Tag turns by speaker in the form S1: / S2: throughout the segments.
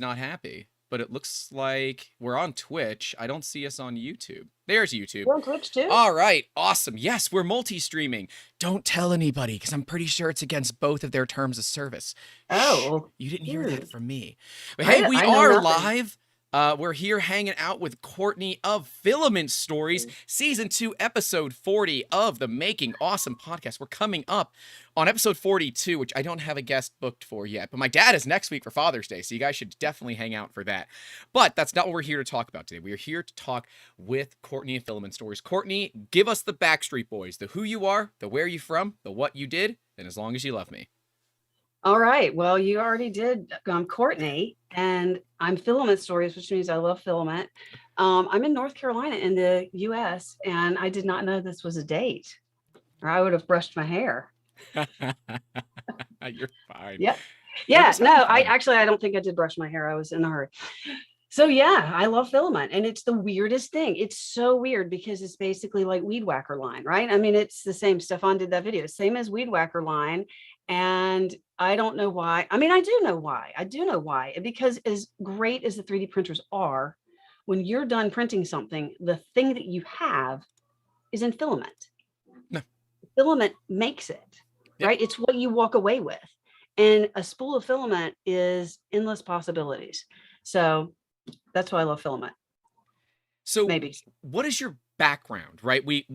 S1: not happy, but it looks like we're on Twitch. I don't see us on YouTube. There's YouTube.
S2: You're on Twitch too?
S1: All right, awesome. Yes, we're multi-streaming. Don't tell anybody, because I'm pretty sure it's against both of their terms of service. Shh,
S2: Oh,
S1: you didn't hear
S2: hmm.
S1: that from me. But hey, we
S2: I know
S1: are
S2: nothing.
S1: live. We're here hanging out with Courtney of Filament Stories, Season 2, Episode 40 of the Making Awesome podcast. We're coming up on Episode 42, which I don't have a guest booked for yet, but my dad is next week for Father's Day, so you guys should definitely hang out for that. But that's not what we're here to talk about today. We are here to talk with Courtney of Filament Stories. Courtney, give us the Backstreet Boys, the who you are, the where you from, the what you did, and as long as you love me.
S2: All right. Well, you already did. I'm Courtney, and I'm Filament Stories, which means I love filament. I'm in North Carolina in the U.S., and I did not know this was a date, or I would have brushed my hair.
S1: You're fine.
S2: Yeah.
S1: We're
S2: Yeah.
S1: just
S2: No,
S1: having
S2: I
S1: fun.
S2: actually I don't think I did brush my hair. I was in a hurry. So yeah, I love filament, and it's the weirdest thing. It's so weird because it's basically like weed whacker line, right? I mean, it's the same. Stefan did that video, same as weed whacker line. And I don't know why. I mean, I do know why. I do know why. Because as great as the 3D printers are, when you're done printing something, the thing that you have is in filament.
S1: No.
S2: Filament makes it,
S1: Yep.
S2: right? It's what you walk away with. And a spool of filament is endless possibilities. So that's why I love filament.
S1: So
S2: Maybe.
S1: what is your background, right? We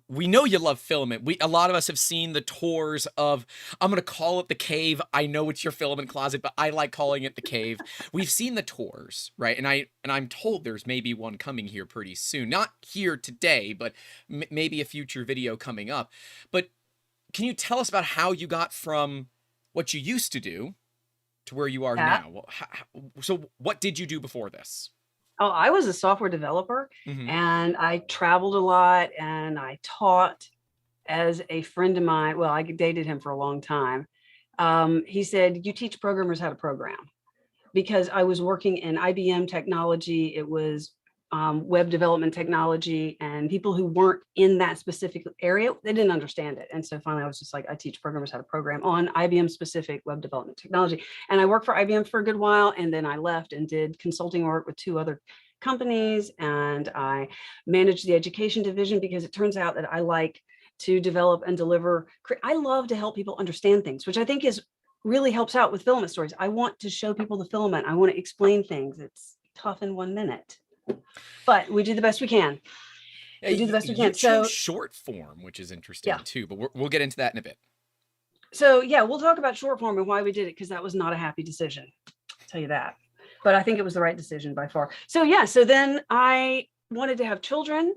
S1: know you love filament. A lot of us have seen the tours of, I'm gonna call it the cave. I know it's your filament closet, but I like calling it the cave. We've seen the tours, right? And I'm told there's maybe one coming here pretty soon. Not here today, but maybe a future video coming up. But can you tell us about how you got from what you used to do to where you are
S2: Yeah.
S1: now? So what did you do before this?
S2: Oh, I was a software developer,
S1: Mm-hmm.
S2: and I traveled a lot, and I taught. As a friend of mine, well, I dated him for a long time. He said, "You teach programmers how to program," because I was working in IBM technology. It was web development technology, and people who weren't in that specific area, they didn't understand it. And so finally I was just like, I teach programmers how to program on IBM specific web development technology. And I worked for IBM for a good while, and then I left and did consulting work with 2 other companies, and I managed the education division because it turns out that I like to develop and deliver. I love to help people understand things, which I think is really helps out with filament stories. I want to show people the filament. I want to explain things. It's tough in 1 minute, but we do the best we can. We do the best we
S1: You
S2: can.
S1: chose
S2: So
S1: short form, which is
S2: yeah.
S1: interesting too, but we'll get into that in a bit.
S2: So yeah, we'll talk about short form and why we did it, because that was not a happy decision. I'll tell you that. But I think it was the right decision by far. So yeah, so then I wanted to have children,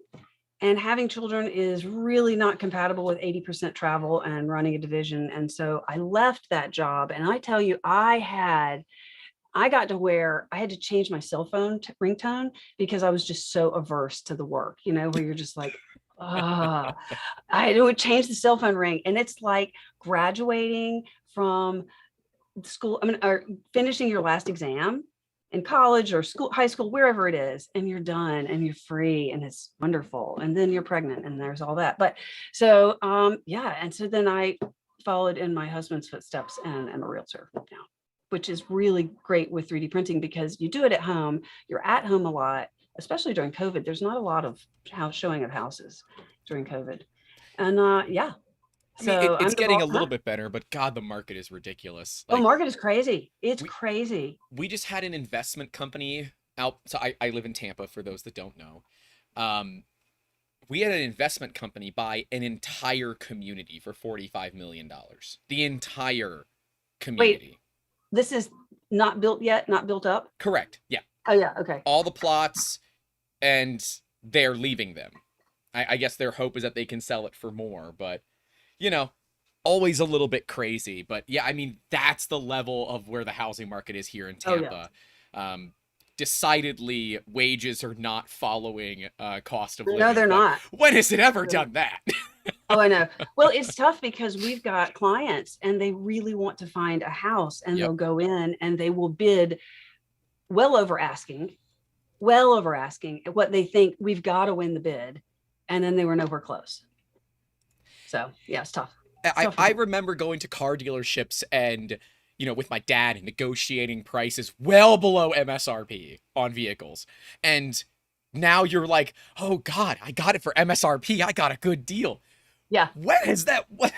S2: and having children is really not compatible with 80% travel and running a division. And so I left that job, and I tell you, I got to where I had to change my cell phone ringtone because I was just so averse to the work, where you're just like, ah, I would change the cell phone ring. And it's like graduating from school, or finishing your last exam in college or school, high school, wherever it is, and you're done and you're free and it's wonderful. And then you're pregnant and there's all that. But so, yeah. And so then I followed in my husband's footsteps and am a realtor now, which is really great with 3D printing because you do it at home. You're at home a lot, especially during COVID. There's not a lot of showing of houses during COVID. And yeah,
S1: I mean,
S2: so I'm
S1: it's
S2: the
S1: getting
S2: boss.
S1: a little bit better, but God, the market is ridiculous.
S2: Oh,
S1: Like
S2: market is crazy. It's
S1: we
S2: crazy.
S1: we just had an investment company out. So I live in Tampa. For those that don't know, um, we had an investment company buy an entire community for $45 million. The entire
S2: Wait,
S1: community.
S2: this is not built yet, not built up?
S1: Correct. Yeah,
S2: Oh, yeah. Okay.
S1: all the plots, and they're leaving them. I guess their hope is that they can sell it for more, but you know, always a little bit crazy. But yeah, I mean, that's the level of where the housing market is here in
S2: Oh, yeah.
S1: Tampa. Decidedly, wages are not following cost of
S2: No,
S1: living.
S2: they're
S1: But
S2: not.
S1: when has it ever done that?
S2: Oh, I know. Well, it's tough because we've got clients and they really want to find a house, and
S1: Yep.
S2: they'll go in and they will bid well over asking, well over asking what they think we've got to win the bid. And then they were nowhere close. So yeah, it's tough. It's tough for
S1: I
S2: people.
S1: remember going to car dealerships and with my dad negotiating prices well below MSRP on vehicles. And now you're like, oh God, I got it for MSRP. I got a good deal.
S2: Yeah.
S1: When is that? What?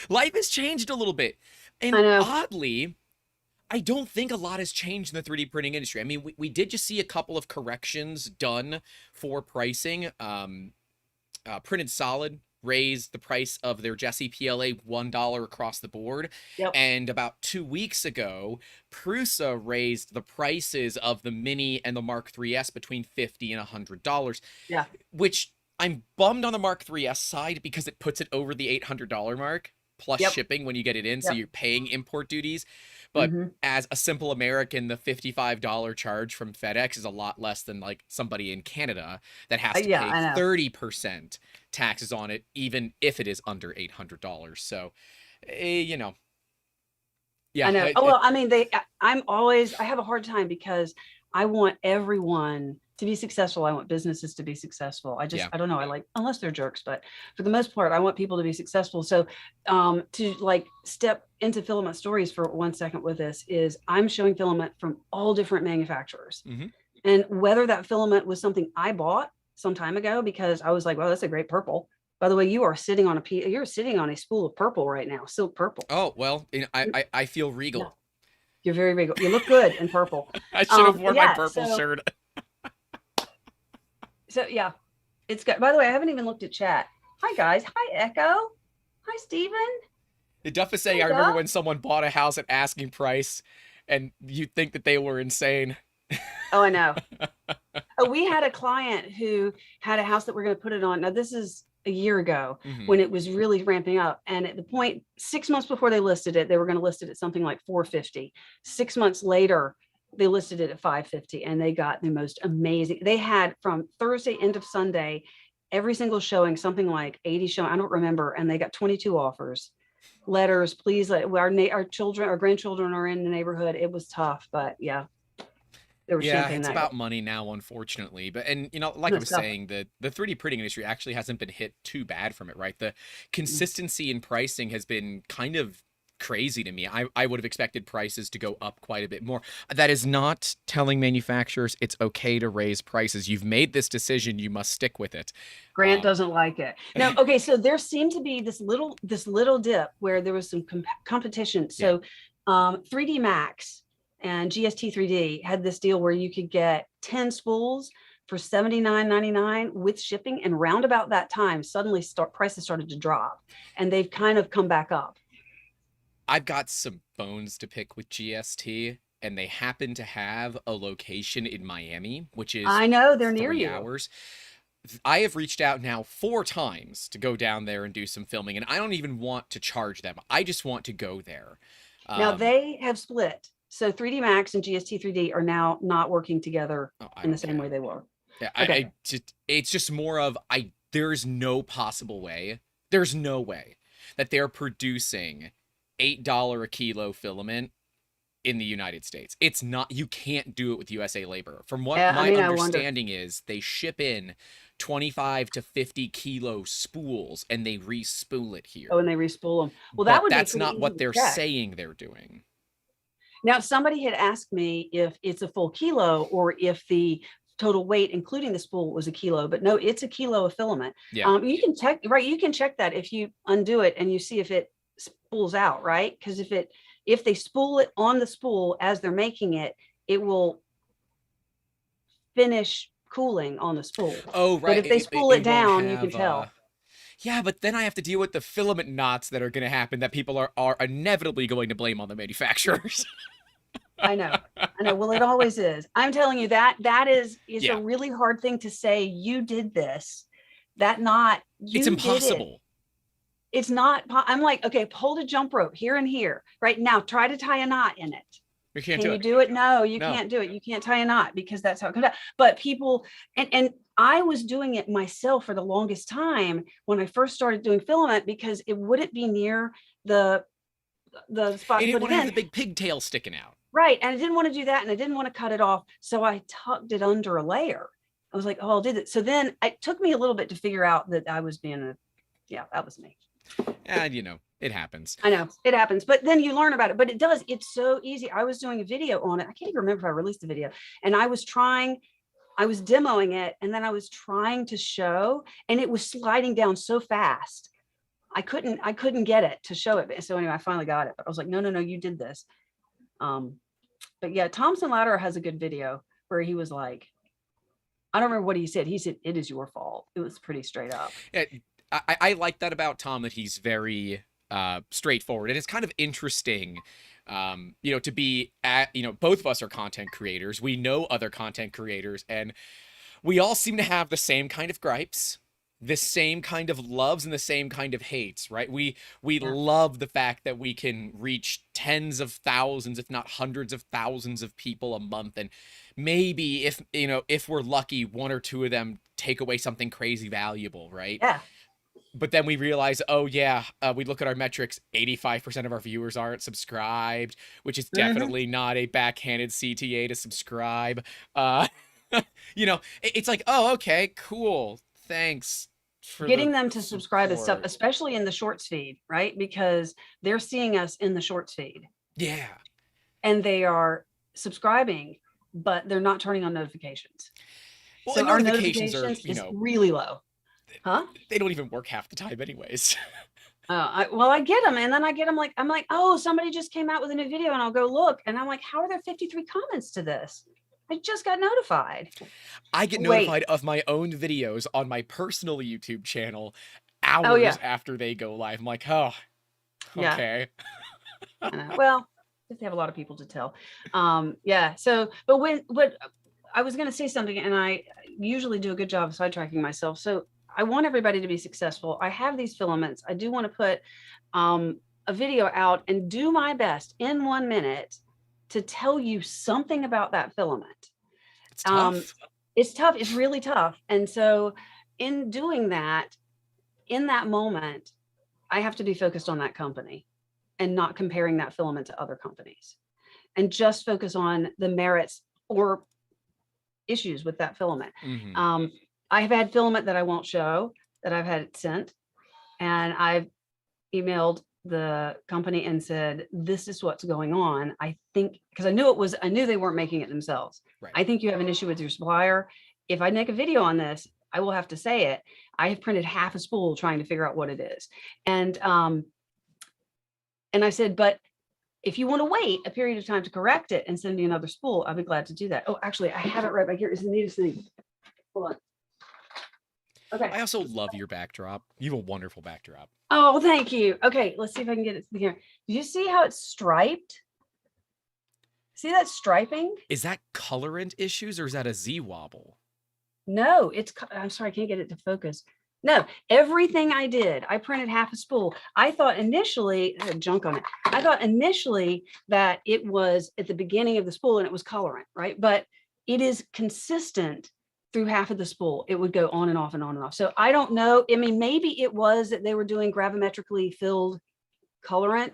S1: Life has changed a little bit. And
S2: I know.
S1: oddly, I don't think a lot has changed in the 3D printing industry. I mean, we did just see a couple of corrections done for pricing. Printed Solid raised the price of their Jesse PLA $1 across the board.
S2: Yep.
S1: And about 2 weeks ago, Prusa raised the prices of the Mini and the Mark IIIS between $50 and $100.
S2: Yeah.
S1: Which I'm bummed on the Mark IIIS side because it puts it over the $800 mark plus
S2: Yep.
S1: shipping when you get it in. So
S2: Yep.
S1: you're paying import duties. But
S2: Mm-hmm.
S1: as a simple American, the $55 charge from FedEx is a lot less than like somebody in Canada that has to
S2: Yeah,
S1: pay
S2: I know.
S1: 30% taxes on it, even if it is under $800. So, yeah.
S2: I know. Oh, well, I mean, I have a hard time because I want everyone to be successful. I want businesses to be successful. I don't know. Unless they're jerks, but for the most part, I want people to be successful. So, to like step into filament stories for 1 second with this is I'm showing filament from all different manufacturers.
S1: Mm-hmm.
S2: And whether that filament was something I bought some time ago, because I was like, well, that's a great purple. By the way, you're sitting on a spool of purple right now, silk purple.
S1: Oh, well, I feel regal.
S2: Yeah. You're very regal. You look good in purple.
S1: I should have worn my purple shirt.
S2: So yeah, it's good. By the way, I haven't even looked at chat. Hi guys. Hi Echo. Hi Steven.
S1: The Duff is saying, I remember when someone bought a house at asking price and you'd think that they were insane.
S2: Oh, I know. We had a client who had a house that we're going to put it on. Now this is a year ago when it was really ramping up. And at the point, 6 months before they listed it, they were going to list it at something like 450. 6 months later, they listed it at 550 and they got the most amazing. They had from Thursday into Sunday, every single showing, something like 80 showing. I don't remember. And they got 22 offers, letters, please. Our children, our grandchildren are in the neighborhood. It was tough, but yeah.
S1: It's about money now, unfortunately. But like I was saying, the 3D printing industry actually hasn't been hit too bad from it, right? The consistency in pricing has been kind of crazy to me. I would have expected prices to go up quite a bit more. That is not telling manufacturers it's okay to raise prices. You've made this decision, you must stick with it.
S2: Grant doesn't like it. No, okay, so there seemed to be this little dip where there was some competition. So 3D Max and GST 3D had this deal where you could get 10 spools for $79.99 with shipping, and round about that time, suddenly prices started to drop, and they've kind of come back up.
S1: I've got some bones to pick with GST, and they happen to have a location in Miami, which is
S2: I know they're near
S1: 3
S2: you.
S1: hours. I have reached out now 4 times to go down there and do some filming, and I don't even want to charge them. I just want to go there.
S2: Now they have split. So 3D Max and GST 3D are now not working together in the same way they were.
S1: Yeah,
S2: okay.
S1: It's just more of there's no possible way. There's no way that they're producing $8 a kilo filament in the United States. It's not, you can't do it with USA labor. From what my understanding is, they ship in 25 to 50 kilo spools and they re-spool it here.
S2: Oh, and they re-spool them. Well, that's
S1: not what they're saying they're doing.
S2: Now, somebody had asked me if it's a full kilo or if the total weight, including the spool, was a kilo, but no, it's a kilo of filament.
S1: Yeah.
S2: You can check, right? You can check that if you undo it and you see if it spools out, right? Because if they spool it on the spool as they're making it, it will finish cooling on the spool.
S1: Oh, right.
S2: But if they spool it down, you can tell.
S1: Yeah, but then I have to deal with the filament knots that are going to happen that people are inevitably going to blame on the manufacturers.
S2: I know. Well, it always is. I'm telling you that is a really hard thing to say. You did this. It's
S1: impossible.
S2: It's not. I'm like, okay, hold a jump rope here and here. Right now, try to tie a knot in it.
S1: You can't
S2: Can you do it? No, you can't do it. You can't tie a knot because that's how it comes out. But people, and I was doing it myself for the longest time when I first started doing filament because it wouldn't be near the spot.
S1: You didn't want to have the big pigtail sticking out.
S2: Right. And I didn't want to do that. And I didn't want to cut it off. So I tucked it under a layer. I was like, oh, I'll do that. So then it took me a little bit to figure out that I was that was me.
S1: And It happens.
S2: I know it happens, but then you learn about it. But it does. It's so easy. I was doing a video on it. I can't even remember if I released the video, and I was demoing it, and then I was trying to show, and it was sliding down so fast. I couldn't get it to show it. So anyway, I finally got it. But I was like, no, you did this. But yeah, Thompson Louderer has a good video where he was like, I don't remember what he said. He said, "It is your fault." It was pretty straight up.
S1: Yeah, I like that about Tom, that he's very straightforward, and it's kind of interesting, to be at, both of us are content creators. We know other content creators, and we all seem to have the same kind of gripes, the same kind of loves, and the same kind of hates, right? We love the fact that we can reach tens of thousands, if not hundreds of thousands of people a month, and maybe if we're lucky, one or two of them take away something crazy valuable, right?
S2: Yeah.
S1: But then we realize, oh yeah, we look at our metrics, 85% of our viewers aren't subscribed, which is definitely not a backhanded CTA to subscribe. It's like, oh, okay, cool. Thanks for
S2: getting them to subscribe
S1: support.
S2: is stuff, especially in the shorts feed, right? Because they're seeing us in the shorts feed.
S1: Yeah.
S2: And they are subscribing, but they're not turning on notifications.
S1: Well,
S2: so
S1: our notifications are,
S2: is really low. Huh?
S1: They don't even work half the time anyways.
S2: I get them, and then I get them I'm like, oh, somebody just came out with a new video, and I'll go look, and I'm like, how are there 53 comments to this? I just got notified.
S1: I get notified of my own videos on my personal YouTube channel hours after they go live. I'm like, oh, okay.
S2: Well, they have a lot of people to tell. So, but I was going to say something, and I usually do a good job of sidetracking myself. So I want everybody to be successful. I have these filaments. I do want to put a video out and do my best in 1 minute to tell you something about that filament.
S1: It's tough.
S2: It's tough. It's really tough. And so in doing that, in that moment, I have to be focused on that company and not comparing that filament to other companies, and just focus on the merits or issues with that filament. I have had filament that I won't show, that I've had it sent, and I've emailed the company and said, this is what's going on. I think, because I knew they weren't making it themselves.
S1: Right.
S2: I think you have an issue with your supplier. If I make a video on this, I will have to say it. I have printed half a spool trying to figure out what it is. And I said, but if you want to wait a period of time to correct it and send me another spool, I'll be glad to do that. Oh, actually, I have it right back here. It's the neatest thing. Hold on. Okay.
S1: I also love your backdrop. You have a wonderful backdrop.
S2: Oh, thank you. Okay, let's see if I can get it to the camera. Do you see how it's striped? See that striping?
S1: Is that colorant issues, or is that a Z wobble?
S2: No, I'm sorry, I can't get it to focus. No, everything I did, I printed half a spool. I thought initially, I had junk on it. I thought initially that it was at the beginning of the spool and it was colorant, right? But it is consistent through half of the spool. It would go on and off and on and off. So I don't know. I mean, maybe it was that they were doing gravimetrically filled colorant,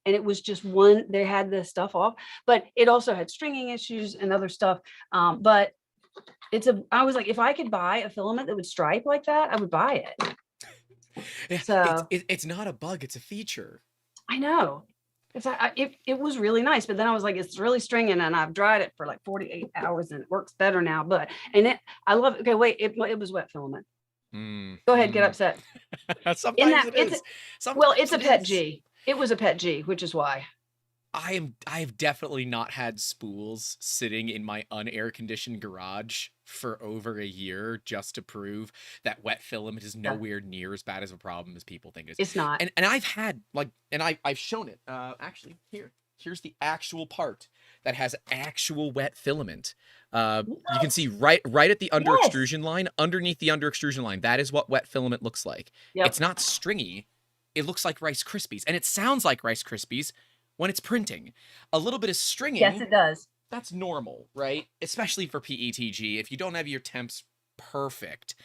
S2: and it was just one, they had the stuff off, but it also had stringing issues and other stuff. But I was like, if I could buy a filament that would stripe like that, I would buy it. So
S1: it's not a bug, it's a feature.
S2: I know. It was really nice, but then I was like, it's really stringing, and I've dried it for like 48 hours and it works better now. I love it. Okay, wait, it was wet filament. Go ahead, get upset.
S1: Sometimes it is.
S2: Well, it's a pet G. It was a pet G, which is why.
S1: I've definitely not had spools sitting in my unair conditioned garage for over a year just to prove that wet filament is nowhere near as bad as a problem as people think it is.
S2: It's not.
S1: And I've had I've shown it. Actually, here's the actual part that has actual wet filament. You can see right at the under extrusion line, underneath the under extrusion line. That is what wet filament looks like. Yep. It's not stringy. It looks like Rice Krispies, and it sounds like Rice Krispies when it's printing. A little bit of stringing.
S2: Yes, it does.
S1: That's normal, right? Especially for PETG. If you don't have your temps perfect,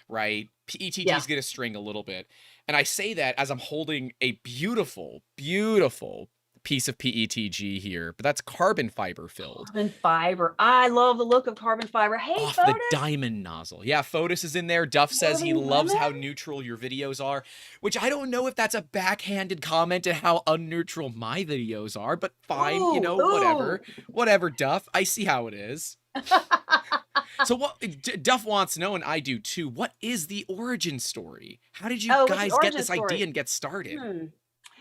S1: right? PETG is going to string a little bit. And I say that as I'm holding a beautiful, beautiful piece of PETG here, but that's carbon fiber filled.
S2: Carbon fiber. I love the look of carbon fiber. Hey,
S1: Off
S2: Fotis.
S1: the diamond nozzle. Yeah, Fotis is in there. Duff says he
S2: Loving
S1: loves how
S2: lemon?
S1: neutral your videos are, which I don't know if that's a backhanded comment and how unneutral my videos are, but fine, you
S2: Ooh,
S1: know,
S2: ooh.
S1: whatever, Duff. I see how it is. So what Duff wants to know, and I do too, what is the origin story? How did you
S2: Oh, what's the
S1: guys get
S2: origin
S1: this
S2: story?
S1: idea and get started?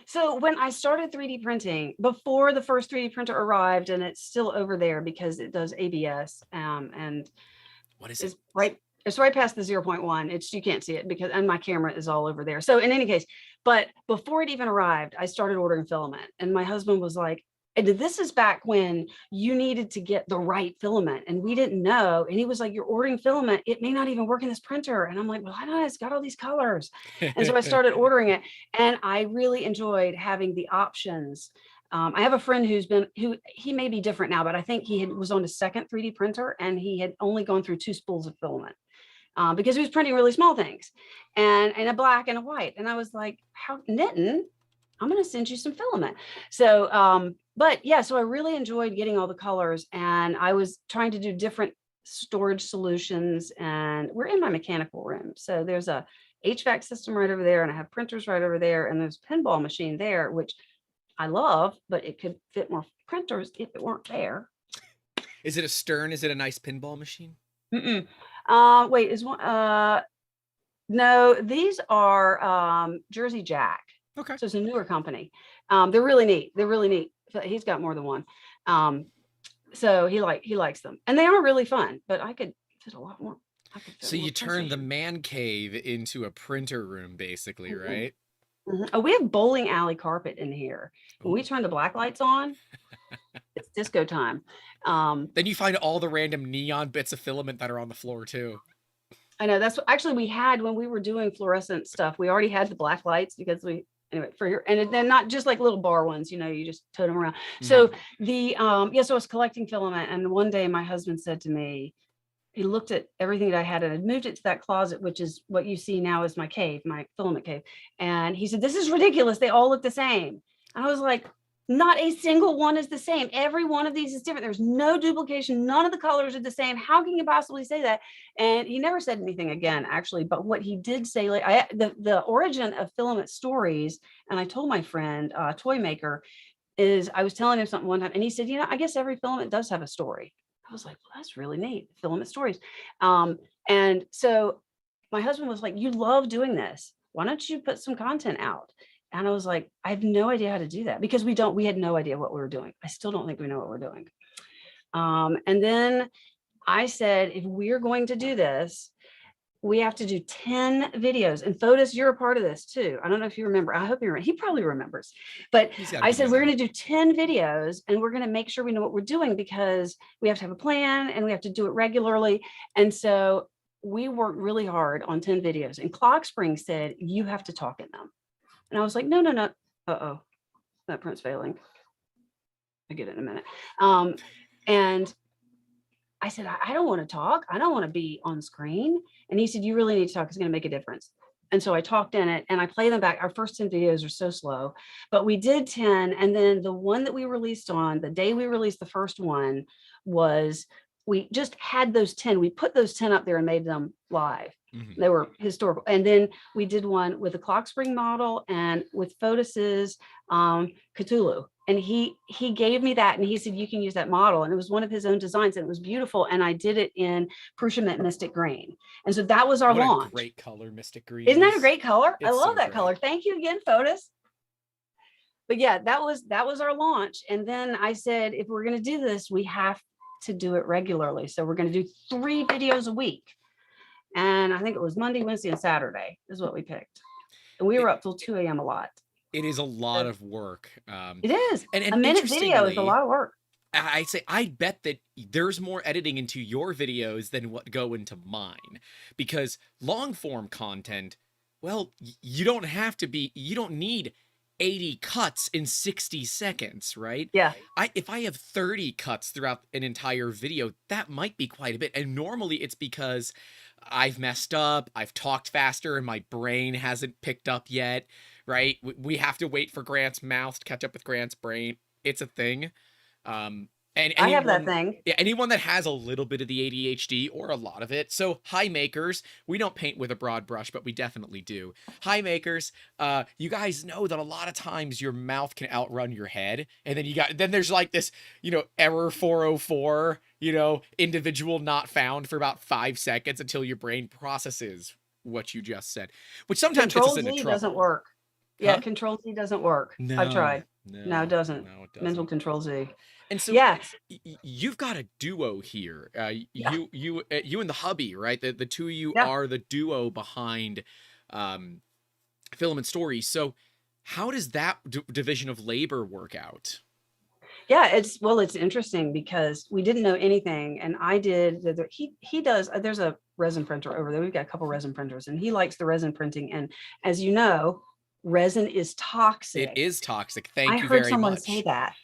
S2: So when I started 3D printing, before the first 3D printer arrived, and it's still over there because it does ABS, and
S1: What is it?
S2: it's right past the 0.1. It's, you can't see it because, and my camera is all over there. So in any case, but before it even arrived, I started ordering filament, and my husband was like, and this is back when you needed to get the right filament and we didn't know. And he was like, you're ordering filament. It may not even work in this printer. And I'm like, well, I don't know. It's got all these colors. And so I started ordering it, and I really enjoyed having the options. I have a friend who he may be different now, but I think was on his second 3D printer, and he had only gone through 2 spools of filament. Because he was printing really small things, and a black and a white. And I was like, how knitting? I'm going to send you some filament. So, but yeah, so I really enjoyed getting all the colors, and I was trying to do different storage solutions, and we're in my mechanical room. So there's a HVAC system right over there, and I have printers right over there, and there's a pinball machine there, which I love, but it could fit more printers if it weren't there.
S1: Is it a Stern? Is it a nice pinball machine?
S2: Wait, is one, no, these are Jersey Jack.
S1: Okay.
S2: So it's a newer company. They're really neat. They're really neat. He's got more than one. So he likes them, and they are really fun, but I could fit a lot more.
S1: So you turn the man cave into a printer room, basically, right?
S2: Oh, we have bowling alley carpet in here. When we turn the black lights on, it's disco time.
S1: Then you find all the random neon bits of filament that are on the floor too.
S2: I know, that's what actually we had when we were doing fluorescent stuff. We already had the black lights because anyway, and then not just like little bar ones, you know, you just tote them around. So so I was collecting filament, and one day my husband said to me, he looked at everything that I had, and I moved it to that closet, which is what you see now as my cave, my filament cave. And he said, this is ridiculous. They all look the same. And I was like, not a single one is the same. Every one of these is different. There's no duplication. None of the colors are the same. How can you possibly say that? And he never said anything again, actually. But what he did say, like the origin of Filament Stories, and I told my friend, toy maker, is I was telling him something one time, and he said, you know, I guess every filament does have a story. I was like, well, that's really neat. Filament Stories. And so my husband was like, you love doing this. Why don't you put some content out? And I was like, I have no idea how to do that, because we had no idea what we were doing. I still don't think we know what we're doing. And then I said, if we're going to do this, we have to do 10 videos. And Fotis, you're a part of this too. I don't know if you remember. I hope you remember. He probably remembers. But I said, we're going to do 10 videos, and we're going to make sure we know what we're doing, because we have to have a plan and we have to do it regularly. And so we worked really hard on 10 videos. And Clock Spring said, you have to talk in them. And I was like, no. Uh-oh, that print's failing. I get it in a minute. And I said, I don't want to talk. I don't want to be on screen. And he said, you really need to talk. It's going to make a difference. And so I talked in it, and I play them back. Our first 10 videos are so slow, but we did 10. And then the one that we released on the day we released the first one was, we just had those 10. We put those 10 up there and made them live. They were historical. And then we did one with a Clock Spring model and with Fotis's Cthulhu. And he gave me that, and he said, you can use that model. And it was one of his own designs, and it was beautiful. And I did it in Prussian Mint Mystic Green. And so that was our launch.
S1: Great color, Mystic Green.
S2: Isn't that a great color?
S1: It's
S2: I love
S1: so
S2: that
S1: great.
S2: color. Thank you again, Fotis. But yeah, that was our launch. And then I said, if we're going to do this, we have to do it regularly. So we're going to do 3 videos a week. And I think it was Monday, Wednesday, and Saturday is what we picked. And we were up till 2 a.m. a lot.
S1: It is a lot of work.
S2: It is.
S1: And
S2: a minute video is a lot of work.
S1: I say, I bet that there's more editing into your videos than what go into mine, because long form content, well, you don't need 80 cuts in 60 seconds, right?
S2: Yeah.
S1: If I have 30 cuts throughout an entire video, that might be quite a bit. And normally it's because I've messed up, I've talked faster, and my brain hasn't picked up yet, right? We have to wait for Grant's mouth to catch up with Grant's brain. It's a thing. And
S2: I have that
S1: anyone,
S2: thing.
S1: yeah, anyone that has a little bit of the ADHD or a lot of it. So, hi makers, we don't paint with a broad brush, but we definitely do. Hi makers, you guys know that a lot of times your mouth can outrun your head, and then there's like this, error 404, individual not found for about 5 seconds until your brain processes what you just said, which sometimes gets us
S2: Control
S1: into
S2: Z
S1: trouble.
S2: doesn't work. Yeah,
S1: Huh?
S2: Control Z doesn't work. I've
S1: No,
S2: tried. No, it
S1: no,
S2: doesn't.
S1: no, it
S2: Mental
S1: doesn't.
S2: Control Z.
S1: And so
S2: Yeah.
S1: you've got a duo here.
S2: Yeah.
S1: You and the hubby, right? The two of you
S2: Yeah.
S1: are the duo behind Filament Stories. So how does that division of labor work out?
S2: Yeah, it's interesting because we didn't know anything, and I did. He does. There's a resin printer over there. We've got a couple resin printers, and he likes the resin printing. And as you know, resin is toxic.
S1: It is toxic. Thank
S2: I
S1: you
S2: heard
S1: very
S2: someone
S1: much.
S2: say that.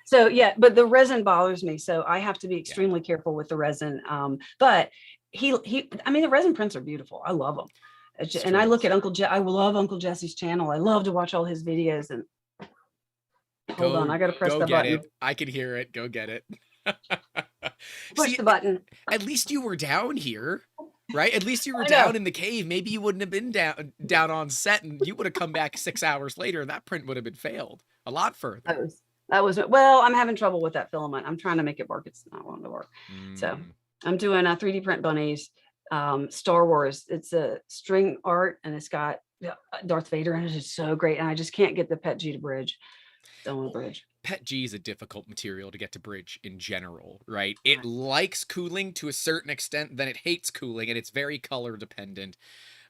S2: So yeah, but the resin bothers me, so I have to be extremely careful with the resin. But I mean, the resin prints are beautiful. I love them. And I look at I love Uncle Jesse's channel. I love to watch all his videos. And hold on, I gotta press the button.
S1: It. I can hear it. Go get it.
S2: Push the button.
S1: At least you were down here, right? At least you were down in the cave. Maybe you wouldn't have been down on set, and you would have come back 6 hours later, and that print would have been failed a lot further.
S2: That was well, I'm having trouble with that filament. I'm trying to make it work. It's not wanting to work. So I'm doing 3D print bunnies, Star Wars. It's a string art, and it's got Darth Vader, and it's so great. And I just can't get the Pet G to bridge. Don't want to bridge.
S1: Pet G is a difficult material to get to bridge in general, right? It likes cooling to a certain extent, then it hates cooling, and it's very color dependent.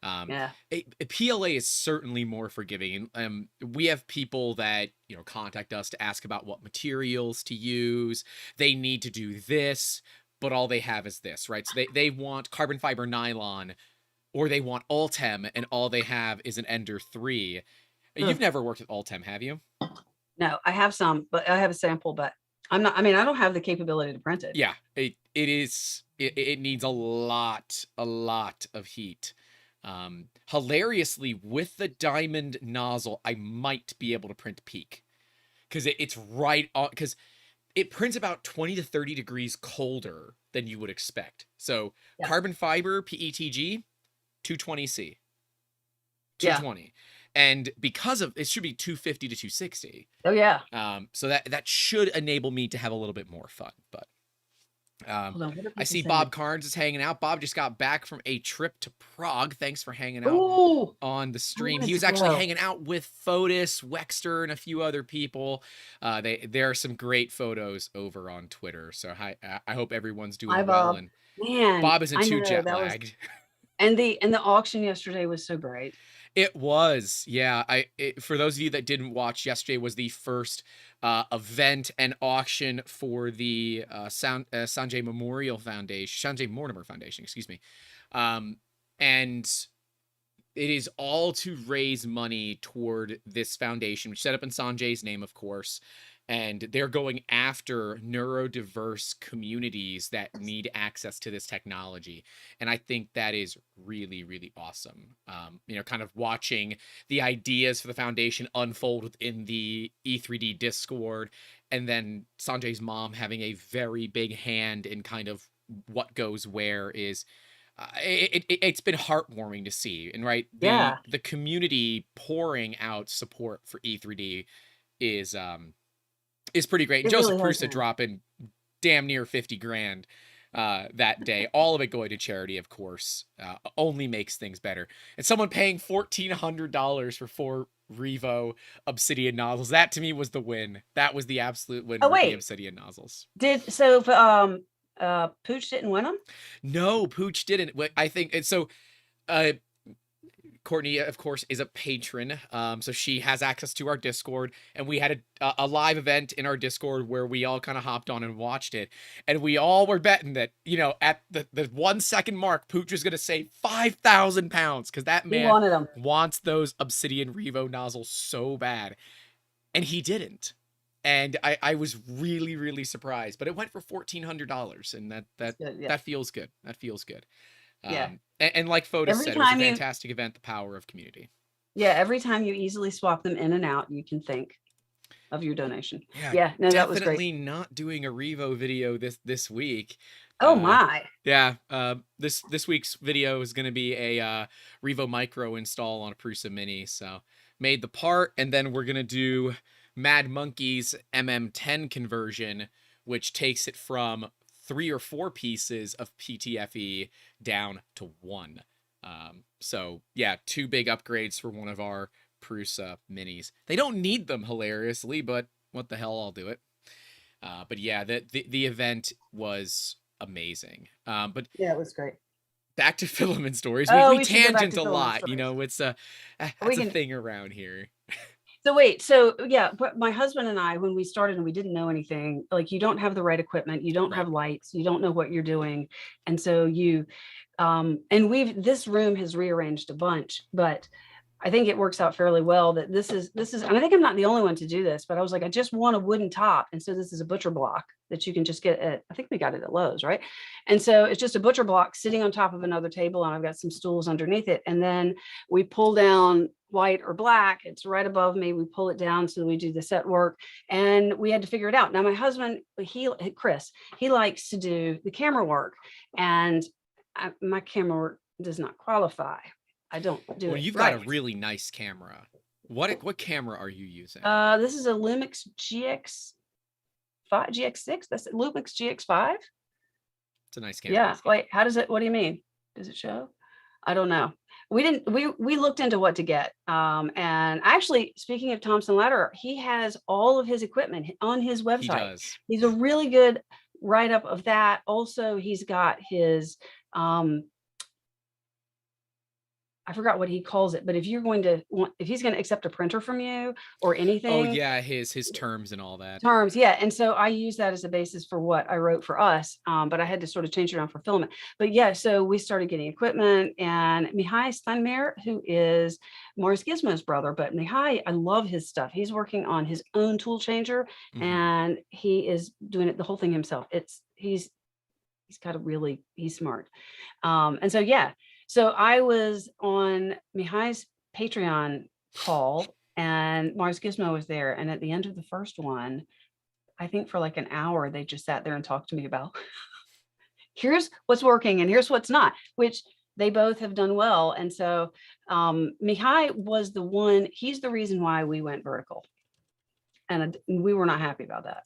S1: PLA is certainly more forgiving. We have people that contact us to ask about what materials to use. They need to do this, but all they have is this, right? So they want carbon fiber nylon, or they want Ultem, and all they have is an Ender 3. You've never worked with Ultem, have you?
S2: No, I have some, but I have a sample, but I'm not. I mean, I don't have the capability to print it.
S1: Yeah, it needs a lot of heat. Hilariously, with the diamond nozzle, I might be able to print peak, because it's right on, because it prints about 20 to 30 degrees colder than you would expect. So carbon fiber PETG 220C, 220, and because of it should be 250 to 260.
S2: Oh yeah.
S1: So that should enable me to have a little bit more fun, but. I see Bob Carnes is hanging out. Bob just got back from a trip to Prague. Thanks for hanging out on the stream. He was actually hanging out with Fotis, Wexter, and a few other people. There are some great photos over on Twitter. So I hope everyone's doing well. And
S2: man,
S1: Bob isn't too jet lagged.
S2: And the auction yesterday was so great.
S1: It was, yeah. For those of you that didn't watch, yesterday was the first event and auction for the Sanjay Mortimer Foundation, excuse me. And it is all to raise money toward this foundation, which is set up in Sanjay's name, of course. And they're going after neurodiverse communities that need access to this technology. And I think that is really, really awesome. Kind of watching the ideas for the foundation unfold within the E3D Discord, and then Sanjay's mom having a very big hand in kind of what goes where is... it's been heartwarming to see. And the community pouring out support for E3D is pretty great. And Joseph Prusa dropping damn near 50 grand that day. All of it going to charity, of course, only makes things better. And someone paying $1,400 for 4 Revo Obsidian nozzles. That to me was the win. That was the absolute win with the Obsidian nozzles. Pooch
S2: didn't win them?
S1: No, Pooch didn't. I think it's so. Courtney, of course, is a patron, so she has access to our Discord, and we had a live event in our Discord where we all kind of hopped on and watched it, and we all were betting that, at the 1 second mark, Pooch was going to say 5,000 pounds, because that
S2: He
S1: man
S2: wanted them.
S1: wants those Obsidian Revo nozzles so bad, and he didn't. And I was really, really surprised, but it went for $1,400, and that feels good. That feels good.
S2: Yeah.
S1: And like Fotis
S2: Every
S1: said, it was a
S2: time
S1: fantastic event, the power of community.
S2: Yeah, every time you easily swap them in and out, you can think of your donation.
S1: Yeah,
S2: no, that was great.
S1: Definitely not doing a Revo video this week.
S2: Oh my.
S1: Yeah, this week's video is going to be a Revo Micro install on a Prusa Mini. So made the part, and then we're going to do Mad Monkey's MM10 conversion, which takes it from 3 or 4 pieces of PTFE down to 1. So yeah, 2 big upgrades for one of our Prusa Minis. They don't need them, hilariously, but what the hell, I'll do it. But yeah, the event was amazing. But
S2: yeah, it was great.
S1: Back to filament stories.
S2: We
S1: tangent a lot, it's that's a thing around here.
S2: So wait, so yeah, but my husband and I, when we started and we didn't know anything, like you don't have the right equipment, you don't have lights, you don't know what you're doing. And so and this room has rearranged a bunch, but I think it works out fairly well that this is, and I think I'm not the only one to do this, but I was like, I just want a wooden top. And so this is a butcher block that you can just get I think we got it at Lowe's, right? And so it's just a butcher block sitting on top of another table, and I've got some stools underneath it. And then we pull down white or black, it's right above me. We pull it down so we do the set work, and we had to figure it out. Now my husband, Chris, he likes to do the camera work, and my camera work does not qualify. I don't do it.
S1: Well, you've got a really nice camera. What camera are you using?
S2: This is a Lumix GX6. That's Lumix GX5.
S1: It's a nice camera.
S2: Yeah. Wait, what do you mean? Does it show? I don't know. We looked into what to get. And actually, speaking of Thompson Lederer, he has all of his equipment on his website.
S1: He does.
S2: He's a really good write-up of that. Also, he's got his I forgot what he calls it, but if he's going to accept a printer from you or anything.
S1: Oh yeah, his terms and all that.
S2: Terms, yeah. And so I use that as a basis for what I wrote for us, but I had to sort of change it around for filament. But yeah, so we started getting equipment, and Mihai Steinmeier, who is Morris Gizmo's brother, but Mihai, I love his stuff. He's working on his own tool changer, and he is doing the whole thing himself. He's smart. And so, yeah. So I was on Mihai's Patreon call, and Mars Gizmo was there. And at the end of the first one, I think for like an hour, they just sat there and talked to me about here's what's working and here's what's not, which they both have done well. And so Mihai was he's the reason why we went vertical. And we were not happy about that,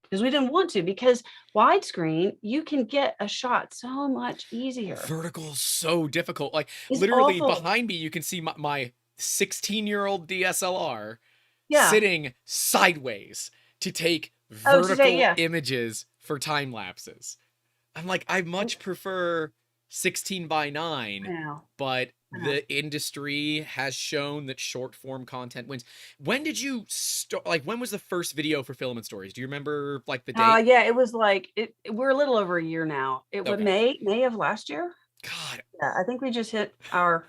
S2: because we didn't want to, because widescreen, you can get a shot so much easier.
S1: Vertical's so difficult. Like
S2: it's
S1: literally
S2: awful.
S1: Behind me, you can see my 16-year-old DSLR
S2: sitting
S1: sideways to take vertical images for time lapses. I'm like, I much prefer 16:9, but the industry has shown that short form content wins. When did you start? Like, when was the first video for Filament Stories? Do you remember like the date?
S2: Yeah, it was like we're a little over a year now. It was May of last year.
S1: God,
S2: yeah, I think we just hit our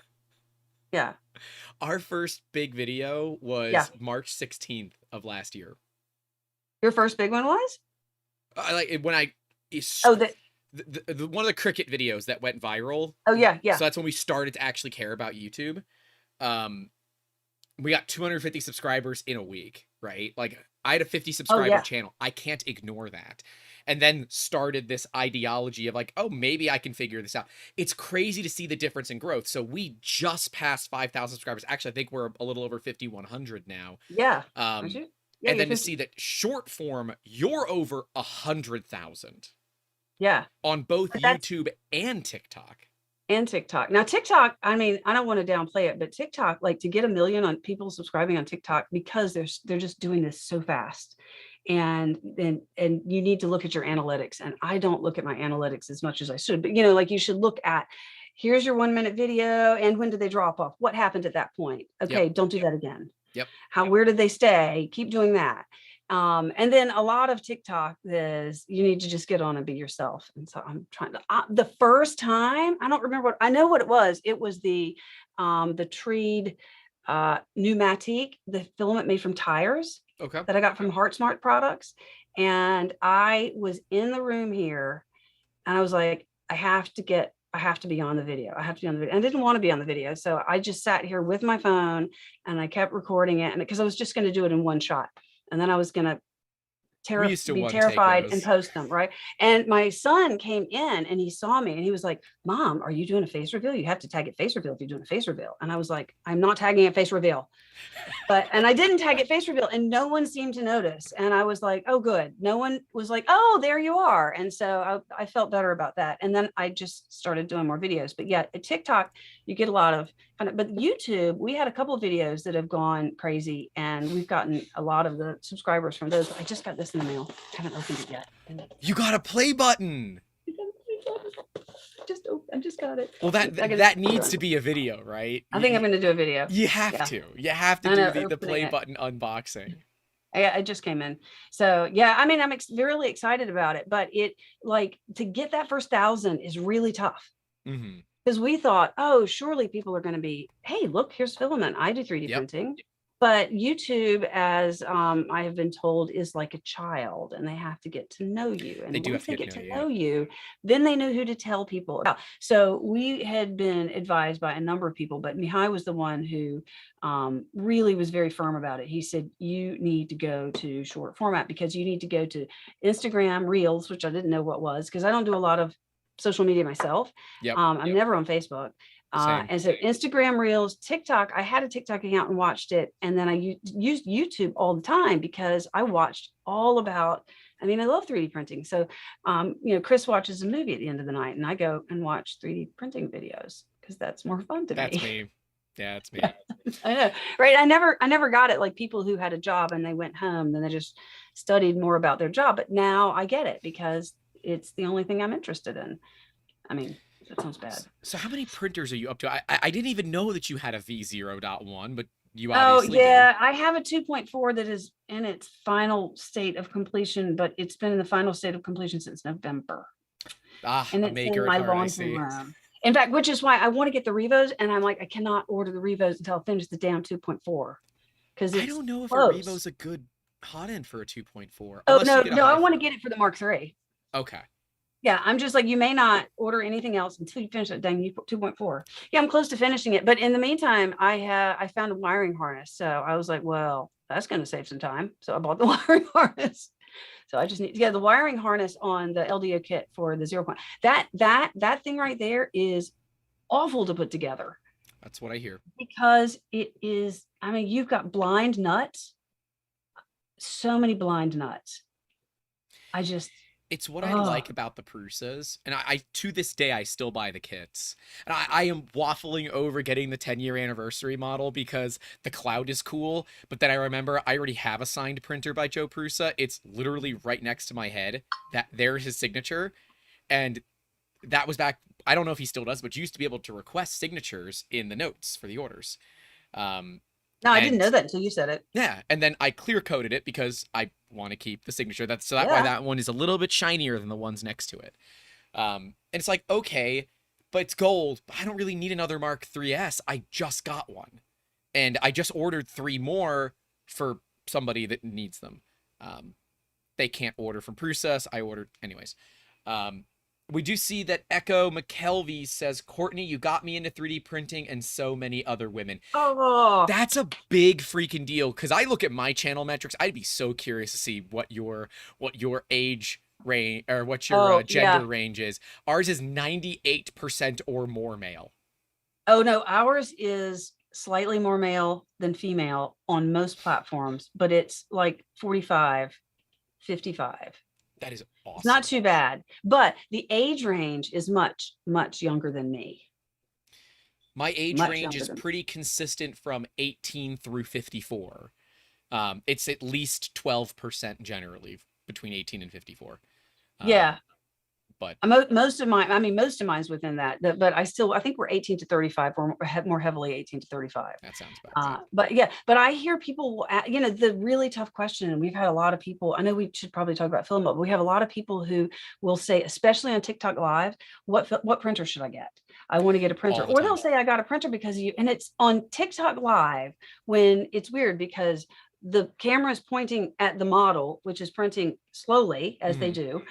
S1: first big video was March 16th of last year.
S2: Your first big one was?
S1: The one of the cricket videos that went viral.
S2: Oh yeah.
S1: So that's when we started to actually care about YouTube. We got 250 subscribers in a week, right? Like I had a 50 subscriber channel. I can't ignore that. And then started this ideology of like, oh, maybe I can figure this out. It's crazy to see the difference in growth. So we just passed 5,000 subscribers. Actually, I think we're a little over 5,100 now.
S2: Yeah.
S1: And then to see that short form, you're over 100,000.
S2: Yeah.
S1: On both YouTube and TikTok.
S2: Now TikTok, I mean, I don't want to downplay it, but TikTok, like to get 1 million on people subscribing on TikTok, because they're just doing this so fast. And you need to look at your analytics. And I don't look at my analytics as much as I should, but like you should look at here's your 1-minute video. And when did they drop off? What happened at that point? Okay, don't do that again.
S1: Yep.
S2: Where did they stay? Keep doing that. And then a lot of TikTok is you need to just get on and be yourself. And so I'm trying to, the first time, I don't remember I know what it was. It was the treed pneumatique, the filament made from tires that I got from Heart Smart products. And I was in the room here and I was like, I have to be on the video. I have to be on the video. I didn't want to be on the video. So I just sat here with my phone and I kept recording it. And because I was just going to do it in one shot. And then I was going to be terrified and post them. Right. And my son came in and he saw me and he was like, Mom, are you doing a face reveal? You have to tag it face reveal if you're doing a face reveal. And I was like, I'm not tagging it face reveal. And I didn't tag it face reveal and no one seemed to notice. And I was like, oh, good. No one was like, oh, there you are. And so I felt better about that. And then I just started doing more videos. But yeah, at TikTok, you get a lot of but YouTube, we had a couple of videos that have gone crazy and we've gotten a lot of the subscribers from those. I just got this in the mail. I haven't opened it yet.
S1: You got a play button.
S2: I just got it.
S1: Well, that needs to be a video, right?
S2: I think I'm going to do a video.
S1: You have to. You have to do the play button unboxing.
S2: It just came in. So yeah, I mean, I'm really excited about it, but to get that first 1,000 is really tough. Because we thought, oh, surely people are going to be, hey, look, here's filament. I do 3D printing. But YouTube, as I have been told, is like a child and they have to get to know you. And once they get to know you, then they know who to tell people about. So we had been advised by a number of people, but Mihai was the one who really was very firm about it. He said, you need to go to short format because you need to go to Instagram Reels, which I didn't know what was because I don't do a lot of social media myself. I'm never on Facebook. And so Instagram Reels, TikTok, I had a TikTok account and watched it. And then I used YouTube all the time because I watched all about, I love 3D printing. So, Chris watches a movie at the end of the night and I go and watch 3D printing videos because that's more fun to me.
S1: That's me. Yeah, it's me.
S2: I know. Right. I never got it like people who had a job and they went home, then they just studied more about their job. But now I get it because it's the only thing I'm interested in. That sounds bad.
S1: So how many printers are you up to? I didn't even know that you had a V0.1, but you obviously
S2: do. I have a 2.4 that is in its final state of completion, but it's been in the final state of completion since November. And it's in my laundry room. In fact, which is why I want to get the Revos, and I'm like, I cannot order the Revos until I finish the damn 2.4. Because I
S1: don't know if a Revo's a good hot end for a 2.4.
S2: Oh, no, I want to get it for the Mark III.
S1: Okay.
S2: Yeah, I'm just like, you may not order anything else until you finish that dang 2.4. Yeah, I'm close to finishing it. But in the meantime, I found a wiring harness. So I was like, well, that's going to save some time. So I bought the wiring harness. So I just need to get the wiring harness on the LDO kit for the 0. That thing right there is awful to put together.
S1: That's what I hear.
S2: Because it is, you've got blind nuts. So many blind nuts.
S1: It's what I like about the Prusas. And I to this day, I still buy the kits. And I am waffling over getting the 10-year anniversary model because the cloud is cool. But then I remember I already have a signed printer by Joe Prusa. It's literally right next to my head. There's his signature. And that was back, I don't know if he still does, but you used to be able to request signatures in the notes for the orders.
S2: No, I didn't know that until you said it.
S1: Yeah, and then I clear coded it because I want to keep the signature. That's why that one is a little bit shinier than the ones next to it. And it's like, okay, but it's gold. I don't really need another Mark III's. I just got one, and I just ordered 3 more for somebody that needs them. They can't order from Prusa, so I ordered anyways. We do see that Echo McKelvey says, Courtney, you got me into 3D printing and so many other women.
S2: Oh,
S1: that's a big freaking deal. Because I look at my channel metrics. I'd be so curious to see what your age range or what your gender range is. Ours is 98% or more male.
S2: Oh, no, ours is slightly more male than female on most platforms, but it's like 45, 55.
S1: That is awesome.
S2: It's not too bad, but the age range is much, much younger than me.
S1: My age range is pretty consistent from 18 through 54. It's at least 12% generally between 18 and 54.
S2: Yeah.
S1: But
S2: Most of mine, most of mine's within that, but I think we're 18 to 35. We're more heavily 18 to 35.
S1: that sounds about right.
S2: But yeah, but I hear people, the really tough question, and we've had a lot of people, I know we should probably talk about film, but we have a lot of people who will say, especially on TikTok Live, what printer should I get? I want to get a printer.
S1: All the
S2: Or
S1: time.
S2: they'll say, I got a printer because and it's on TikTok Live when it's weird because the camera is pointing at the model, which is printing slowly as they do.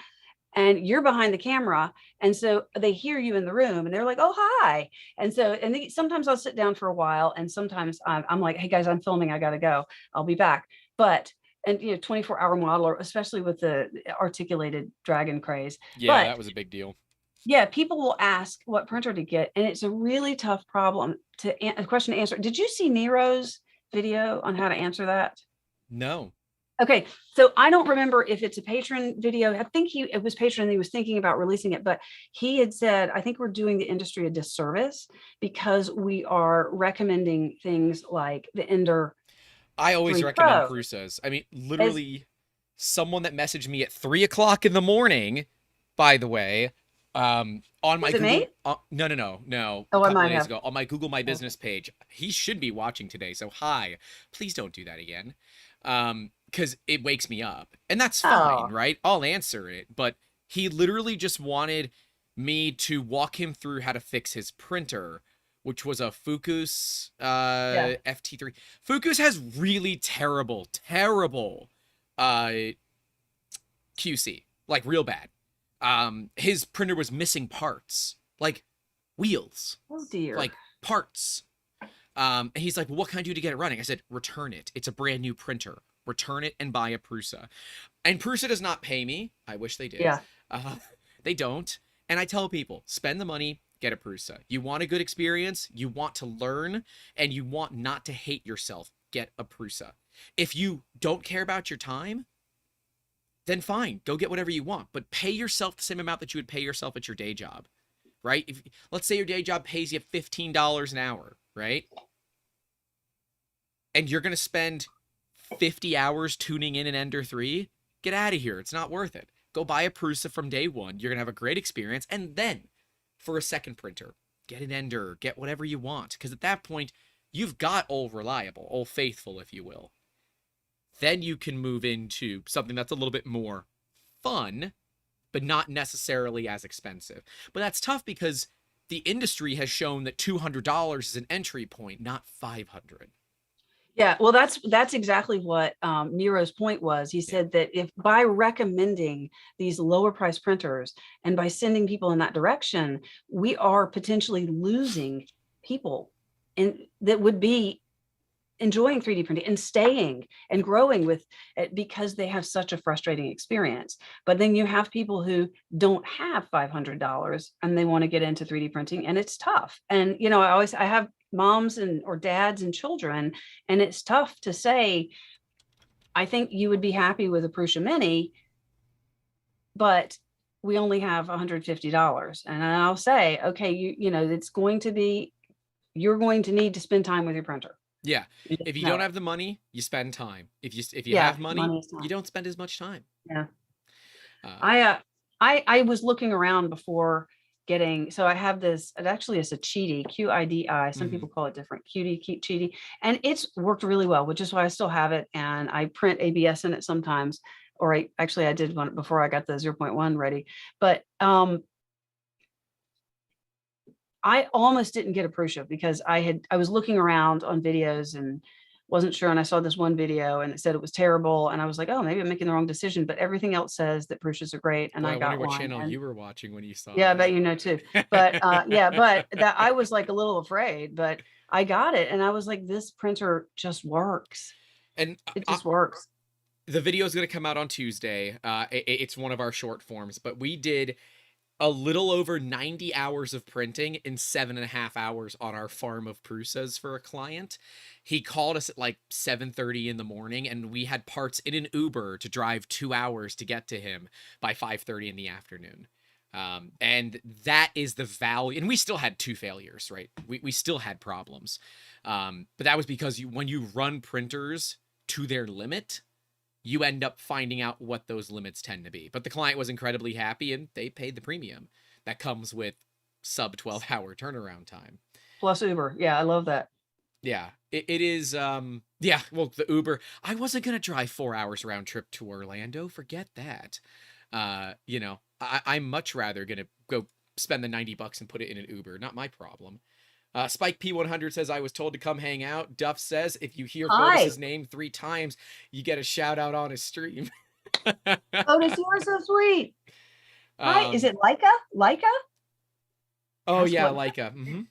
S2: And you're behind the camera. And so they hear you in the room and they're like, oh, hi. And so, sometimes I'll sit down for a while. And sometimes I'm like, hey guys, I'm filming. I got to go. I'll be back. But, 24-hour model, or especially with the articulated dragon craze.
S1: Yeah,
S2: but,
S1: that was a big deal.
S2: Yeah, people will ask what printer to get. And it's a really tough a question to answer. Did you see Nero's video on how to answer that?
S1: No.
S2: Okay, so I don't remember if it's a patron video. I think it was patron and he was thinking about releasing it, but he had said, I think we're doing the industry a disservice because we are recommending things like the Ender.
S1: I always
S2: 3
S1: recommend
S2: Pro.
S1: Prusas. I mean, literally someone that messaged me at 3:00 in the morning, by the way, on my Google.
S2: Me?
S1: No.
S2: Oh,
S1: a
S2: I
S1: couple
S2: might
S1: days
S2: have.
S1: ago on my Google My Business page. He should be watching today. So hi, please don't do that again. Because it wakes me up. And that's fine, right? I'll answer it. But he literally just wanted me to walk him through how to fix his printer, which was a Fucus FT3. Fucus has really terrible QC. Like real bad. His printer was missing parts. Like wheels.
S2: Oh dear.
S1: Like parts. And he's like, well, what can I do to get it running? I said, return it. It's a brand new printer. Return it and buy a Prusa. And Prusa does not pay me. I wish they did.
S2: Yeah.
S1: They don't. And I tell people, spend the money, get a Prusa. You want a good experience, you want to learn, and you want not to hate yourself, get a Prusa. If you don't care about your time, then fine, go get whatever you want. But pay yourself the same amount that you would pay yourself at your day job, right? Let's say your day job pays you $15 an hour, right? And you're going to spend 50 hours tuning in an Ender 3, get out of here. It's not worth it. Go buy a Prusa from day one. You're going to have a great experience. And then for a second printer, get an Ender, get whatever you want. Because at that point, you've got Old Reliable, Old Faithful, if you will. Then you can move into something that's a little bit more fun, but not necessarily as expensive. But that's tough because the industry has shown that $200 is an entry point, not $500.
S2: Yeah, well, that's exactly what Nero's point was. He said that if by recommending these lower price printers and by sending people in that direction, we are potentially losing people that would be enjoying 3D printing and staying and growing with it because they have such a frustrating experience. But then you have people who don't have $500 and they want to get into 3D printing, and it's tough. And I have moms or dads and children, and it's tough to say, I think you would be happy with a Prusa Mini, but we only have $150. And I'll say, okay, you're going to need to spend time with your printer.
S1: Yeah. If you don't have the money, you spend time. If you have money, you don't spend as much time.
S2: Yeah. I was looking around before getting, so I have this, it actually is a Qidi, QIDI. Some people call it different, Qidi, and it's worked really well, which is why I still have it. And I print ABS in it sometimes, or I did one before I got the 0.1 ready, but I almost didn't get a Prusa because I was looking around on videos and wasn't sure. And I saw this one video and it said it was terrible. And I was like, oh, maybe I'm making the wrong decision. But everything else says that Prusas are great. And I got
S1: wonder what
S2: one.
S1: channel you were watching when you saw
S2: Yeah,
S1: that.
S2: I bet you know too. But but that I was like a little afraid, but I got it. And I was like, this printer just works.
S1: And
S2: it just works.
S1: The video is going to come out on Tuesday. It's one of our short forms, but we did a little over 90 hours of printing in 7.5 hours on our farm of Prusas for a client. He called us at like 7:30 in the morning, and we had parts in an Uber to drive 2 hours to get to him by 5:30 in the afternoon. And that is the value. And we still had 2 failures, right? We still had problems. But that was because when you run printers to their limit, you end up finding out what those limits tend to be. But the client was incredibly happy and they paid the premium that comes with sub 12-hour turnaround time.
S2: Plus Uber. Yeah, I love that.
S1: Yeah, it is. Yeah, well, the Uber. I wasn't gonna drive 4 hours round trip to Orlando. Forget that. You know, I'm much rather gonna go spend the $90 and put it in an Uber. Not my problem. Spike P100 says, I was told to come hang out. Duff says, if you hear
S2: Hi.
S1: Otis's name 3 times, you get a shout out on his stream.
S2: Otis, you are so sweet. Hi, is it Leica? Leica?
S1: Oh,
S2: That's
S1: yeah,
S2: what-
S1: Leica. Mm-hmm.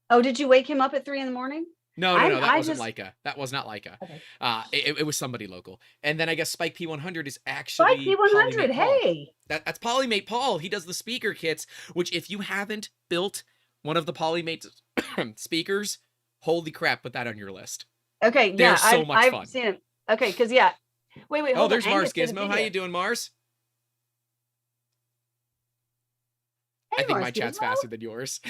S2: Oh, did you wake him up at 3 a.m?
S1: No, that wasn't Leica. That was not Leica.
S2: Okay.
S1: It was somebody local. And then I guess Spike P100 is actually
S2: Spike P100, hey.
S1: That's Polymate Paul. He does the speaker kits, which if you haven't built one of the Polymate speakers, holy crap, put that on your list.
S2: Okay,
S1: They're
S2: yeah,
S1: so much
S2: I've
S1: fun.
S2: seen it. Okay, because yeah. Wait, hold on.
S1: there's Mars
S2: Angus did a
S1: Gizmo. How
S2: video.
S1: you doing, Mars?
S2: Hey,
S1: I think
S2: Mars
S1: my chat's
S2: Gizmo.
S1: faster than yours.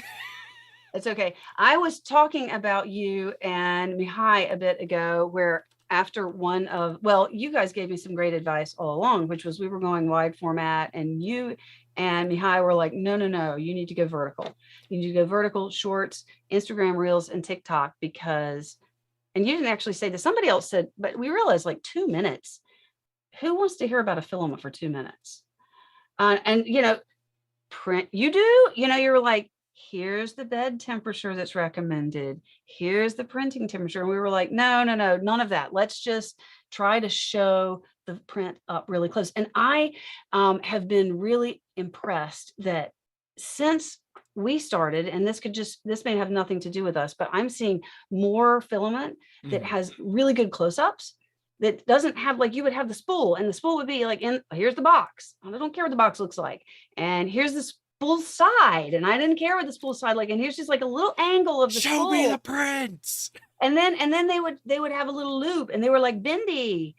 S2: It's okay. I was talking about you and Mihai a bit ago, where after one of, well, you guys gave me some great advice all along, which was we were going wide format, and you and Mihai were like, no, you need to go vertical. You need to go vertical, shorts, Instagram Reels, and TikTok, because, and you didn't actually say this, somebody else said, but we realized like 2 minutes. Who wants to hear about a filament for 2 minutes? And, you know, print, you do, you know, you're like, here's the bed temperature that's recommended. Here's the printing temperature. And we were like, no, none of that. Let's just try to show the print up really close. And I have been really impressed that since we started, and this may have nothing to do with us, but I'm seeing more filament that has really good close-ups, that doesn't have, like, you would have the spool, and the spool would be like, here's the box. I don't care what the box looks like. And here's this spool side, and I didn't care what the spool side like, and here's just like a little angle of the
S1: Show
S2: spool.
S1: me the prints.
S2: And then they would have a little loop, and they were like bendy,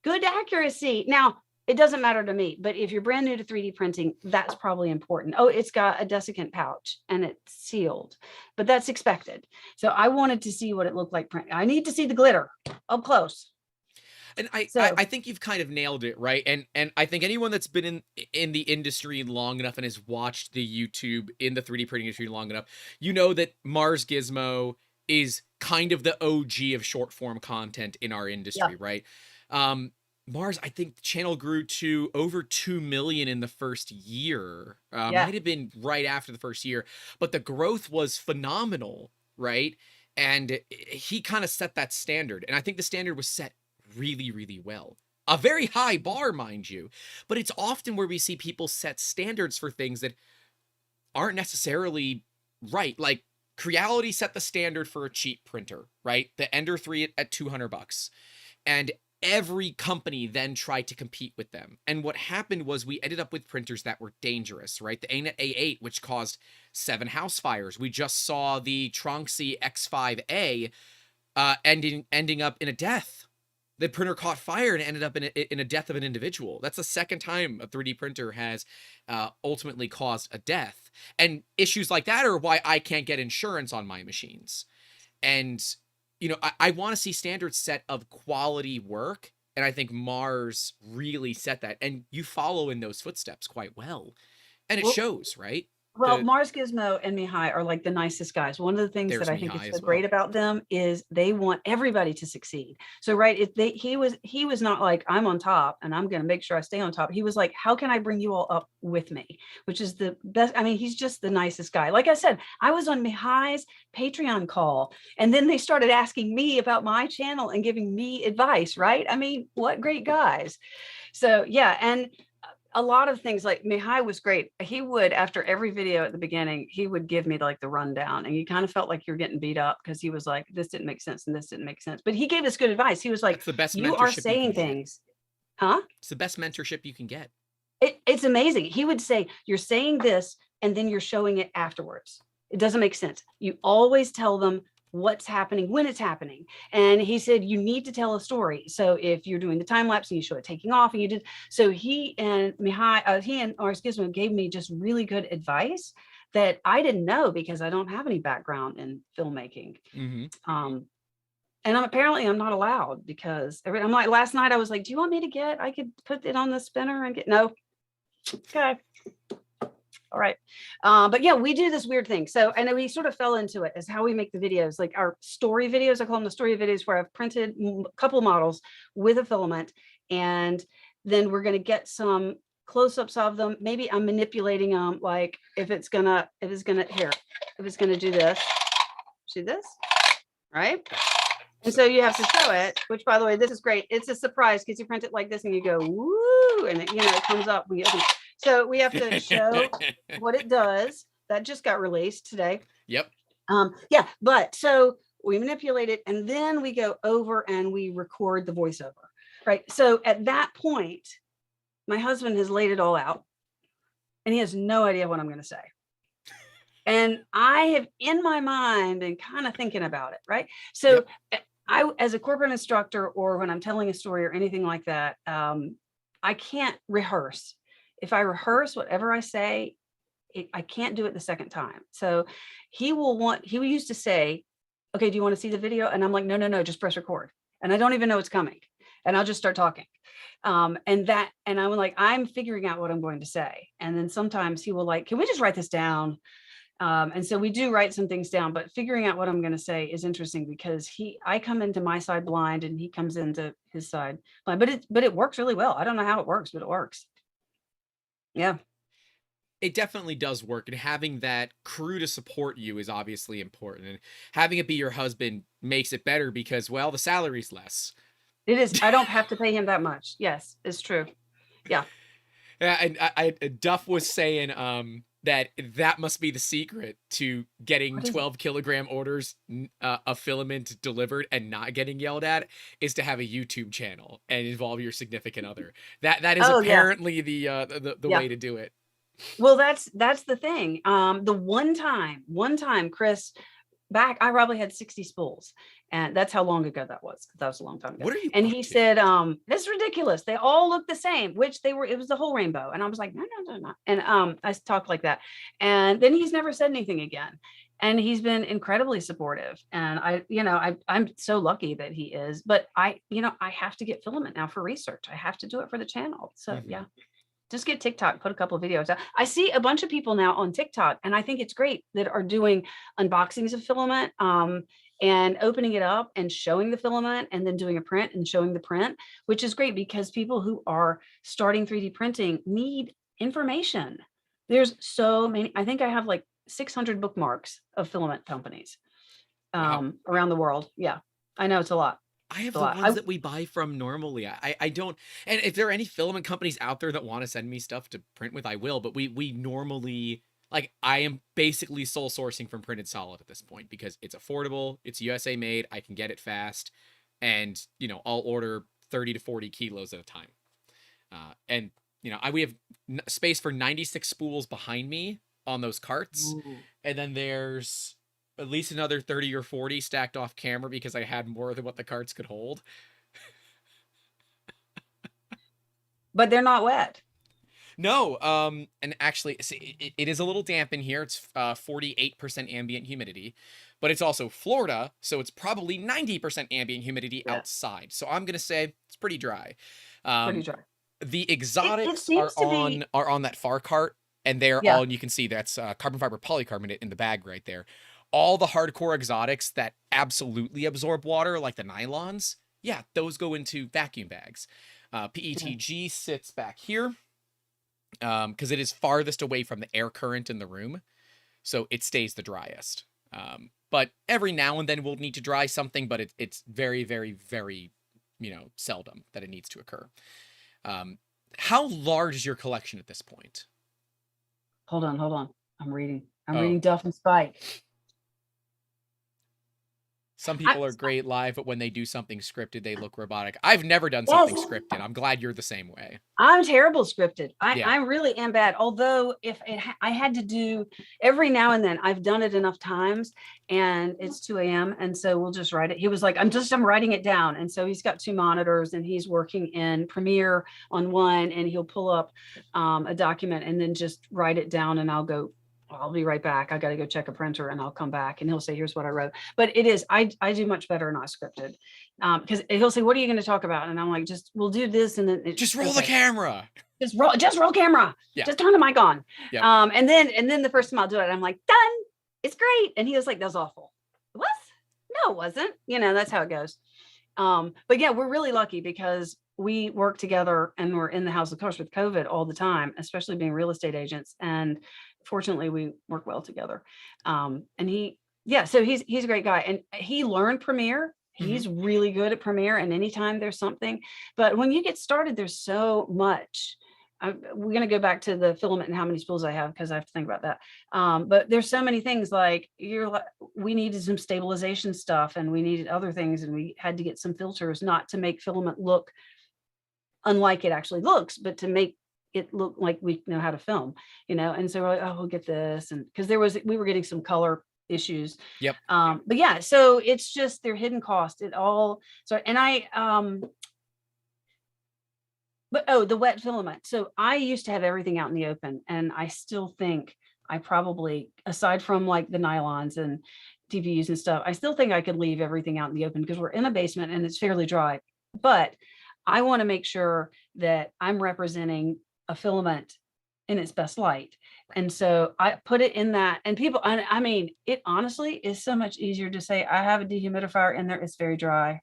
S2: good accuracy. Now it doesn't matter to me, but if you're brand new to 3D printing, that's probably important. Oh, it's got a desiccant pouch and it's sealed, but that's expected. So I wanted to see what it looked like print. I need to see the glitter up close.
S1: And I think you've kind of nailed it, right? And I think anyone that's been in the industry long enough and has watched the YouTube in the 3D printing industry long enough, you know that Mars Gizmo is kind of the OG of short form content in our industry, right? Mars, I think the channel grew to over 2 million in the first year. Might have been right after the first year, but the growth was phenomenal, right? And he kind of set that standard. And I think the standard was set really, really well. A very high bar, mind you, but it's often where we see people set standards for things that aren't necessarily right. Like Creality set the standard for a cheap printer, right? The Ender 3 at $200. And every company then tried to compete with them. And what happened was we ended up with printers that were dangerous, right? The ANET A8, which caused 7 house fires. We just saw the Tronxy X5A ending up in a death. The printer caught fire and ended up in a death of an individual. That's the second time a 3D printer has ultimately caused a death. And issues like that are why I can't get insurance on my machines. And, you know, I want to see standards set of quality work. And I think Mars really set that. And you follow in those footsteps quite well. And it shows, right?
S2: Well, Mars Gizmo and Mihai are like the nicest guys. One of the things that I think is so great about them is they want everybody to succeed. So, right, he was not like, I'm on top and I'm going to make sure I stay on top. He was like, how can I bring you all up with me? Which is the best. I mean, he's just the nicest guy. Like I said, I was on Mihai's Patreon call, and then they started asking me about my channel and giving me advice, right? I mean, what great guys. So, yeah, and a lot of things, like Mihai was great. He would, after every video at the beginning, he would give me like the rundown, and you kind of felt like you're getting beat up because he was like, this didn't make sense and this didn't make sense. But he gave us good advice. He was like,
S1: that's the best
S2: you are saying things. Huh?
S1: It's the best mentorship you can get.
S2: It's amazing. He would say, you're saying this and then you're showing it afterwards. It doesn't make sense. You always tell them what's happening when it's happening. And he said, you need to tell a story. So if you're doing the time lapse and you show it taking off, and you did, so he and Mihai, he and Mars Gizmo gave me just really good advice that I didn't know because I don't have any background in filmmaking. And I'm not allowed because I'm like, last night I was like, do you want me to I could put it on the spinner and no. Okay. All right. But yeah, we do this weird thing. So, and then we sort of fell into it as how we make the videos, like our story videos. I call them the story videos, where I've printed a couple models with a filament, and then we're going to get some close-ups of them. Maybe I'm manipulating them, like if it's gonna do this, see this, right? And so you have to show it, which, by the way, this is great. It's a surprise because you print it like this and you go, woo, and it comes up when you open it. So we have to show what it does. That just got released today.
S1: Yep.
S2: Yeah, but so we manipulate it and then we go over and we record the voiceover, right? So at that point, my husband has laid it all out and he has no idea what I'm going to say. And I have in my mind been kind of thinking about it, right? So I, as a corporate instructor, or when I'm telling a story or anything like that, I can't rehearse. If I rehearse whatever I say, I can't do it the second time. So he used to say, okay, do you want to see the video? And I'm like, no, just press record. And I don't even know it's coming. And I'll just start talking. And I'm like, I'm figuring out what I'm going to say. And then sometimes he will like, can we just write this down? And so we do write some things down, but figuring out what I'm going to say is interesting because I come into my side blind and he comes into his side blind, but it works really well. I don't know how it works, but it works. Yeah.
S1: It definitely does work, and having that crew to support you is obviously important, and having it be your husband makes it better because, well, the salary's less.
S2: It is. I don't have to pay him that much. Yes, it's true. Yeah.
S1: Yeah, and Duff was saying that must be the secret to getting 12-kilogram orders of filament delivered and not getting yelled at, is to have a YouTube channel and involve your significant other. That is apparently the way to do it.
S2: Well, that's the thing. The one time, Chris, back, I probably had 60 spools, and that's how long ago that was. That was a long time ago.
S1: What are you?
S2: And he said, "This is ridiculous. They all look the same," which they were. It was the whole rainbow, and I was like, "No." And I talked like that, and then he's never said anything again. And he's been incredibly supportive, and I'm so lucky that he is. But I have to get filament now for research. I have to do it for the channel. So yeah. Just get TikTok, put a couple of videos out. I see a bunch of people now on TikTok, and I think it's great, that are doing unboxings of filament and opening it up and showing the filament, and then doing a print and showing the print, which is great because people who are starting 3D printing need information. There's so many. I think I have like 600 bookmarks of filament companies around the world. Yeah, I know it's a lot.
S1: I have the ones that we buy from normally. I don't, and if there are any filament companies out there that want to send me stuff to print with, I will, but we normally, like, I am basically sole sourcing from Printed Solid at this point because it's affordable, it's USA made, I can get it fast, and, I'll order 30 to 40 kilos at a time. And, we have space for 96 spools behind me on those carts. Ooh. And then there's at least another 30 or 40 stacked off camera because I had more than what the carts could hold.
S2: But they're not wet.
S1: No, and actually, see, it is a little damp in here. It's 48% ambient humidity, but it's also Florida, so it's probably 90% ambient humidity outside. So I'm gonna say it's pretty dry.
S2: Pretty dry.
S1: The exotics are on that far cart, and they're all, and you can see that's carbon fiber polycarbonate in the bag right there. All the hardcore exotics that absolutely absorb water, like the nylons, those go into vacuum bags. PETG sits back here because it is farthest away from the air current in the room, so it stays the driest. But every now and then we'll need to dry something, but it's very, very, very, seldom that it needs to occur. How large is your collection at this point?
S2: Hold on. I'm reading Duff and Spike.
S1: Some people are great live, but when they do something scripted, they look robotic. I've never done something scripted. I'm glad you're the same way.
S2: I'm terrible scripted. I really am bad. Although I had to do every now and then, I've done it enough times, and it's 2 a.m. And so we'll just write it. He was like, I'm writing it down. And so he's got 2 monitors and he's working in Premiere on one, and he'll pull up a document and then just write it down, and I'll go, I'll be right back. I got to go check a printer and I'll come back and he'll say, here's what I wrote. But it is, I do much better not scripted. Because he'll say, what are you going to talk about? And I'm like, we'll do this. And then
S1: Just roll the camera.
S2: Just roll camera.
S1: Yeah.
S2: Just turn the mic on.
S1: Yep.
S2: And then the first time I'll do it, I'm like, done. It's great. And he was like, that was awful. What? No, it wasn't. That's how it goes. But yeah, we're really lucky because we work together and we're in the house, of course, with COVID all the time, especially being real estate agents. And fortunately, we work well together. And so he's a great guy, and he learned Premiere. He's really good at Premiere, and anytime there's something, but when you get started, there's so much. We're going to go back to the filament and how many spools I have because I have to think about that. But there's so many things like we needed some stabilization stuff and we needed other things. And we had to get some filters, not to make filament look unlike it actually looks, but to make it look like we know how to film, And so we're like, oh, we'll get this. And because we were getting some color issues.
S1: Yep.
S2: But yeah, so it's just their hidden cost. The wet filament. So I used to have everything out in the open, and I still think I probably, aside from like the nylons and TPUs and stuff, I still think I could leave everything out in the open because we're in a basement and it's fairly dry. But I want to make sure that I'm representing a filament in its best light. And so I put it in that, and people, I mean, it honestly is so much easier to say, I have a dehumidifier in there. It's very dry.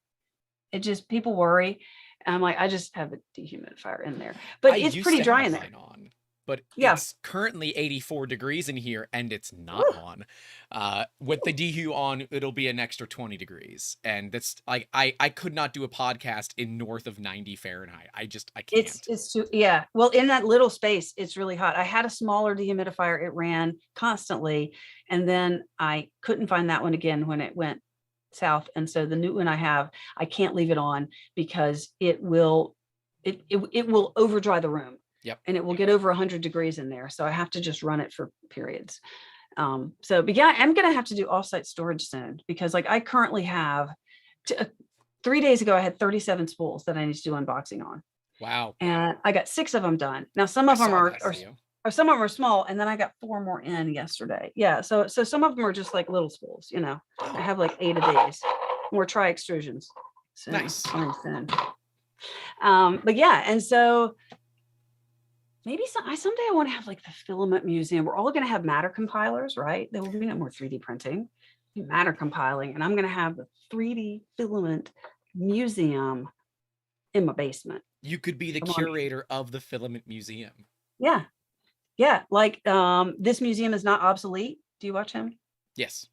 S2: It just, people worry. And I'm like, I just have a dehumidifier in there, but it's pretty dry in there.
S1: But it's currently 84 degrees in here and it's not on. With the dehu on, it'll be an extra 20 degrees. And that's like, I could not do a podcast in north of 90 Fahrenheit. I can't.
S2: It's too, yeah. Well, in that little space, it's really hot. I had a smaller dehumidifier. It ran constantly. And then I couldn't find that one again when it went south. And so the new one I can't leave it on because it will over dry the room.
S1: Yep.
S2: And it will get over 100 degrees in there. So I have to just run it for periods. But yeah, I'm going to have to do offsite storage soon because like I currently have 3 days ago, I had 37 spools that I need to do unboxing on.
S1: Wow.
S2: And I got 6 of them done. Now, some of them are some of them are small. And then I got 4 more in yesterday. Yeah. So some of them are just like little spools, I have like 8 of these. More tri-extrusions. So,
S1: nice.
S2: But yeah. And so maybe someday I want to have like the filament museum. We're all going to have matter compilers, right? There will be no more 3D printing, matter compiling. And I'm going to have the 3D filament museum in my basement.
S1: You could be the curator of the filament museum.
S2: Yeah. Yeah. Like this museum is not obsolete. Do you watch him?
S1: Yes.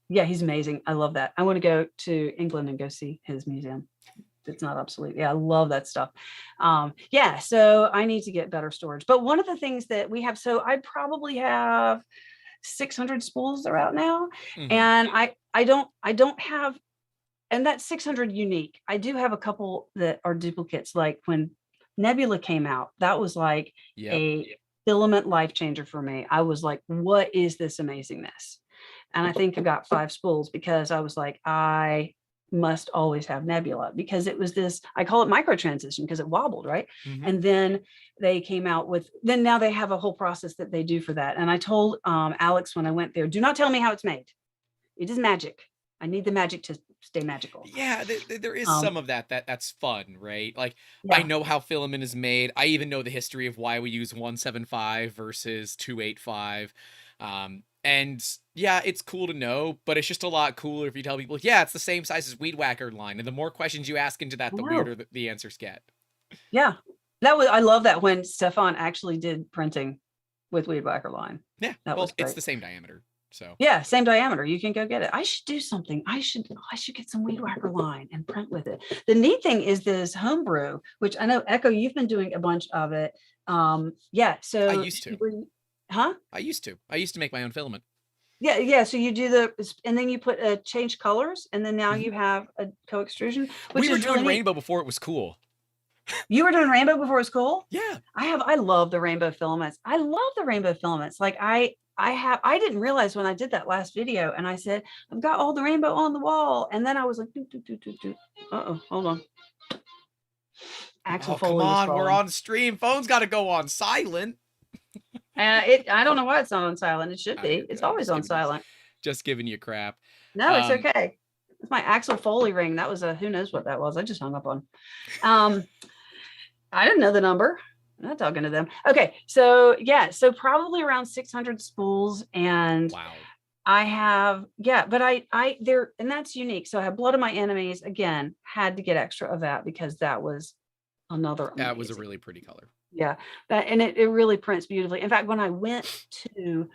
S2: Yeah, he's amazing. I love that. I want to go to England and go see his museum. It's not obsolete. Yeah, I love that stuff. Yeah, so I need to get better storage. But one of the things that we have, so I probably have 600 spools that are out now. And I don't have, and that's 600 unique. I do have a couple that are duplicates. Like when Nebula came out, that was like a filament life changer for me. I was like, what is this amazingness? And I think I got 5 spools because I was like, I must always have Nebula because it was this, I call it micro transition because it wobbled, right? And then they came out with, then now they have a whole process that they do for that. And I told Alex when I went there, do not tell me how it's made. It is magic. I need the magic to stay magical.
S1: Yeah, there is some of that's fun, right? Like I know how filament is made. I even know the history of why we use 175 versus 285. And yeah, it's cool to know, but it's just a lot cooler if you tell people, yeah, it's the same size as Weed Whacker line. And the more questions you ask into that, the weirder the answers get.
S2: Yeah. I love that when Stefan actually did printing with Weed Whacker line.
S1: Yeah. Well, it's the same diameter. So
S2: yeah, same diameter. You can go get it. I should do something. I should get some Weed Whacker line and print with it. The neat thing is this homebrew, which I know Echo, you've been doing a bunch of it. Yeah. So
S1: I used to.
S2: Huh?
S1: I used to make my own filament.
S2: Yeah. So you do and then you put change colors, and then now you have a co-extrusion.
S1: We were doing rainbow before it was cool.
S2: You were doing rainbow before it was cool?
S1: Yeah.
S2: I love the rainbow filaments. I love the rainbow filaments. Like I didn't realize when I did that last video, and I said, I've got all the rainbow on the wall, and then I was like, uh-oh, hold on. Axel Foley.
S1: Come on, we're on stream. Phone's got to go on silent.
S2: I don't know why it's not on silent. It should be. It's always on silent.
S1: Just giving you crap.
S2: No, it's okay. It's my Axel Foley ring. That was a, who knows what that was. I just hung up on. I didn't know the number. I'm not talking to them. Okay. So yeah. So probably around 600 spools. And
S1: wow.
S2: I have, yeah, but there, and that's unique. So I have Blood of My Enemies, again, had to get extra of that because that was another.
S1: That was a really pretty color.
S2: Yeah. And it really prints beautifully. In fact, when I went to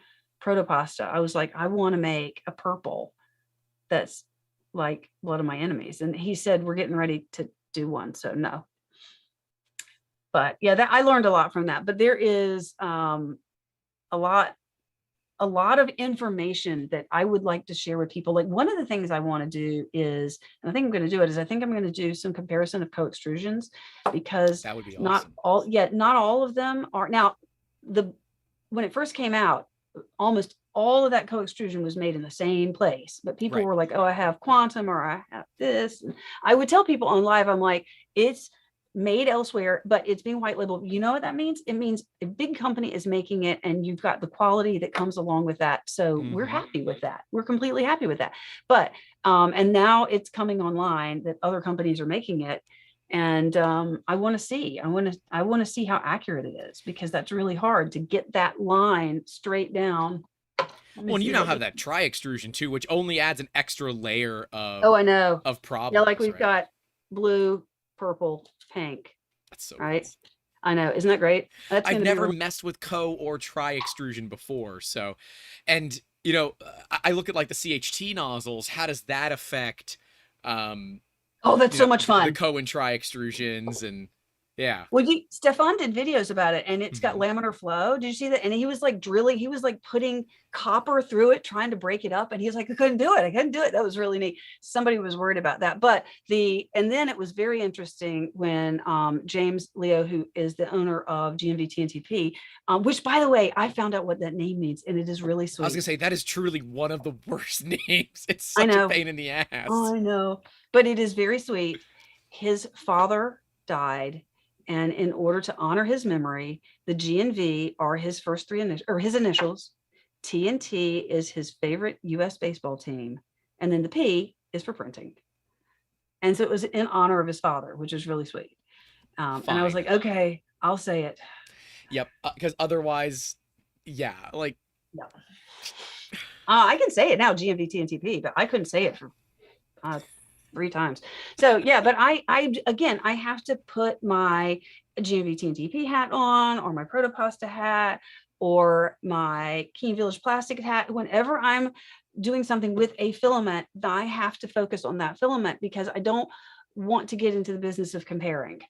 S2: Protopasta, I was like, I want to make a purple that's like Blood of My Enemies. And he said, we're getting ready to do one. So no. But yeah, that I learned a lot from that. But there is a lot of information that I would like to share with people. Like one of the things I want to do is, and I think I'm going to do it, is I think I'm going to do some comparison of co-extrusions, because
S1: that would be awesome.
S2: not all of them are. Now, when it first came out, almost all of that co-extrusion was made in the same place, but people were like, oh, I have quantum, or I have this. And I would tell people on live, I'm like, it's made elsewhere, but it's being white labeled. You know what that means? It means a big company is making it, and you've got the quality that comes along with that. So we're happy with that. We're completely happy with that. But and now it's coming online that other companies are making it. And I want to see how accurate it is, because that's really hard to get that line straight down.
S1: Well, and you now have that tri-extrusion too, which only adds an extra layer of
S2: I know,
S1: of problems.
S2: Yeah, like we've got blue, purple, pink.
S1: That's so
S2: right.
S1: Cool.
S2: I know, isn't that great?
S1: I've never messed with co or tri-extrusion before, so, and you know, I look at like the CHT nozzles. How does that affect?
S2: Oh, that's so much fun.
S1: The co and tri-extrusions, and yeah.
S2: Well, Stefan did videos about it, and it's got laminar flow. Did you see that? And he was like drilling, he was like putting copper through it, trying to break it up. And he was like, I couldn't do it. That was really neat. Somebody was worried about that. But and then it was very interesting when James Leo, who is the owner of GMV TNTP, which by the way, I found out what that name means, and it is really sweet.
S1: I was gonna say, that is truly one of the worst names. It's such a pain in the ass.
S2: Oh, I know, but it is very sweet. His father died, and in order to honor his memory, the G and V are his first three initials, or his initials. TNT is his favorite US baseball team. And then the P is for printing. And so it was in honor of his father, which is really sweet. And I was like, okay, I'll say it.
S1: Yep. Because otherwise, yeah, like.
S2: Yeah. I can say it now, GMV TNTP, but I couldn't say it for 3 times. So yeah, but I have to put my GMV TNTP hat on, or my Protopasta hat, or my Keene Village plastic hat. Whenever I'm doing something with a filament, I have to focus on that filament, because I don't want to get into the business of comparing.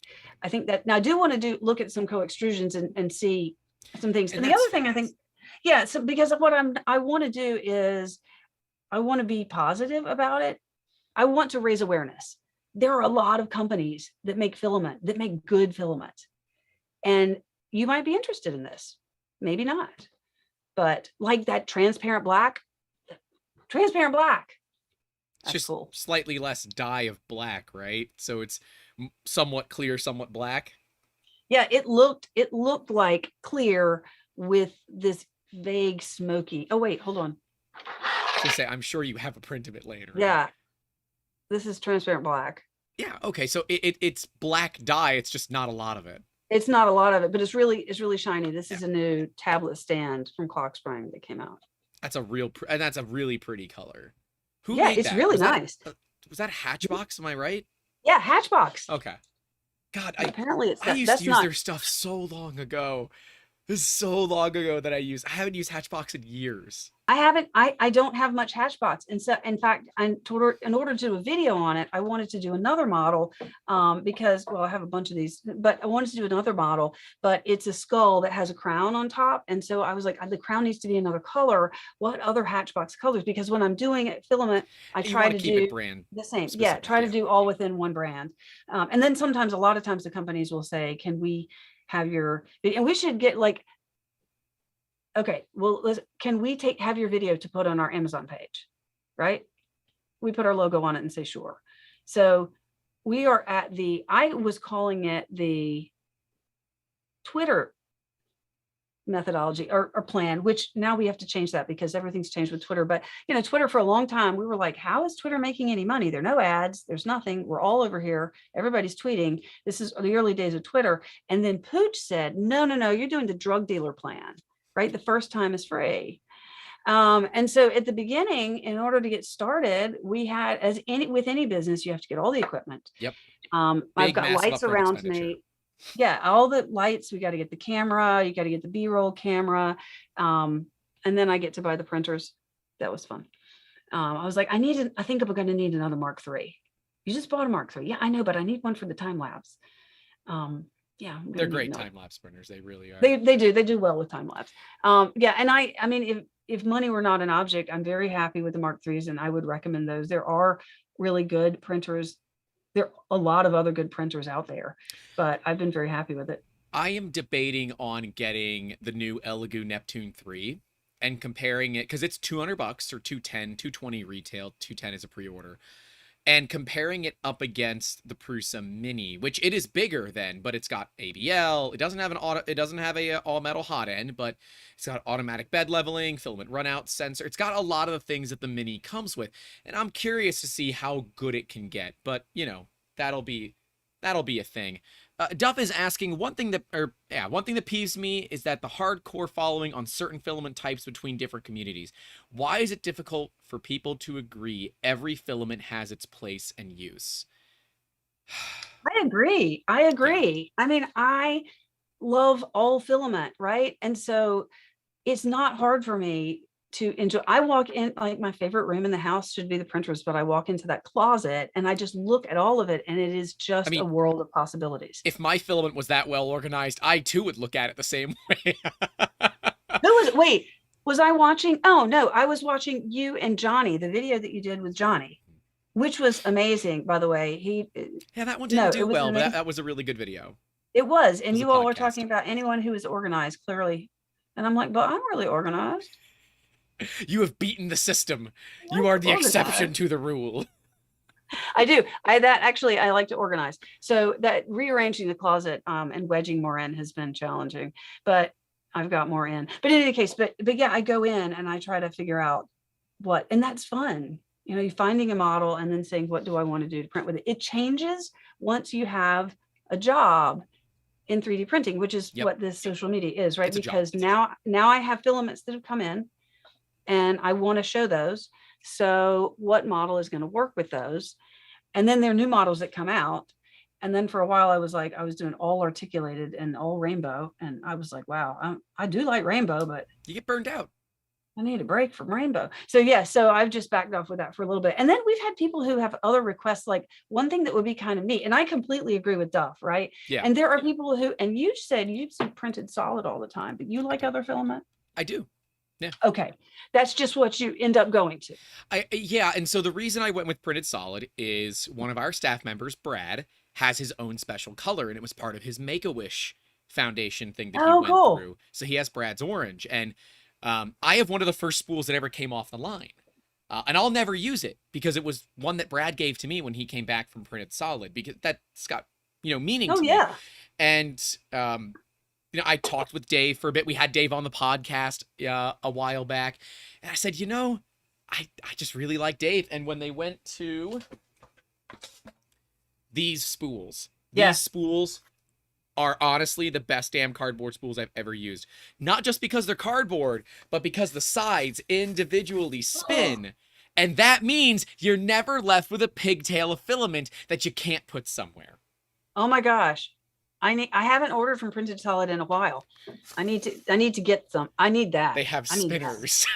S2: I think that now I do want to look at some co-extrusions and see some things. And the other thing I think, yeah, so because of what I want to do is I want to be positive about it. I want to raise awareness. There are a lot of companies that make filament, that make good filament. And you might be interested in this. Maybe not. But like that transparent black.
S1: It's just cool. Slightly less dye of black, right? So it's somewhat clear, somewhat black.
S2: Yeah, it looked like clear with this vague smoky. Oh wait, hold on.
S1: To say, I'm sure you have a print of it later.
S2: Yeah. This is transparent black.
S1: Yeah, okay. So it's black dye, it's just not a lot of it.
S2: It's not a lot of it, but it's really shiny. This is a new tablet stand from Clock Spring that came out.
S1: That's a really pretty color. Who
S2: made
S1: it's
S2: that? Really nice.
S1: Was that Hatchbox? Am I right?
S2: Yeah, Hatchbox.
S1: Okay. God,
S2: apparently
S1: I used to use their stuff so long ago. This is so long ago that I haven't used Hatchbox in years.
S2: I haven't. I don't have much Hatchbox, and so in fact, in order to do a video on it, I wanted to do another model because, well, I have a bunch of these, but I wanted to do another model. But it's a skull that has a crown on top, and so I was like, the crown needs to be another color. What other Hatchbox colors? Because when I'm doing it filament, I try to do the same. Yeah, try to do all within one brand, and then sometimes, a lot of times, the companies will say, "Can we have your?" And we should get like. Okay, well, can we have your video to put on our Amazon page, right? We put our logo on it and say, sure. So we are at I was calling it the Twitter methodology or plan, which now we have to change that because everything's changed with Twitter. But Twitter for a long time, we were like, how is Twitter making any money? There are no ads, there's nothing. We're all over here. Everybody's tweeting. This is the early days of Twitter. And then Pooch said, no, you're doing the drug dealer plan, right? The first time is free. And so at the beginning, in order to get started, we had, with any business, you have to get all the equipment.
S1: Yep.
S2: I've got lights around me. Yeah, all the lights. We got to get the camera. You got to get the B-roll camera, and then I get to buy the printers. That was fun. I was like, I think I'm going to need another Mark III. You just bought a Mark III. Yeah, I know, but I need one for the time lapse. Yeah,
S1: they're great time lapse printers. They really are.
S2: They do well with time lapse. Yeah, and I mean, if money were not an object, I'm very happy with the Mark IIIs, and I would recommend those. There are really good printers. There are a lot of other good printers out there, but I've been very happy with it.
S1: I am debating on getting the new Elegoo Neptune 3 and comparing it, because it's $200 or $210, $220 retail, $210 is a pre-order, and comparing it up against the Prusa Mini, which it is bigger than, but it's got ABL. It doesn't have a all metal hot end, but it's got automatic bed leveling, filament runout sensor. It's got a lot of the things that the Mini comes with, and I'm curious to see how good it can get. But that'll be a thing. Duff is asking, one thing that peeves me is that the hardcore following on certain filament types between different communities. Why is it difficult for people to agree every filament has its place and use?
S2: I agree. I mean, I love all filament, right? And so it's not hard for me to enjoy. I walk in, like, my favorite room in the house should be the printers, but I walk into that closet and I just look at all of it, and it is just a world of possibilities.
S1: If my filament was that well organized, I too would look at it the same way.
S2: Was I watching? Oh no, I was watching you and Johnny, the video that you did with Johnny, which was amazing, by the way.
S1: That one didn't do well, but that was a really good video.
S2: It was, and you all were talking about anyone who is organized, clearly. And I'm like, but I'm really organized.
S1: You have beaten the system. You are the exception to the rule.
S2: I do. I like to organize. So that rearranging the closet and wedging more in has been challenging, but I've got more in. But in any case, but yeah, I go in and I try to figure out and that's fun. You're finding a model and then saying, what do I want to do to print with it? It changes once you have a job in 3D printing, which is what this social media is, right? Because now I have filaments that have come in, and I want to show those. So what model is going to work with those? And then there are new models that come out. And then for a while I was doing all articulated and all rainbow. And I was like, wow, I do like rainbow, but
S1: you get burned out.
S2: I need a break from rainbow. So yeah, so I've just backed off with that for a little bit. And then we've had people who have other requests, like one thing that would be kind of neat. And I completely agree with Duff, right?
S1: Yeah.
S2: And there are people who, and you said you printed solid all the time, but you like other filament?
S1: I do. Yeah.
S2: Okay. That's just what you end up going to.
S1: Yeah. And so the reason I went with printed solid is one of our staff members, Brad, has his own special color, and it was part of his Make-A-Wish Foundation thing that he went through. So he has Brad's orange, and I have one of the first spools that ever came off the line. And I'll never use it because it was one that Brad gave to me when he came back from printed solid, because that's got, meaning to me. And, I talked with Dave for a bit. We had Dave on the podcast a while back, and I said, I just really like Dave. And when they went to these spools, these spools are honestly the best damn cardboard spools I've ever used. Not just because they're cardboard, but because the sides individually spin. And that means you're never left with a pigtail of filament that you can't put somewhere.
S2: Oh my gosh. I haven't ordered from Printed Solid in a while. I need to get some. I need that.
S1: They have spinners.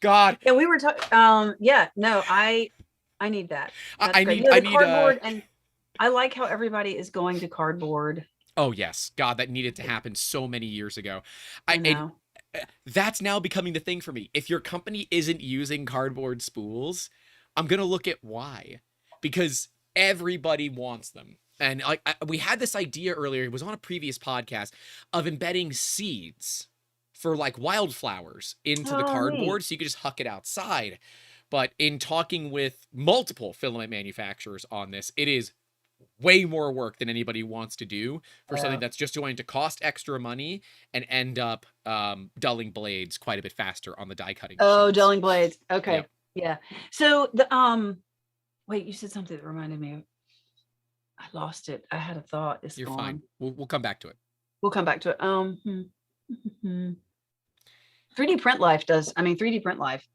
S1: God.
S2: Yeah, we were talking. I need that.
S1: I need cardboard,
S2: and I like how everybody is going to cardboard.
S1: Oh yes, God, that needed to happen so many years ago.
S2: I know.
S1: That's now becoming the thing for me. If your company isn't using cardboard spools, I'm gonna look at why, because everybody wants them. And we had this idea earlier, it was on a previous podcast, of embedding seeds for like wildflowers into the cardboard, so you could just huck it outside. But in talking with multiple filament manufacturers on this, it is way more work than anybody wants to do for
S2: Yeah.
S1: something that's just going to cost extra money and end up dulling blades quite a bit faster on the die cutting
S2: Oh,
S1: machines.
S2: dulling blades. Okay.
S1: Yep.
S2: Yeah. So the wait, you said something that reminded me. I lost it. I had a thought. It's
S1: You're
S2: gone.
S1: fine. We'll come back to it.
S2: We'll come back to it. 3D Print Life does. I mean, 3D Print Life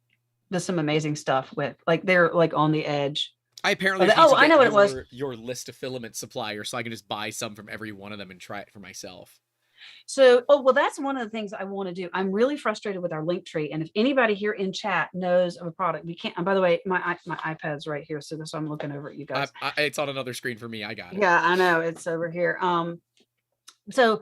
S2: does some amazing stuff with like they're like on the edge.
S1: I apparently
S2: I know what it was.
S1: Your list of filament suppliers, so I can just buy some from every one of them and try it for myself.
S2: So, well, that's one of the things I want to do. I'm really frustrated with our link tree, and if anybody here in chat knows of a product, we can't. And by the way, my iPad's right here, so I'm looking over at you guys.
S1: It's on another screen for me. I got it.
S2: Yeah, I know it's over here. So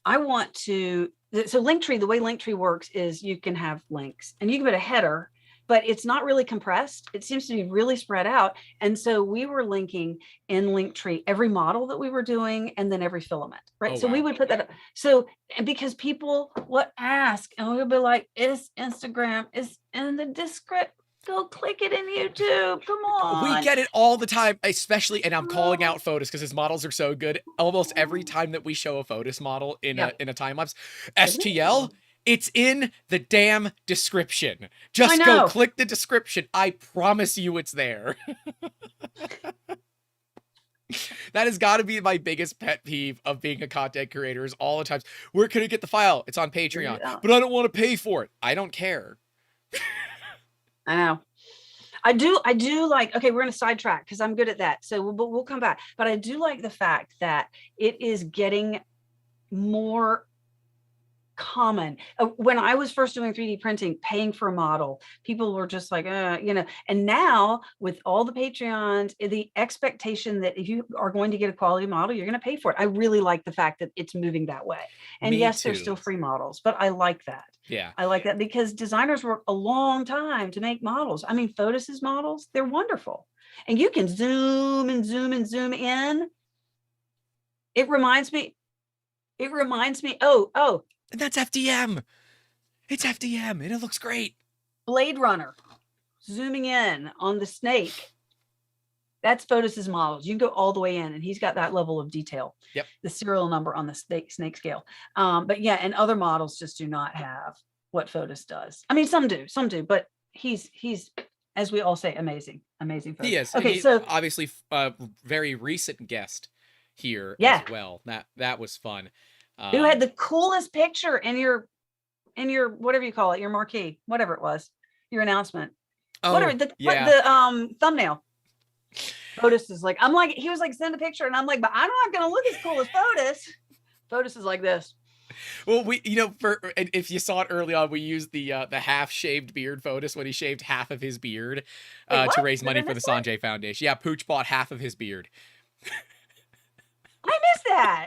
S2: I want to. So Linktree, the way Linktree works is you can have links, and you can put a header, but it's not really compressed. It seems to be really spread out. And so we were linking in Linktree every model that we were doing and then every filament, right?
S1: Oh,
S2: so we
S1: wow.
S2: would put that up. So, and because people would ask, and we would be like, it's Instagram, it's in the description. Go click it in YouTube. Come on.
S1: We get it all the time, especially, and I'm calling out Photos because his models are so good. Almost every time that we show a Photos model in a time lapse, STL, it's in the damn description. Just go click the description. I promise you it's there. That has got to be my biggest pet peeve of being a content creator is all the times, where can I get the file? It's on Patreon, but I don't want to pay for it. I don't care.
S2: I know. I do like, okay, we're going to sidetrack because I'm good at that. So we'll come back. But I do like the fact that it is getting more common. When I was first doing 3D printing, paying for a model, people were just like, and now with all the Patreons, the expectation that if you are going to get a quality model, you're going to pay for it. I really like the fact that it's moving that way. And yes, there's still free models, but I like that.
S1: Yeah.
S2: I like that because designers work a long time to make models. I mean, Photos' models, they're wonderful. And you can zoom and zoom and zoom in. It reminds me, oh,
S1: and that's FDM. It's FDM, and it looks great.
S2: Blade Runner, zooming in on the snake. That's Photos' models. You can go all the way in, and he's got that level of detail.
S1: Yep.
S2: The serial number on the snake scale. But yeah, and other models just do not have what Photos does. I mean, some do, but he's as we all say, amazing Photos.
S1: He is.
S2: Okay,
S1: so obviously, very recent guest here as well. That was fun.
S2: Who had the coolest picture in your whatever you call it, your marquee, whatever it was, your announcement, whatever the thumbnail. Photos is like, he was like, send a picture, and I'm like, but I'm not gonna look as cool as Photos. Photos is like this.
S1: Well, if you saw it early on, we used the half shaved beard Photos when he shaved half of his beard to raise money for the Sanjay Foundation. Yeah, Pooch bought half of his beard.
S2: I missed that.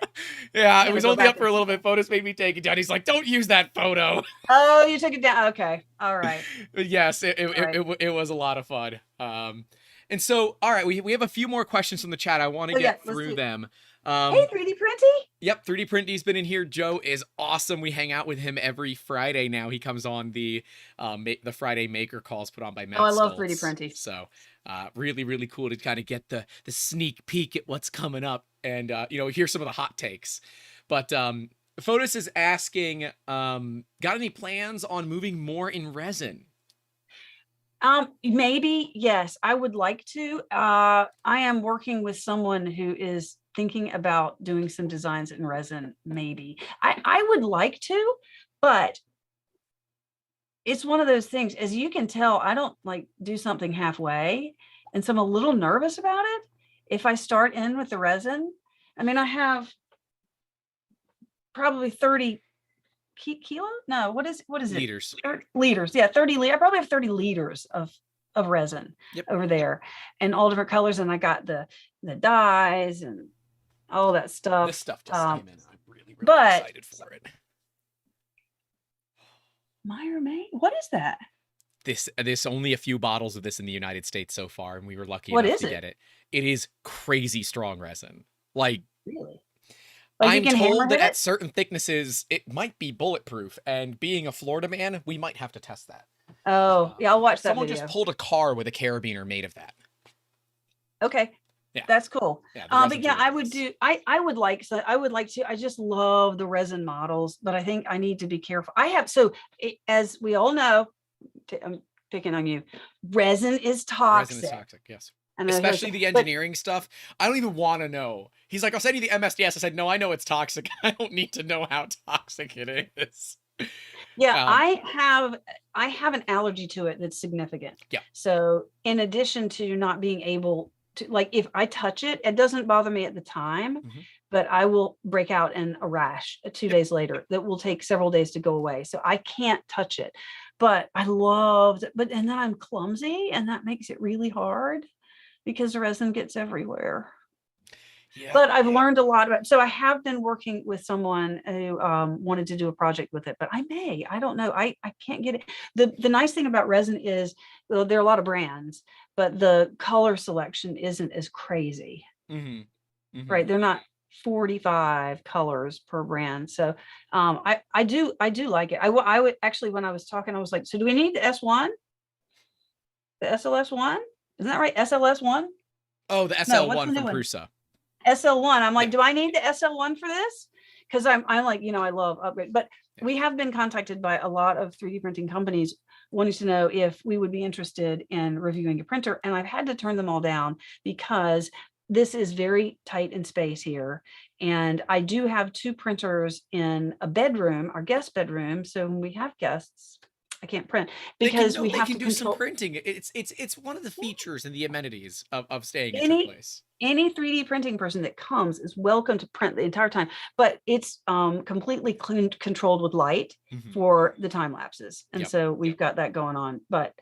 S1: Yeah, it was only up for a little bit. Photos made me take it down. He's like, don't use that photo.
S2: Oh, you took it down. Okay. All right.
S1: But yes, it was a lot of fun. And so, all right, we have a few more questions from the chat. I want to get through them.
S2: Hey, 3D Printy.
S1: Yep, 3D Printy's been in here. Joe is awesome. We hang out with him every Friday now. He comes on the Friday Maker calls put on by Matt.
S2: Oh, I love 3D Printy.
S1: So really, really cool to kind of get the sneak peek at what's coming up and hear some of the hot takes. But Photos is asking, got any plans on moving more in resin?
S2: Maybe, yes, I would like to. I am working with someone who is thinking about doing some designs in resin. Maybe I would like to, but it's one of those things, as you can tell, I don't like do something halfway. And so I'm a little nervous about it. If I start in with the resin, I mean, I have probably 30 kilo? No, what is it?
S1: Liters.
S2: Liters. Yeah, 30 liters. I probably have 30 liters of resin over there and all different colors. And I got the dyes and all that stuff.
S1: This stuff just came in. I'm really excited for it.
S2: Meyer May? What is that?
S1: This only a few bottles of this in the United States so far, and we were lucky enough to get it. It is crazy strong resin. Like,
S2: really?
S1: I'm told that at certain thicknesses, it might be bulletproof. And being a Florida man, we might have to test that.
S2: Oh, yeah, I'll watch that
S1: video. Someone just pulled a car with a carabiner made of that.
S2: Okay.
S1: Yeah.
S2: That's cool.
S1: Yeah. The
S2: But
S1: resin's
S2: yeah, I would
S1: ridiculous.
S2: do, I would like, so I would like to, I just love the resin models, but I think I need to be careful. I have, so as we all know, I'm picking on you, resin is
S1: Resin is
S2: toxic.
S1: toxic. Yes.
S2: And
S1: Especially the
S2: but
S1: engineering stuff. I don't even want to know. He's like, I'll send you the MSDS. I said, no, I know it's toxic. I don't need to know how toxic it is.
S2: yeah,
S1: Um,
S2: I have an allergy to it that's significant.
S1: Yeah.
S2: So in addition to not being able to, like, if I touch it, it doesn't bother me at the time,
S1: mhm.
S2: but I will break out in a rash 2 days later that will take several days to go away. So I can't touch it. But I loved it. But and then I'm clumsy, and that makes it really hard because the resin gets everywhere.
S1: Yeah.
S2: But I've learned a lot about, so I have been working with someone who wanted to do a project with it, but I don't know. I can't get it. The nice thing about resin is, well, there are a lot of brands, but the color selection isn't as crazy,
S1: Mhm. Mhm.
S2: right? They're not 45 colors per brand. So I do like it. I would actually, when I was talking, I was like, so do we need the S1? The SLS1? Isn't that right? SLS1?
S1: Oh, the
S2: No, what's
S1: SL1
S2: the new
S1: from
S2: one?
S1: Prusa.
S2: SL1. I'm
S1: Yeah.
S2: like, do I need the SL1 for this? Because I'm like, I love upgrade, but
S1: Yeah.
S2: we have been contacted by a lot of 3D printing companies wanting to know if we would be interested in reviewing a printer. And I've had to turn them all down because this is very tight in space here. And I do have 2 printers in a bedroom, our guest bedroom. So when we have guests, I can't print because we
S1: They
S2: have
S1: can
S2: to
S1: do some
S2: control
S1: printing. It's one of the features and the amenities of staying at your
S2: any
S1: place.
S2: any 3D printing person that comes is welcome to print the entire time, but it's completely controlled with light
S1: Mhm.
S2: for the time lapses. And
S1: Yep.
S2: so we've got that going on. But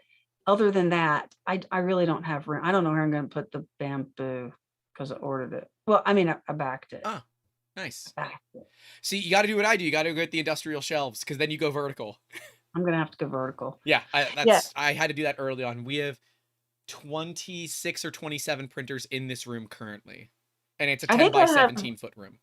S2: other than that, I really don't have room. I don't know where I'm going to put the bamboo because I ordered it. Well, I mean, I backed it.
S1: Ah, nice.
S2: Backed it.
S1: See, you got to do what I do. You got to get the industrial shelves because then you go vertical.
S2: I'm going to have to go vertical.
S1: Yeah,
S2: Yeah.
S1: I had to do that early on. We have 26 or 27 printers in this room currently, and it's a
S2: I
S1: 10
S2: think
S1: by
S2: I have
S1: 17-foot room.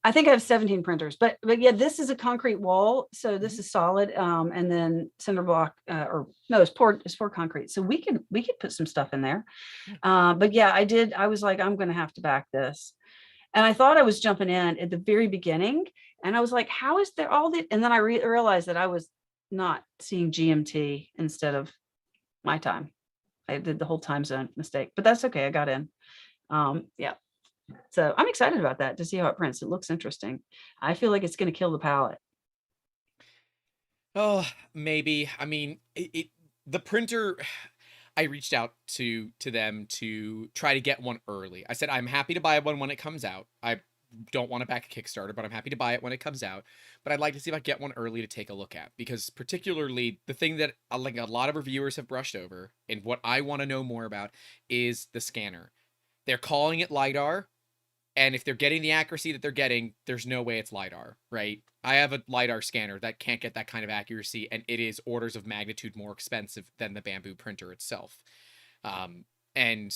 S2: I think I have 17 printers, but yeah, this is a concrete wall, so this
S1: Mhm.
S2: is solid. And then cinder block, or no, it's poured concrete, so we could put some stuff in there.
S1: Yeah.
S2: But yeah, I was like, I'm going to have to back this, and I thought I was jumping in at the very beginning, and I was like, how is there all the? And then I realized that I was not seeing GMT instead of my time. I did the whole time zone mistake, but that's okay. I got in. Yeah. So I'm excited about that to see how it prints. It looks interesting. I feel like it's going to kill the palette.
S1: Oh, maybe. I mean, the printer. I reached out to them to try to get one early. I said I'm happy to buy one when it comes out. I don't want to back a Kickstarter, but I'm happy to buy it when it comes out. But I'd like to see if I get one early to take a look at, because particularly the thing that like a lot of reviewers have brushed over and what I want to know more about is the scanner. They're calling it LiDAR, and if they're getting the accuracy that they're getting, there's no way it's LiDAR, right? I have a LiDAR scanner that can't get that kind of accuracy, and it is orders of magnitude more expensive than the Bamboo printer itself. And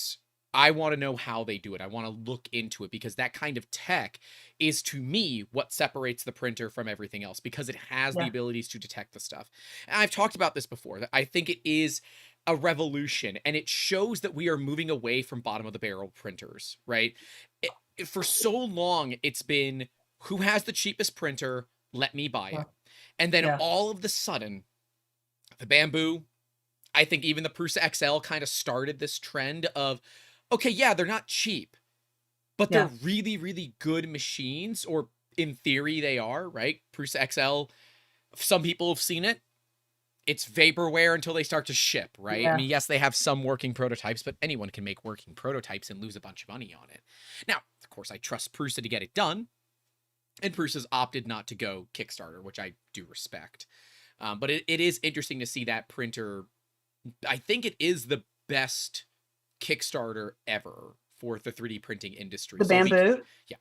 S1: I want to know how they do it. I want to look into it, because that kind of tech is, to me, what separates the printer from everything else, because it has the
S2: Yeah.
S1: abilities to detect the stuff. And I've talked about this before, that I think it is a revolution, and it shows that we are moving away from bottom of the barrel printers, right? For so long, it's been, who has the cheapest printer? Let me buy
S2: Yeah.
S1: it. And then
S2: Yeah.
S1: all of the sudden, the Bamboo, I think even the Prusa XL kind of started this trend of, okay, yeah, they're not cheap, but
S2: Yeah.
S1: they're really, really good machines, or in theory they are, right? Prusa XL, some people have seen it. It's vaporware until they start to ship, right? I
S2: Yeah.
S1: mean, yes, they have some working prototypes, but anyone can make working prototypes and lose a bunch of money on it. Now, of course, I trust Prusa to get it done, and Prusa's opted not to go Kickstarter, which I do respect. But it is interesting to see that printer. I think it is the best Kickstarter ever for the 3D printing industry.
S2: The bamboo.
S1: Yeah.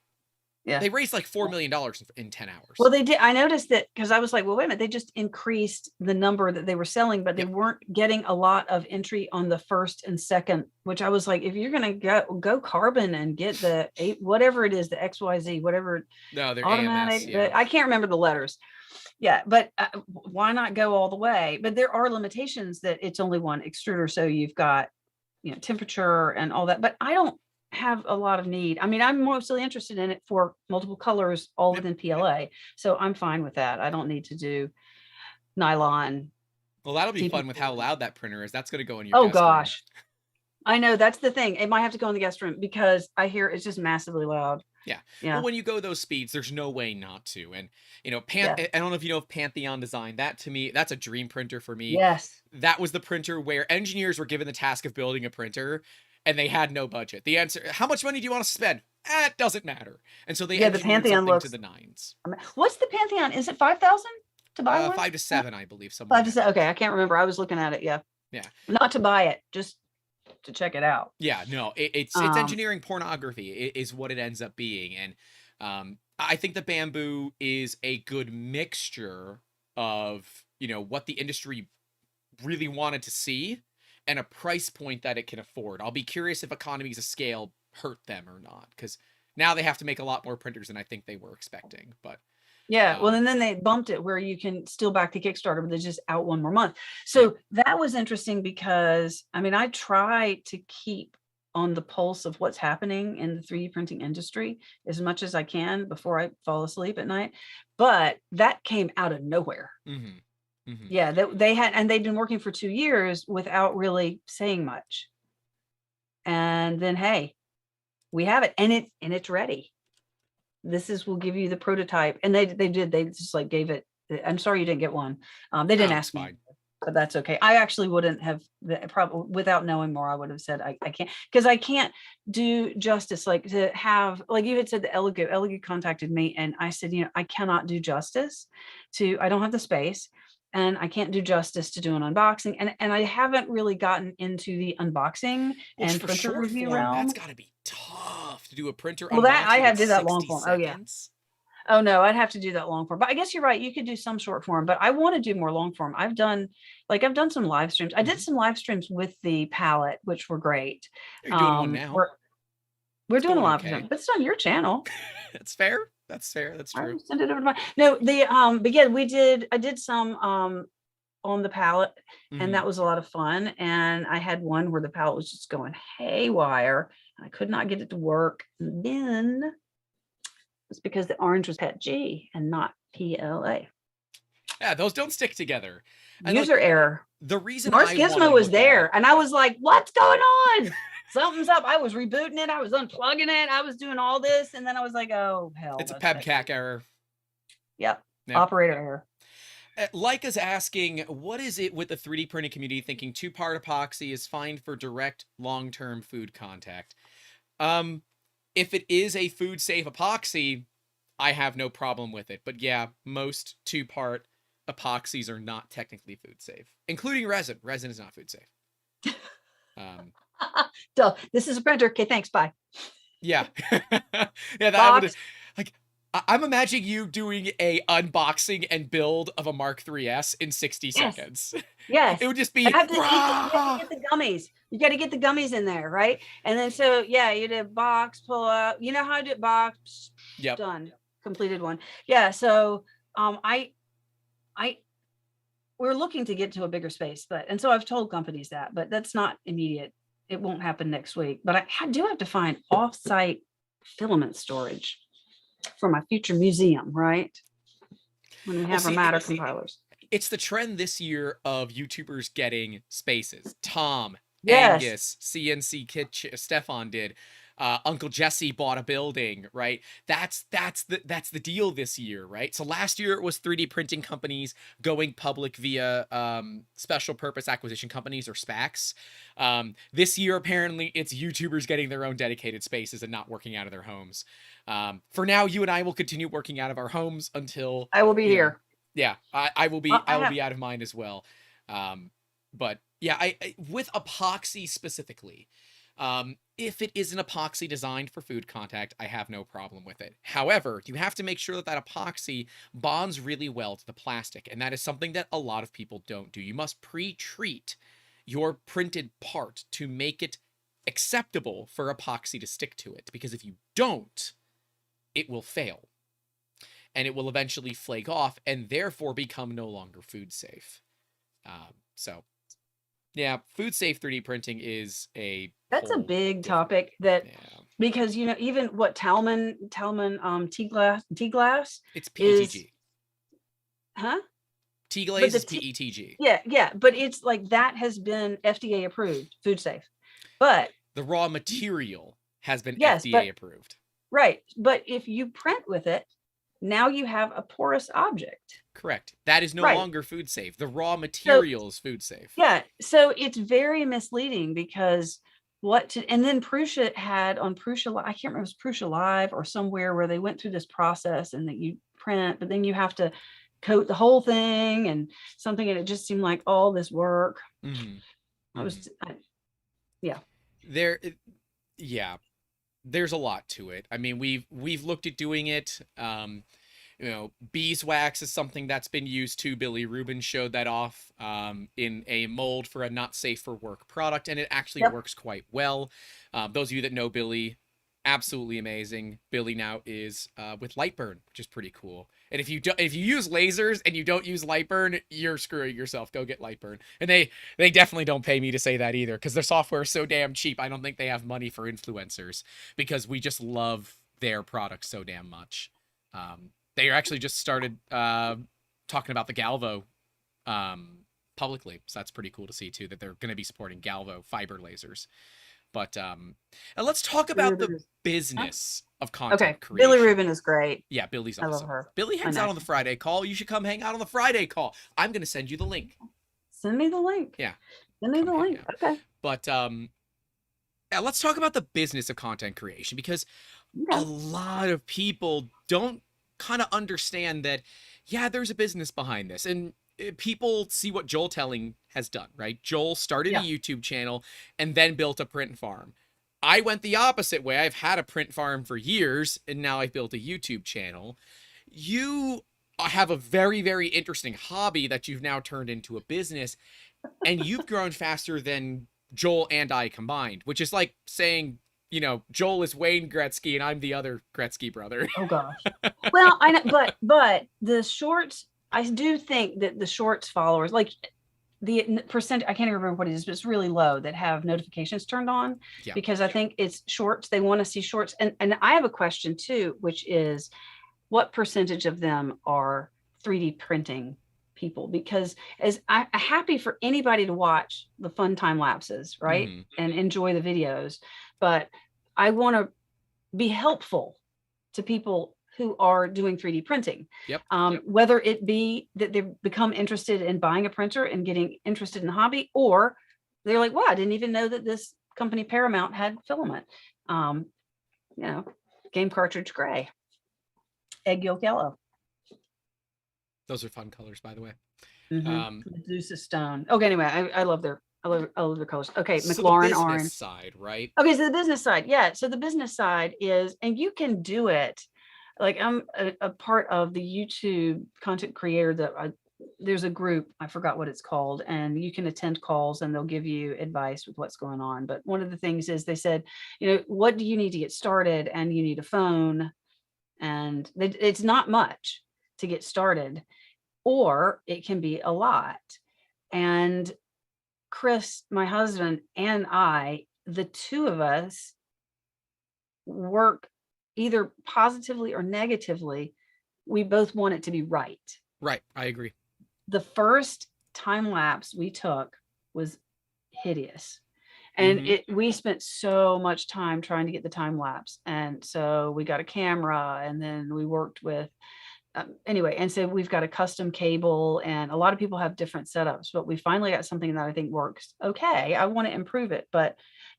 S2: Yeah.
S1: They raised like $4 million in 10 hours.
S2: Well, they did. I noticed that because I was like, well, wait a minute, they just increased the number that they were selling, but they
S1: Yep.
S2: weren't getting a lot of entry on the first and second, which I was like, if you're going to go carbon and get the whatever it is, the XYZ, whatever,
S1: No, they're
S2: automatic,
S1: AMS, yeah.
S2: I can't remember the letters. Yeah, but why not go all the way? But there are limitations that it's only one extruder. So you've got, temperature and all that, but I don't have a lot of need. I mean, I'm mostly interested in it for multiple colors, all
S1: Yep.
S2: within PLA. So I'm fine with that. I don't need to do nylon.
S1: Well, that'll be fun with how
S2: TPU.
S1: loud that printer is. That's going to go in your
S2: Oh
S1: guest room.
S2: gosh. I know that's the thing. It might have to go in the guest room because I hear it's just massively loud.
S1: Yeah. Well,
S2: Yeah.
S1: when you go those speeds, there's no way not to. And,
S2: Yeah.
S1: I don't know if you know of Pantheon Design. That to me, that's a dream printer for me.
S2: Yes.
S1: That was the printer where engineers were given the task of building a printer and they had no budget. The answer, how much money do you want to spend? It doesn't matter. And so they
S2: Yeah, the
S1: engineered
S2: Pantheon
S1: something to
S2: looks.
S1: the nines.
S2: What's the Pantheon? Is it 5,000 to buy one?
S1: 5 to 7, I believe. Somewhere
S2: 5 to 7. Okay, I can't remember. I was looking at it. Yeah.
S1: Yeah.
S2: Not to buy it, just to check it out.
S1: Yeah, no, it's engineering pornography is what it ends up being. And I think the Bamboo is a good mixture of, what the industry really wanted to see and a price point that it can afford. I'll be curious if economies of scale hurt them or not, because now they have to make a lot more printers than I think they were expecting. But
S2: Yeah, well, and then they bumped it where you can still back to Kickstarter, but they're just out one more month. So that was interesting because, I mean, I try to keep on the pulse of what's happening in the 3D printing industry as much as I can before I fall asleep at night. But that came out of nowhere. Yeah, they had, and they'd been working for 2 years without really saying much. And then, hey, we have it, and it's ready. We'll give you the prototype. And they just like gave it. I'm sorry you didn't get one. They didn't ask me, but that's okay. I actually wouldn't have, probably without knowing more, I would have said I can't, because I can't do justice, like to have, like you had said, the Elegoo contacted me and I said, I cannot do justice to, I don't have the space. And I can't do justice to do an unboxing. And I haven't really gotten into the unboxing and
S1: for
S2: printer
S1: short
S2: review
S1: form,
S2: realm.
S1: that's got to be tough to do a printer
S2: Well, that I
S1: unboxing
S2: have
S1: in
S2: to do that long
S1: 60
S2: form. Oh yeah.
S1: seconds.
S2: Oh no, I'd have to do that long form. But I guess you're right. You could do some short form, but I want to do more long form. I've done some live streams. I did some live streams with the palette, which were great.
S1: You're doing one now.
S2: We're doing a lot of
S1: okay.
S2: them, but it's on your channel.
S1: That's fair. That's fair. That's true.
S2: Send it over to my, no, but yeah, I did some on the palette, and that was a lot of fun. And I had one where the palette was just going haywire. I could not get it to work. And then it's because the orange was pet G and not PLA.
S1: Yeah, those don't stick together.
S2: And user error.
S1: The reason
S2: Mars Gizmo was there, and I was like, "What's going on? Something's up." I was rebooting it. I was unplugging it. I was doing all this, and then I was like, "Oh hell!"
S1: It's a PEBCAC error.
S2: Yep. Operator error.
S1: Leica's asking, what is it with the 3D printing community thinking 2-part epoxy is fine for direct long-term food contact? If it is a food-safe epoxy, I have no problem with it. But yeah, most 2-part epoxies are not technically food-safe, including resin. Resin is not food-safe.
S2: So this is a printer. Okay, thanks. Bye.
S1: Yeah. Yeah, that would, like, I'm imagining you doing a unboxing and build of a Mark 3S in 60 seconds.
S2: Yes.
S1: It would just be,
S2: you have to get the gummies. You got to get the gummies in there, right? And then so yeah, you did box, pull up. You know how to do box.
S1: Yep.
S2: Done. Completed one. Yeah. So we're looking to get to a bigger space, and so I've told companies that, but that's not immediate. It won't happen next week. But I do have to find off-site filament storage for my future museum, right? When we have our matter compilers.
S1: It's the trend this year of YouTubers getting spaces. Tom, Angus, CNC Kitchen, Stefan did. Uncle Jesse bought a building, right? That's the deal this year, right? So last year it was 3D printing companies going public via special purpose acquisition companies or SPACs. This year apparently it's YouTubers getting their own dedicated spaces and not working out of their homes. For now, you and I will continue working out of our homes until
S2: I will be here.
S1: Yeah, I will be. I will be out of mine as well. But yeah, I with epoxy specifically. If it is an epoxy designed for food contact, I have no problem with it. However, you have to make sure that that epoxy bonds really well to the plastic, and that is something that a lot of people don't do. You must pre-treat your printed part to make it acceptable for epoxy to stick to it, because if you don't, it will fail. And it will eventually flake off and therefore become no longer food safe. So Yeah, food safe 3D printing is a
S2: That's a
S1: whole
S2: big
S1: different.
S2: topic that,
S1: Yeah,
S2: because even what Talman tea glass
S1: it's
S2: is,
S1: PETG.
S2: huh?
S1: Tea
S2: But
S1: glaze
S2: the
S1: is PETG.
S2: yeah, but it's like that has been FDA approved, food safe. But
S1: The raw material has been
S2: yes,
S1: FDA
S2: but
S1: approved.
S2: right. But if you print with it, now you have a porous object.
S1: Correct. That is no
S2: Right.
S1: longer food safe. The raw
S2: So
S1: material is food safe.
S2: yeah, so it's very misleading because and then Prussia had on Prussia, I can't remember if it was Prussia Live or somewhere where they went through this process and that you print, but then you have to coat the whole thing and something, and it just seemed like all this work. I was, yeah.
S1: There, yeah, there's a lot to it. I mean, we've looked at doing it. Beeswax is something that's been used too. Billy Rubin showed that off in a mold for a not safe for work product, and it actually
S2: Yep.
S1: works quite well. Those of you that know Billy, absolutely amazing. Billy now is with Lightburn, which is pretty cool. And if you use lasers and you don't use Lightburn, you're screwing yourself. Go get Lightburn. And they definitely don't pay me to say that either, because their software is so damn cheap. I don't think they have money for influencers, because we just love their product so damn much. They actually just started talking about the Galvo publicly, so that's pretty cool to see too, that they're going to be supporting Galvo fiber lasers. But and let's talk about the business of content
S2: Okay,
S1: creation.
S2: Billy Rubin is great.
S1: Yeah, Billy's
S2: I
S1: awesome.
S2: love her.
S1: Billy hangs out on the Friday call. You should come hang out on the Friday call. I'm going to send you the link.
S2: Send me the link.
S1: Yeah.
S2: Send me the link. Okay.
S1: But let's talk about the business of content creation, because a lot of people don't kind of understand that, yeah, there's a business behind this. And people see what Joel Telling has done, right? Joel started a YouTube channel and then built a print farm. I went the opposite way. I've had a print farm for years, and now I've built a YouTube channel. You have a very, very interesting hobby that you've now turned into a business, and you've grown faster than Joel and I combined, which is like saying, Joel is Wayne Gretzky and I'm the other Gretzky brother.
S2: Oh gosh. Well, I know, but the shorts, I do think that the shorts followers, like the percent, I can't even remember what it is, but it's really low, that have notifications turned on, because I think it's shorts. They want to see shorts. And I have a question too, which is, what percentage of them are 3D printing people? Because I'm happy for anybody to watch the fun time lapses, right? And enjoy the videos, but I want to be helpful to people who are doing 3D printing. Whether it be that they've become interested in buying a printer and getting interested in the hobby, or they're like, wow, I didn't even know that this company Paramount had filament. Game cartridge gray, egg yolk yellow.
S1: Those are fun colors, by the way.
S2: Medusa stone. Okay, anyway, I love their colors. Okay,
S1: so
S2: McLaurin
S1: the business
S2: orange
S1: side, right?
S2: Okay, so the business side, yeah. So the business side is, and you can do it. Like, I'm a part of the YouTube content creator that there's a group, I forgot what it's called, and you can attend calls and they'll give you advice with what's going on. But one of the things is, they said, what do you need to get started? And you need a phone, and it's not much to get started, or it can be a lot. And Chris, my husband, and I, the two of us, work either positively or negatively. We both want it to be right.
S1: Right. I agree.
S2: The first time lapse we took was hideous. And we spent so much time trying to get the time lapse. And so we got a camera, and then we worked with anyway, and so we've got a custom cable, and a lot of people have different setups, but we finally got something that I think works okay. I want to improve it, but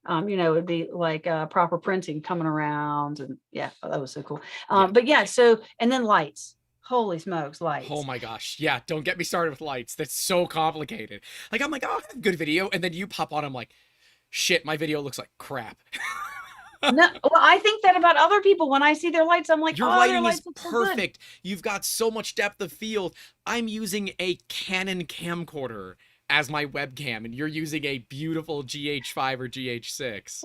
S2: it'd be like proper printing coming around, and yeah, that was so cool. But yeah, so, and then lights. Holy smokes, lights.
S1: Oh my gosh. Yeah, don't get me started with lights. That's so complicated. Like, I'm like, oh, I have a good video, and then you pop on, I'm like, shit, my video looks like crap.
S2: No, well, I think that about other people. When I see their lights, I'm like,
S1: your
S2: oh,
S1: lighting is perfect. You've got so much depth of field. I'm using a Canon camcorder as my webcam, and you're using a beautiful GH5 or GH6.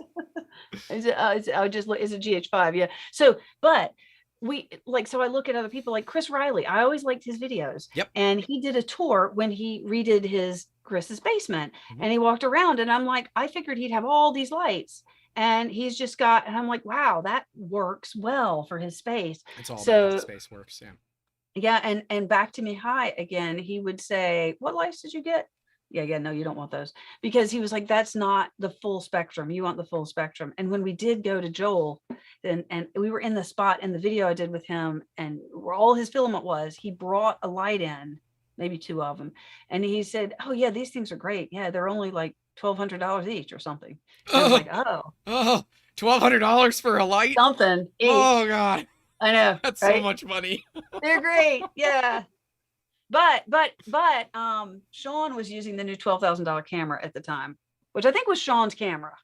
S2: Is it GH5? Yeah. So, but so I look at other people like Chris Riley. I always liked his videos.
S1: Yep.
S2: And he did a tour when he redid Chris's basement, and he walked around, and I'm like, I figured he'd have all these lights, and and I'm like, wow, that works well for his space.
S1: It's all about how
S2: So
S1: space works. Yeah.
S2: yeah, and back to me high again, he would say, what lights did you get? Yeah, no, you don't want those, because he was like, that's not the full spectrum. You want the full spectrum. And when we did go to Joel, and we were in the spot in the video I did with him, and where all his filament was, he brought a light in, maybe two of them, and he said, oh yeah, these things are great. Yeah, they're only like $1,200 each or something. And I was like,
S1: oh, $1,200 for a light?
S2: something each.
S1: Oh God,
S2: I know,
S1: that's
S2: right?
S1: so much money.
S2: They're great. Yeah. But Sean was using the new $12,000 camera at the time, which I think was Sean's camera.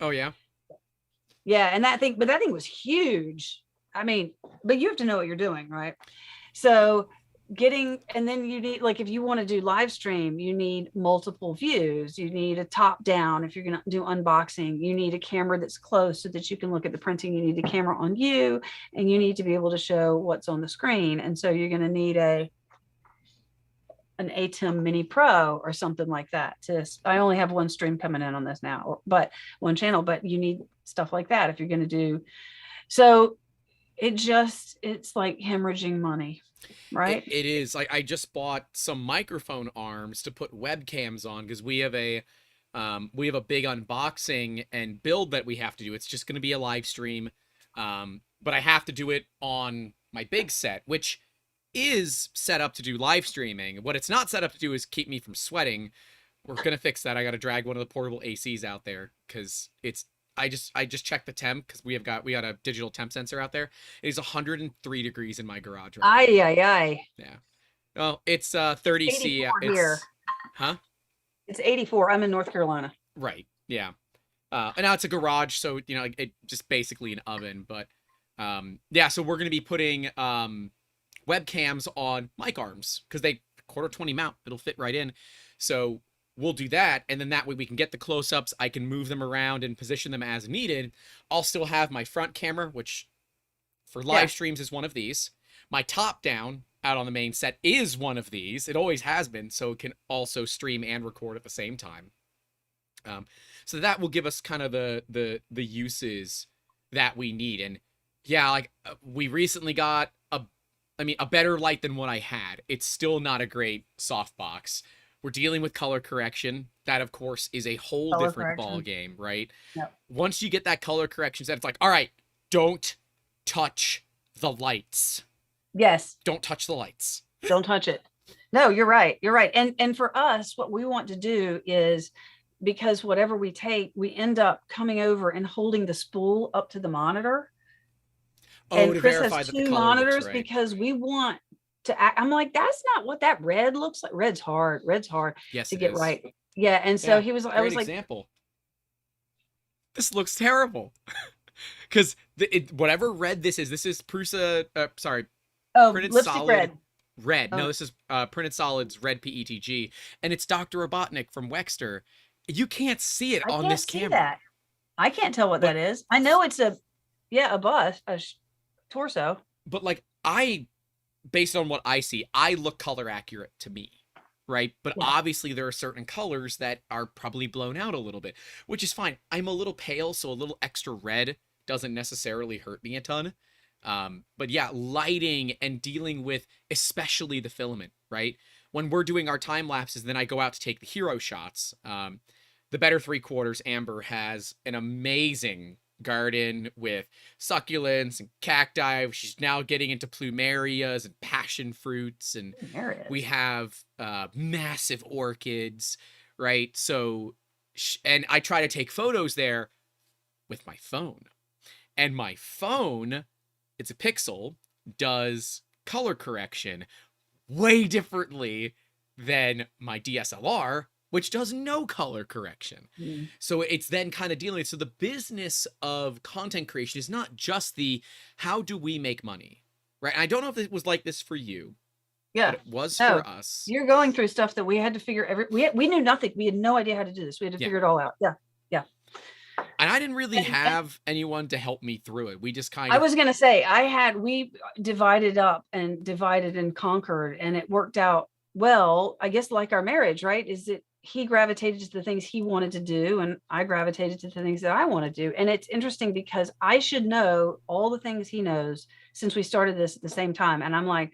S1: Oh yeah.
S2: Yeah, and that thing was huge. I mean, but you have to know what you're doing, right? So and then you need, like, if you want to do live stream, you need multiple views. You need a top down. If you're going to do unboxing, you need a camera that's close so that you can look at the printing. You need the camera on you, and you need to be able to show what's on the screen. And so you're going to need an ATEM Mini Pro or something like that. I only have one stream coming in on this now, but one channel, but you need stuff like that if you're going to do. So it's like hemorrhaging money. Right.
S1: It is. Like, I just bought some microphone arms to put webcams on, because we have a big unboxing and build that we have to do. It's just going to be a live stream, but I have to do it on my big set, which is set up to do live streaming. What it's not set up to do is keep me from sweating. We're gonna fix that. I got to drag one of the portable ACs out there, because I just checked the temp, because we got a digital temp sensor out there. It is 103 degrees in my garage right now.
S2: Aye.
S1: Yeah. Oh, it's 30 C.
S2: Here.
S1: Huh?
S2: It's 84. I'm in North Carolina.
S1: Right. Yeah. And now it's a garage, so it just basically an oven. But yeah. So we're gonna be putting webcams on mic arms, because they 1/4-20 mount. It'll fit right in. So we'll do that, and then that way we can get the close-ups. I can move them around and position them as needed. I'll still have my front camera, which for live streams is one of these. My top down out on the main set is one of these. It always has been, so it can also stream and record at the same time. So that will give us kind of the uses that we need. And yeah, like, we recently got a better light than what I had. It's still not a great softbox. We're dealing with color correction. That, of course, is a whole different ball game, right?
S2: Yep.
S1: Once you get that color correction set, it's like, all right, don't touch the lights.
S2: Yes.
S1: Don't touch the lights.
S2: Don't touch it. No, you're right. And for us, what we want to do is, because whatever we take, we end up coming over and holding the spool up to the monitor.
S1: Oh,
S2: and
S1: to
S2: Chris
S1: verify
S2: has
S1: that
S2: two
S1: the color
S2: monitors
S1: looks right.
S2: Because we want to act. I'm like, that's not what that red looks like. Red's hard
S1: yes,
S2: to get
S1: is.
S2: right. Yeah. And so I was like,
S1: example. This looks terrible. Because whatever red this is Prusa, printed
S2: lipstick
S1: solid red.
S2: Oh.
S1: No, this is printed solids red PETG, and it's Dr. Robotnik from Wexter. You can't see it on this camera.
S2: That. I can't tell what that is. I know it's a bust, torso.
S1: But like, based on what I see, I look color accurate to me, right? But obviously there are certain colors that are probably blown out a little bit, which is fine. I'm a little pale, so a little extra red doesn't necessarily hurt me a ton. But yeah, lighting and dealing with especially the filament, right? When we're doing our time lapses, then I go out to take the hero shots. The Better 3/4 Amber has an amazing garden with succulents and cacti. She's now getting into plumerias and passion fruits, and we have massive orchids, right? So, and I try to take photos there with my phone, and my phone, it's a Pixel, does color correction way differently than my DSLR, which does no color correction. So it's then kind of dealing with, so the business of content creation is not just the, how do we make money, right? And I don't know if it was like this for you.
S2: Yeah,
S1: but it was for us.
S2: You're going through stuff that we had to figure we knew nothing. We had no idea how to do this. We had to figure it all out. Yeah.
S1: And I didn't really
S2: And-
S1: have anyone to help me through it. We just kind
S2: I
S1: of,
S2: was going to say, we divided up and divided and conquered, and it worked out well, I guess, like our marriage, right? Is that he gravitated to the things he wanted to do, and I gravitated to the things that I want to do. And it's interesting because I should know all the things he knows since we started this at the same time. And I'm like,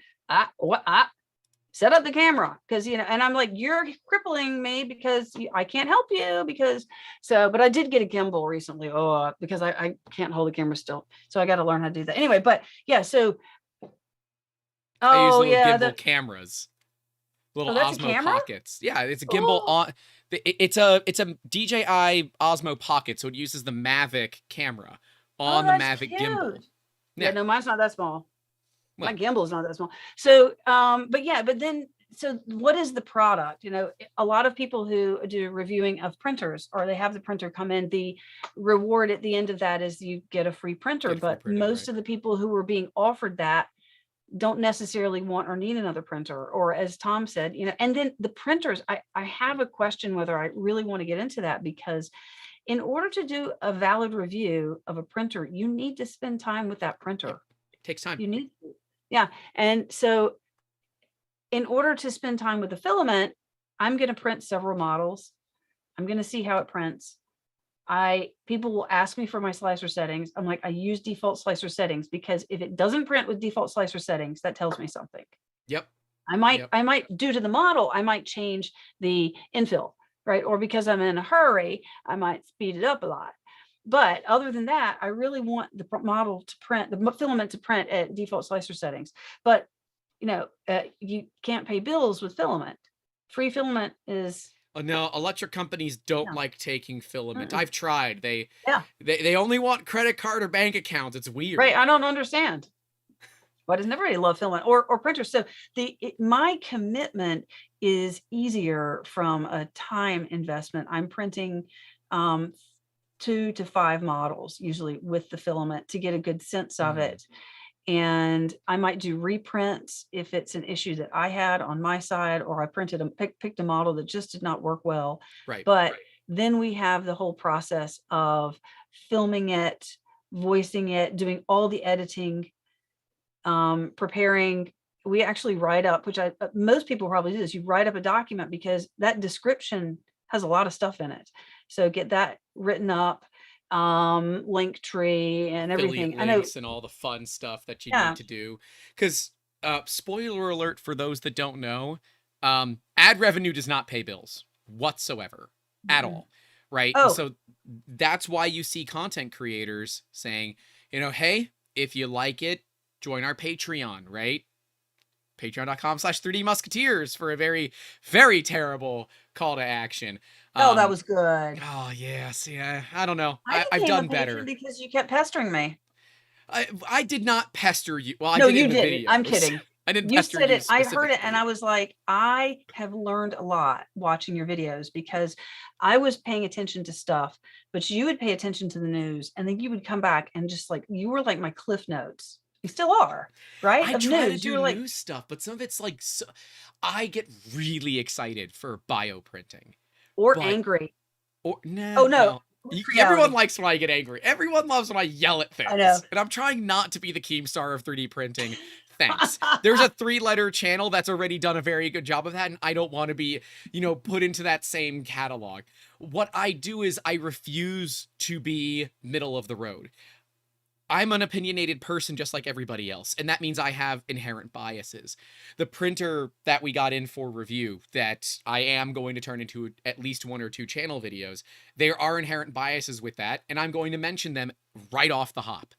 S2: set up the camera, because and I'm like, you're crippling me because I can't help you but I did get a gimbal recently, because I can't hold the camera still, so I got to learn how to do that anyway. But yeah, so
S1: I use little
S2: yeah,
S1: gimbal cameras, little
S2: that's a
S1: Osmo
S2: camera.
S1: Pockets. Yeah, it's a gimbal on. It's a DJI Osmo Pocket, so it uses the Mavic camera on the Mavic gimbal.
S2: Yeah, no, mine's not that small.
S1: Well,
S2: My gimbal is not that small. So, so what is the product? A lot of people who do reviewing of printers, or they have the printer come in, the reward at the end of that is you get a free printer. But most of the people who were being offered that don't necessarily want or need another printer, or as Tom said, and then the printers, I have a question whether I really want to get into that, because in order to do a valid review of a printer, you need to spend time with that printer.
S1: It takes time.
S2: You need to. Yeah. And so in order to spend time with the filament, I'm going to print several models. I'm going to see how it prints. People will ask me for my slicer settings. I'm like, I use default slicer settings, because if it doesn't print with default slicer settings, that tells me something.
S1: Yep.
S2: I might, due to the model, I might change the infill, right? Or because I'm in a hurry, I might speed it up a lot. But other than that, I really want the model to print, the filament to print at default slicer settings. But, you can't pay bills with filament. Free filament is...
S1: Oh, no, electric companies don't like taking filament. I've tried. They only want credit card or bank accounts. It's weird.
S2: Right. I don't understand. Why doesn't everybody love filament or printers? So my commitment is easier from a time investment. I'm printing 2 to 5 models usually with the filament to get a good sense of it. And I might do reprints if it's an issue that I had on my side, or I picked a model that just did not work well.
S1: Right.
S2: But then we have the whole process of filming it, voicing it, doing all the editing, preparing. We actually write up, which most people probably do this. You write up a document because that description has a lot of stuff in it. So get that written up, link tree and everything.
S1: I know, and all the fun stuff that you need to do. Because spoiler alert for those that don't know, ad revenue does not pay bills whatsoever at all, right?
S2: Oh.
S1: So that's why you see content creators saying, hey, if you like it, join our Patreon, right? Patreon.com/3D Musketeers for a very, very terrible call to action.
S2: That was good.
S1: Oh, yes. Yeah. I don't know.
S2: I've
S1: done better.
S2: Because you kept pestering me.
S1: I did not pester you. Well,
S2: No,
S1: I did
S2: you
S1: in the
S2: didn't.
S1: video.
S2: I'm kidding.
S1: I didn't
S2: You
S1: pester
S2: said
S1: you
S2: it. I heard it, and
S1: specifically.
S2: I was like, I have learned a lot watching your videos, because I was paying attention to stuff, but you would pay attention to the news, and then you would come back and just you were like my cliff notes. You still are, right?
S1: I try to do news stuff, but some of it's I get really excited for bioprinting.
S2: Or angry.
S1: Or no.
S2: Oh, no.
S1: Everyone likes when I get angry. Everyone loves when I yell at things.
S2: I know.
S1: And I'm trying not to be the Keemstar of 3D printing. Thanks. There's a 3-letter channel that's already done a very good job of that, and I don't want to be, put into that same catalog. What I do is I refuse to be middle of the road. I'm an opinionated person just like everybody else, and that means I have inherent biases. The printer that we got in for review that I am going to turn into at least 1 or 2 channel videos, there are inherent biases with that, and I'm going to mention them right off the hop.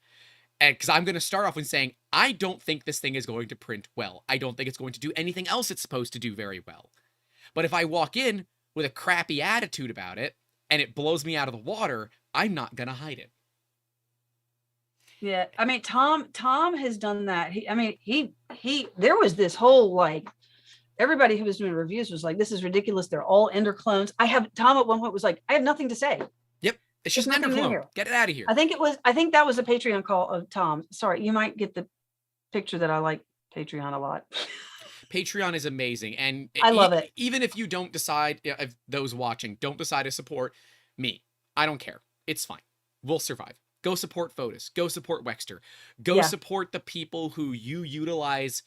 S1: Because I'm going to start off with saying, I don't think this thing is going to print well. I don't think it's going to do anything else it's supposed to do very well. But if I walk in with a crappy attitude about it, and it blows me out of the water, I'm not going to hide it.
S2: Yeah, I mean, Tom has done that. There was this whole everybody who was doing reviews was like, this is ridiculous. They're all Ender clones. Tom at one point was like, I have nothing to say.
S1: Yep. It's just an Ender clone. Get it out of here.
S2: I think that was a Patreon call of Tom. Sorry, you might get the picture that I like Patreon a lot.
S1: Patreon is amazing. And
S2: I love it.
S1: Even if you don't decide, if those watching don't decide to support me, I don't care. It's fine. will survive. Go support Fotis. Go support Wexter. Go
S2: Yeah.
S1: support the people who you utilize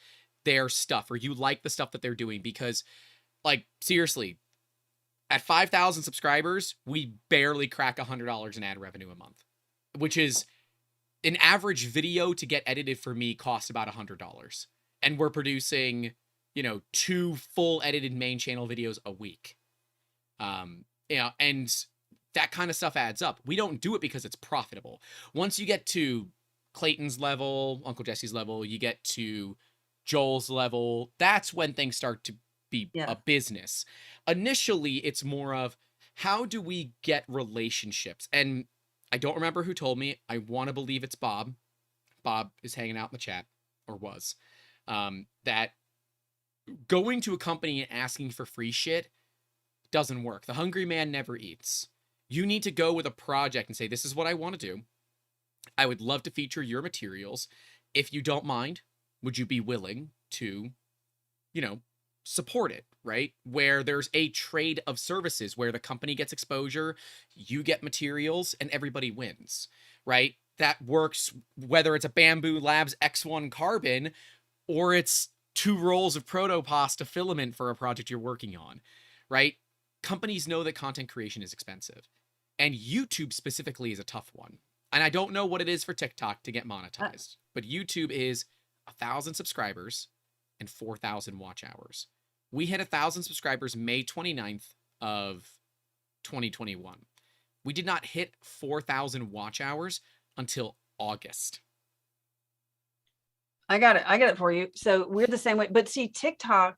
S1: their stuff or you like the stuff that they're doing, because, like, seriously, at 5,000 subscribers, we barely crack $100 in ad revenue a month, which is an average video to get edited for me costs about $100. And we're producing, 2 full edited main channel videos a week. And that kind of stuff adds up. We don't do it because it's profitable. Once you get to Clayton's level, Uncle Jesse's level, you get to Joel's level, that's when things start to be a business. Initially, it's more of, how do we get relationships? And I don't remember who told me. I want to believe it's Bob. Bob is hanging out in the chat, or was. That going to a company and asking for free shit doesn't work. The hungry man never eats. You need to go with a project and say, this is what I want to do. I would love to feature your materials. If you don't mind, would you be willing to, support it, right? Where there's a trade of services where the company gets exposure, you get materials, and everybody wins, right? That works whether it's a Bamboo Labs X1 carbon or it's 2 rolls of protopasta filament for a project you're working on, right? Companies know that content creation is expensive, and YouTube specifically is a tough one. And I don't know what it is for TikTok to get monetized, but YouTube is 1,000 subscribers and 4,000 watch hours. We hit 1,000 subscribers May 29th of 2021. We did not hit 4,000 watch hours until August.
S2: I got it for you. So we're the same way. But see, TikTok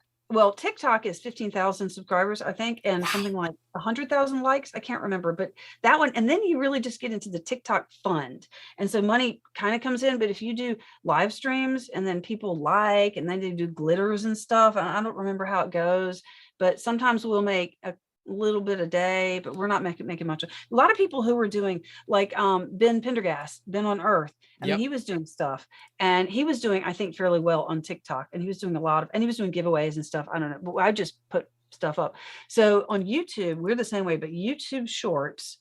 S2: is 15,000 subscribers, I think, and something like 100,000 likes. I can't remember, but that one. And then you really just get into the TikTok fund. And so money kind of comes in. But if you do live streams and then people like, and then they do glitters and stuff, and I don't remember how it goes, but sometimes we'll make a little bit a day, but we're not making much. A lot of people who were doing, like Ben Pendergast, Ben on Earth. I mean, he was doing stuff, and he was doing, I think, fairly well on TikTok, and he was doing and he was doing giveaways and stuff. I don't know, but I just put stuff up. So on YouTube, we're the same way, but YouTube Shorts,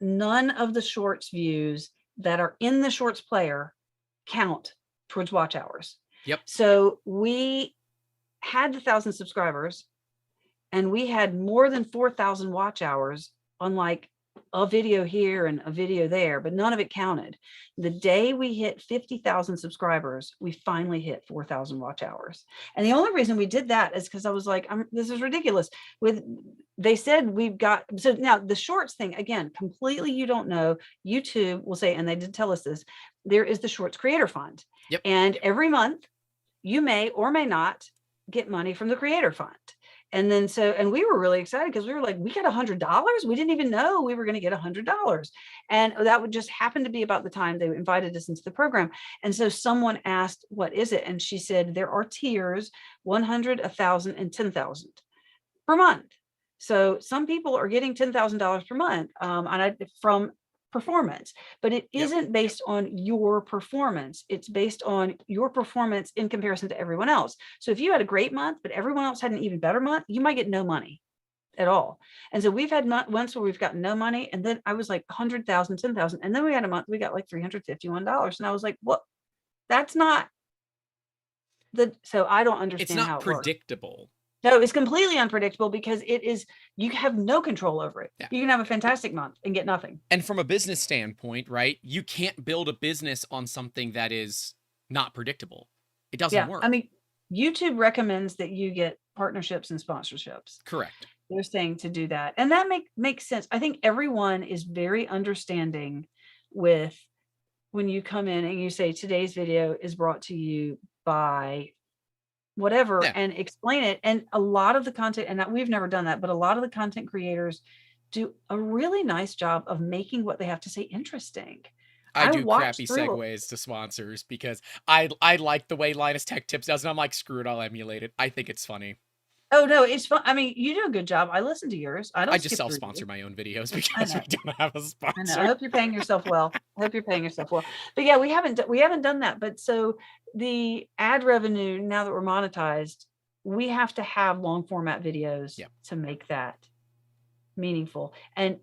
S2: none of the Shorts views that are in the Shorts player count towards watch hours.
S1: Yep.
S2: So we had 1,000 subscribers, and we had more than 4,000 watch hours on like a video here and a video there, but none of it counted. The day we hit 50,000 subscribers, we finally hit 4,000 watch hours. And the only reason we did that is because I was like, this is ridiculous. They said we've got, so now the Shorts thing, again, completely, you don't know. YouTube will say, and they did tell us this, there is the Shorts Creator Fund.
S1: Yep.
S2: And every month you may or may not get money from the Creator Fund. And then and we were really excited because we were like, we got $100. We didn't even know we were going to get $100. And that would just happen to be about the time they invited us into the program. And so someone asked, what is it? And she said, there are tiers, 100, 1,000, and 10,000 per month. So some people are getting $10,000 per month from performance, but it isn't based on your performance. It's based on your performance in comparison to everyone else. So if you had a great month, but everyone else had an even better month, you might get no money at all. And so we've had months where we've gotten no money. And then I was like 100,000, 10,000. And then we had a month, we got like $351. And I was like, what? That's not so I don't understand how it works.
S1: It's not predictable.
S2: No, it's completely unpredictable because you have no control over it. Yeah. You can have a fantastic month and get nothing.
S1: And from a business standpoint, right, you can't build a business on something that is not predictable. It doesn't work.
S2: I mean, YouTube recommends that you get partnerships and sponsorships.
S1: Correct.
S2: They're saying to do that. And that makes sense. I think everyone is very understanding with when you come in and you say, today's video is brought to you by whatever, and explain it. And a lot of the content, and we've never done that, but a lot of the content creators do a really nice job of making what they have to say interesting.
S1: I do crappy segues to sponsors because I like the way Linus Tech Tips does, and I'm like, screw it, I'll emulate it. I think it's funny.
S2: Oh no, it's fun. I mean, you do a good job. I listen to yours. I
S1: just self-sponsor my own videos because we don't have a sponsor.
S2: I hope you're paying yourself well. But yeah, we haven't done that. But so the ad revenue, now that we're monetized, we have to have long format videos to make that meaningful. And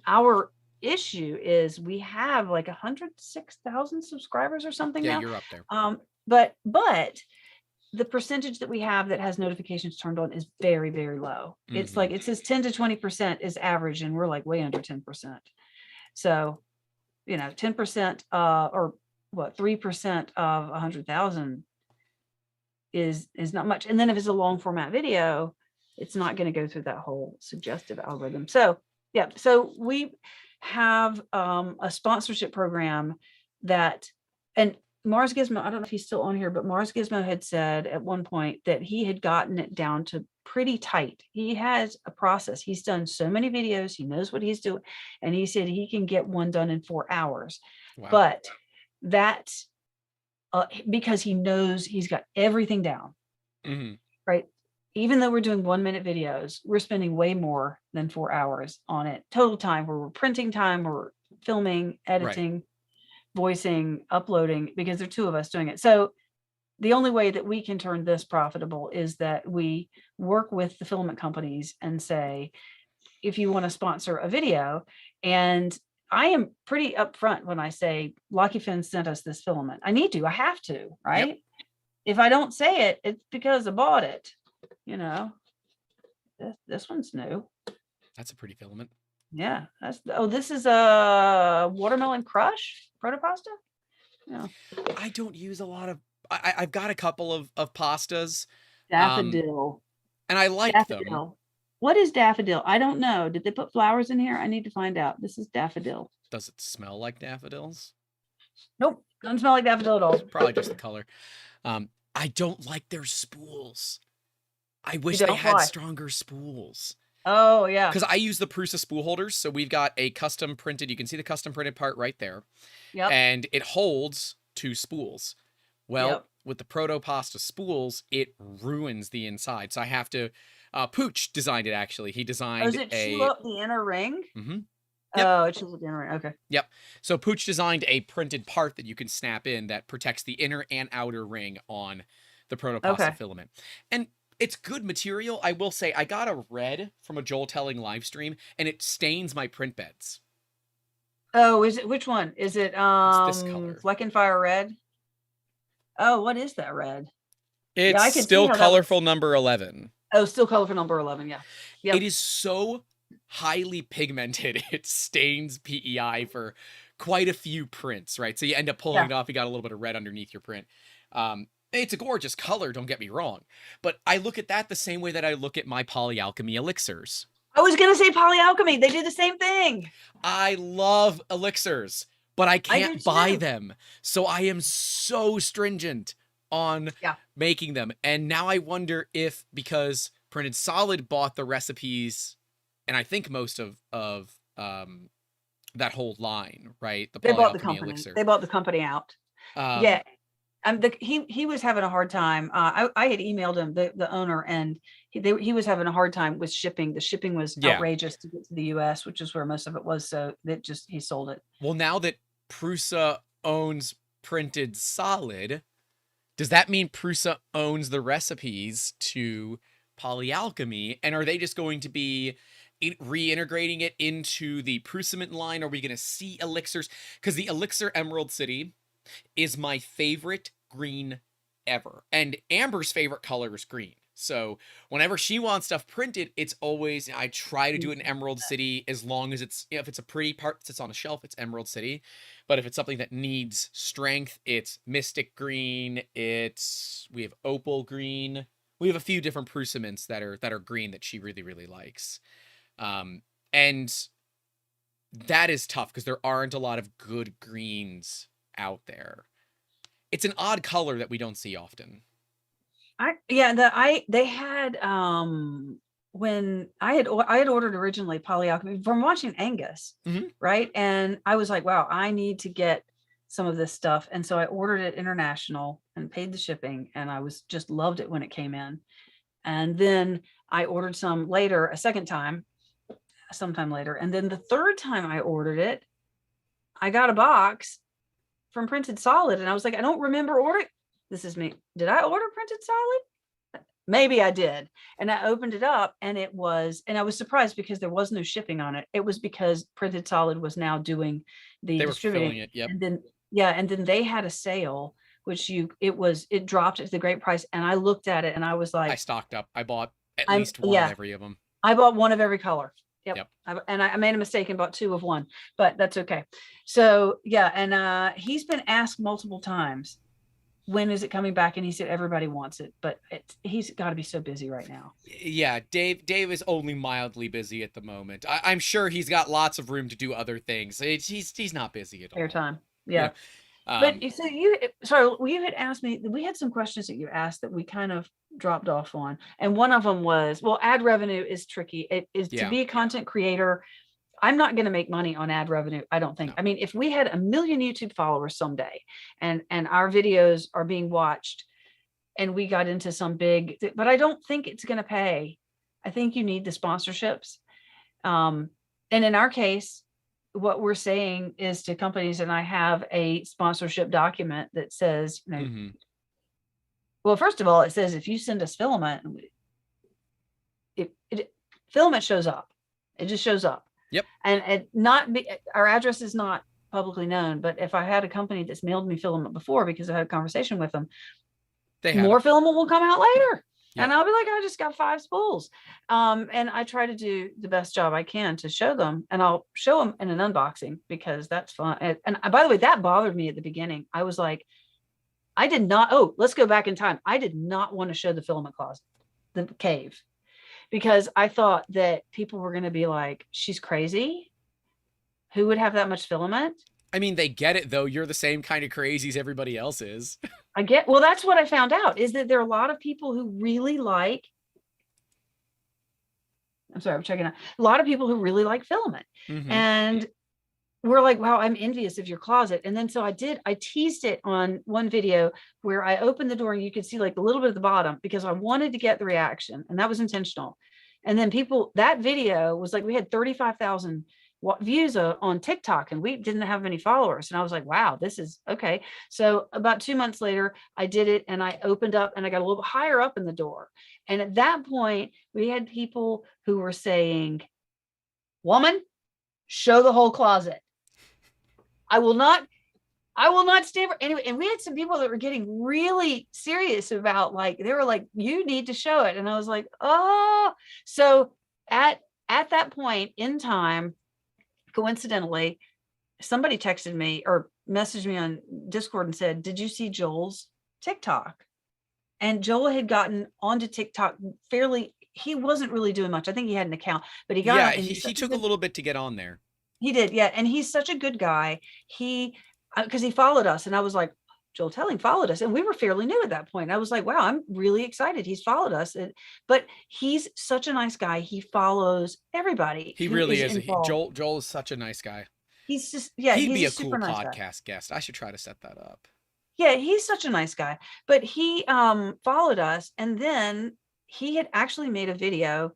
S2: our issue is we have like 106,000 subscribers or something
S1: Yeah,
S2: now.
S1: you're up there.
S2: But the percentage that we have that has notifications turned on is very, very low. It's like, it says 10 to 20% is average, and we're like way under 10%. So, 10%, or what, 3% of 100,000 is not much. And then if it's a long format video, it's not going to go through that whole suggestive algorithm. So yeah, so we have a sponsorship program that, and Mars Gizmo, I don't know if he's still on here, but Mars Gizmo had said at one point that he had gotten it down to pretty tight. He has a process. He's done so many videos. He knows what he's doing. And he said he can get one done in 4 hours.
S1: Wow.
S2: But that's because he knows he's got everything down, right? Even though we're doing 1-minute videos, we're spending way more than 4 hours on it. Total time, where we're printing time, we're filming, editing, voicing, uploading, because there are 2 of us doing it. So the only way that we can turn this profitable is that we work with the filament companies and say, if you want to sponsor a video, and I am pretty upfront when I say Lucky Fin sent us this filament. I have to, right? Yep. If I don't say it, it's because I bought it. This one's new.
S1: That's a pretty filament.
S2: Yeah. This is a watermelon crush protopasta. Yeah.
S1: I don't use a lot of, I've got a couple of pastas.
S2: Daffodil.
S1: And I like
S2: daffodil. Them. What is daffodil? I don't know. Did they put flowers in here? I need to find out. This is daffodil.
S1: Does it smell like daffodils?
S2: Nope. Doesn't smell like daffodil at all.
S1: Probably just the color. I don't like their spools. I wish they had stronger spools.
S2: Oh, yeah.
S1: Because I use the Prusa spool holders. So we've got a custom printed, you can see the custom printed part right there.
S2: Yep.
S1: And it holds 2 spools. Well, with the protopasta spools, it ruins the inside. So I have to, Pooch designed it actually. He designed
S2: does it chew up the inner ring?
S1: Mm-hmm.
S2: Yep. Oh, it chews up the inner ring. Okay.
S1: Yep. So Pooch designed a printed part that you can snap in that protects the inner and outer ring on the protopasta filament. And it's good material. I will say I got a red from a Joel Telling live stream, and it stains my print beds.
S2: Oh, is it? Which one? Is it
S1: it's this color.
S2: Fleck and Fire red? Oh, what is that red?
S1: It's still colorful number 11.
S2: Oh, still colorful number 11, yeah. Yep.
S1: It is so highly pigmented. It stains PEI for quite a few prints, right? So you end up pulling it off. You got a little bit of red underneath your print. It's a gorgeous color, don't get me wrong. But I look at that the same way that I look at my polyalchemy elixirs.
S2: I was going to say polyalchemy. They do the same thing.
S1: I love elixirs, but I can't buy them. So I am so stringent on making them. And now I wonder if, because Printed Solid bought the recipes, and I think most of that whole line, right?
S2: They bought the company. Elixir. They bought the company out. Yeah. He was having a hard time. I had emailed him, the owner, and he was having a hard time with shipping. The shipping was outrageous to get to the US, which is where most of it was. So that he sold it.
S1: Well, now that Prusa owns Printed Solid, does that mean Prusa owns the recipes to polyalchemy? And are they just going to be reintegrating it into the Prusament line? Are we going to see elixirs? Because the Elixir Emerald City is my favorite green ever. And Amber's favorite color is green. So whenever she wants stuff printed, it's always, I try to do it in Emerald City, as long as it's, if it's a pretty part that sits on a shelf, it's Emerald City. But if it's something that needs strength, it's Mystic Green, we have Opal Green. We have a few different Prusaments that are green that she really, really likes. And that is tough because there aren't a lot of good greens out there. It's an odd color that we don't see often.
S2: They had when I had ordered originally polyalchemy from watching Angus, right? And I was like, wow, I need to get some of this stuff. And so I ordered it international and paid the shipping, and I just loved it when it came in. And then I ordered some later, a second time, sometime later. And then the third time I ordered it, I got a box from Printed Solid, and I was like, I don't remember ordering. This is me. Did I order Printed Solid? Maybe I did. And I opened it up and I was surprised because there was no shipping on it. It was because Printed Solid was now doing the
S1: They were
S2: distributing.
S1: fulfilling it. Yep.
S2: And then, yeah, and then they had a sale, which it dropped at the great price. And I looked at it and I was
S1: I
S2: like,
S1: stocked up. I bought at least one of every of them.
S2: I bought one of every color. Yep.
S1: Yep.
S2: I made a mistake and bought two of one, but that's okay. So yeah, and he's been asked multiple times, when is it coming back? And he said everybody wants it, but he's got to be so busy right now.
S1: Yeah, Dave is only mildly busy at the moment. I'm sure he's got lots of room to do other things. He's not busy at all.
S2: Fair time. Yeah.
S1: You know?
S2: But so you had asked me, we had some questions that you asked that we kind of dropped off on. And one of them was, well, ad revenue is tricky. It is to be a content creator. I'm not going to make money on ad revenue. I don't think. No. I mean, if we had 1 million YouTube followers someday and our videos are being watched and we got into some big, but I don't think it's going to pay. I think you need the sponsorships. And in our case, what we're saying is to companies, and I have a sponsorship document that says, you know, well, first of all, it says if you send us filament, filament shows up. It just shows up.
S1: Yep.
S2: And our address is not publicly known, but if I had a company that's mailed me filament before because I had a conversation with them, more filament will come out later. Yep. And I'll be like, I just got 5 spools. And I try to do the best job I can to show them, and I'll show them in an unboxing because that's fun. And by the way, that bothered me at the beginning. I was like, let's go back in time. I did not want to show the filament closet, the cave, because I thought that people were going to be like, she's crazy. Who would have that much filament?
S1: I mean, they get it though. You're the same kind of crazy as everybody else is.
S2: Well, that's what I found out, is that there are a lot of people who really like, I'm checking out. A lot of people who really like filament. And we're like, wow, I'm envious of your closet. And then so I teased it on one video where I opened the door and you could see like a little bit at the bottom because I wanted to get the reaction, and that was intentional. And then that video was like, we had 35,000 views on TikTok, and we didn't have many followers. And I was like, wow, this is okay. So about 2 months later, I did it, and I opened up and I got a little bit higher up in the door. And at that point, we had people who were saying, woman, show the whole closet. I will not stay for anyway. And we had some people that were getting really serious about, like, they were like, you need to show it. And I was like, oh. So at that point in time, coincidentally, somebody texted me or messaged me on Discord and said, did you see Joel's TikTok? And Joel had gotten onto TikTok he wasn't really doing much. I think he had an account, but he got
S1: on, and he took a little bit to get on there.
S2: He did, yeah. And he's such a good guy. Because he followed us, and I was like, Joel Telling followed us, and we were fairly new at that point. I was like, wow, I'm really excited he's followed us. But he's such a nice guy. He follows everybody.
S1: He really is. Joel is such a nice guy.
S2: He's just, yeah.
S1: He'd be a cool podcast guest. I should try to set that up.
S2: Yeah, he's such a nice guy. But he followed us, and then he had actually made a video.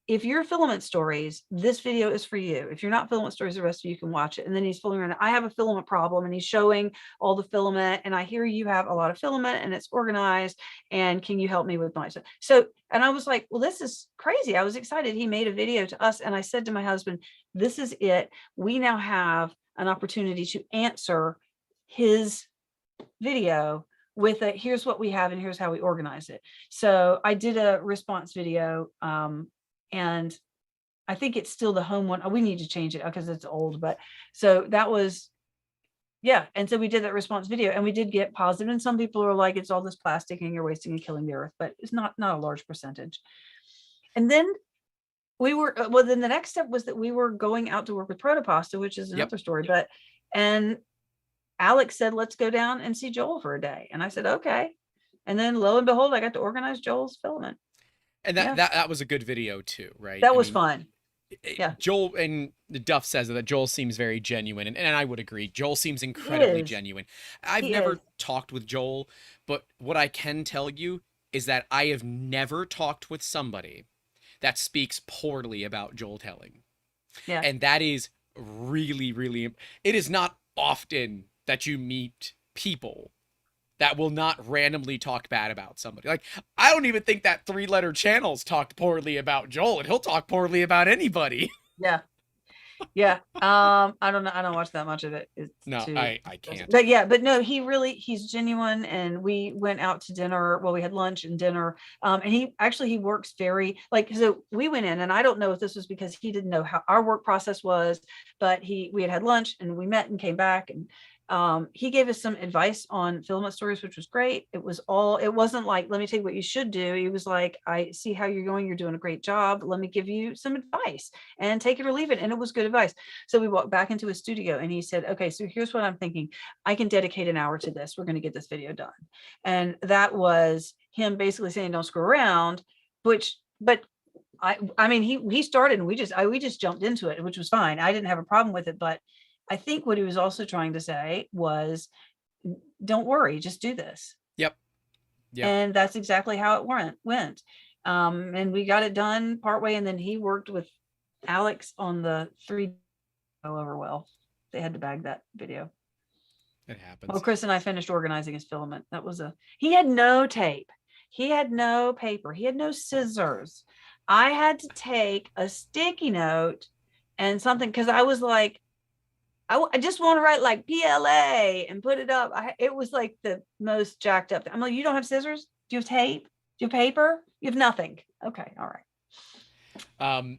S2: If you're Filament Stories, this video is for you. If you're not Filament Stories, the rest of you can watch it. And then he's fooling around. I have a filament problem, and he's showing all the filament. And I hear you have a lot of filament, and it's organized. And can you help me with my stuff? So, and I was like, well, this is crazy. I was excited. He made a video to us, and I said to my husband, this is it. We now have an opportunity to answer his video with here's what we have, and here's how we organize it. So I did a response video. And I think it's still the home one. We need to change it because it's old, but so that was, yeah. And so we did that response video, and we did get positive. And some people are like, it's all this plastic and you're wasting and killing the earth, but it's not a large percentage. And then then the next step was that we were going out to work with Protopasta, which is another story. And Alex said, let's go down and see Joel for a day. And I said, okay. And then lo and behold, I got to organize Joel's filament.
S1: And that was a good video too, right?
S2: That was fun. Yeah.
S1: Joel, and Duff says that Joel seems very genuine, and I would agree. Joel seems incredibly genuine. I've never talked with Joel, but what I can tell you is that I have never talked with somebody that speaks poorly about Joel Telling. Yeah. And that is really, really, it is not often that you meet people that will not randomly talk bad about somebody. Like, I don't even think that 3-letter channel's talked poorly about Joel, and he'll talk poorly about anybody.
S2: Yeah. Yeah. I don't know. I don't watch that much of it. It's
S1: No,
S2: too,
S1: I can't.
S2: but yeah, but no, he's genuine. And we went out to dinner. Well, we had lunch and dinner. And he works very like, so we went in, and I don't know if this was because he didn't know how our work process was, but we had lunch and we met and came back, and he gave us some advice on filament stories, which was great. It wasn't like, let me tell you what you should do. He was like, I see how you're going. You're doing a great job. Let me give you some advice and take it or leave it. And it was good advice. So we walked back into his studio, and he said, okay, so here's what I'm thinking. I can dedicate an hour to this. We're going to get this video done. And that was him basically saying, don't screw around, but I mean, he started, and we just jumped into it, which was fine. I didn't have a problem with it, but I think what he was also trying to say was, don't worry, just do this.
S1: Yep.
S2: And that's exactly how it went. And we got it done partway, and then he worked with Alex on the 3D. However, well, they had to bag that video.
S1: It happens.
S2: Well, Chris and I finished organizing his filament. He had no tape. He had no paper. He had no scissors. I had to take a sticky note and something, because I was like, I just want to write like PLA and put it up. It was like the most jacked up. I'm like, you don't have scissors? Do you have tape? Do you have paper? You have nothing. Okay. All
S1: right.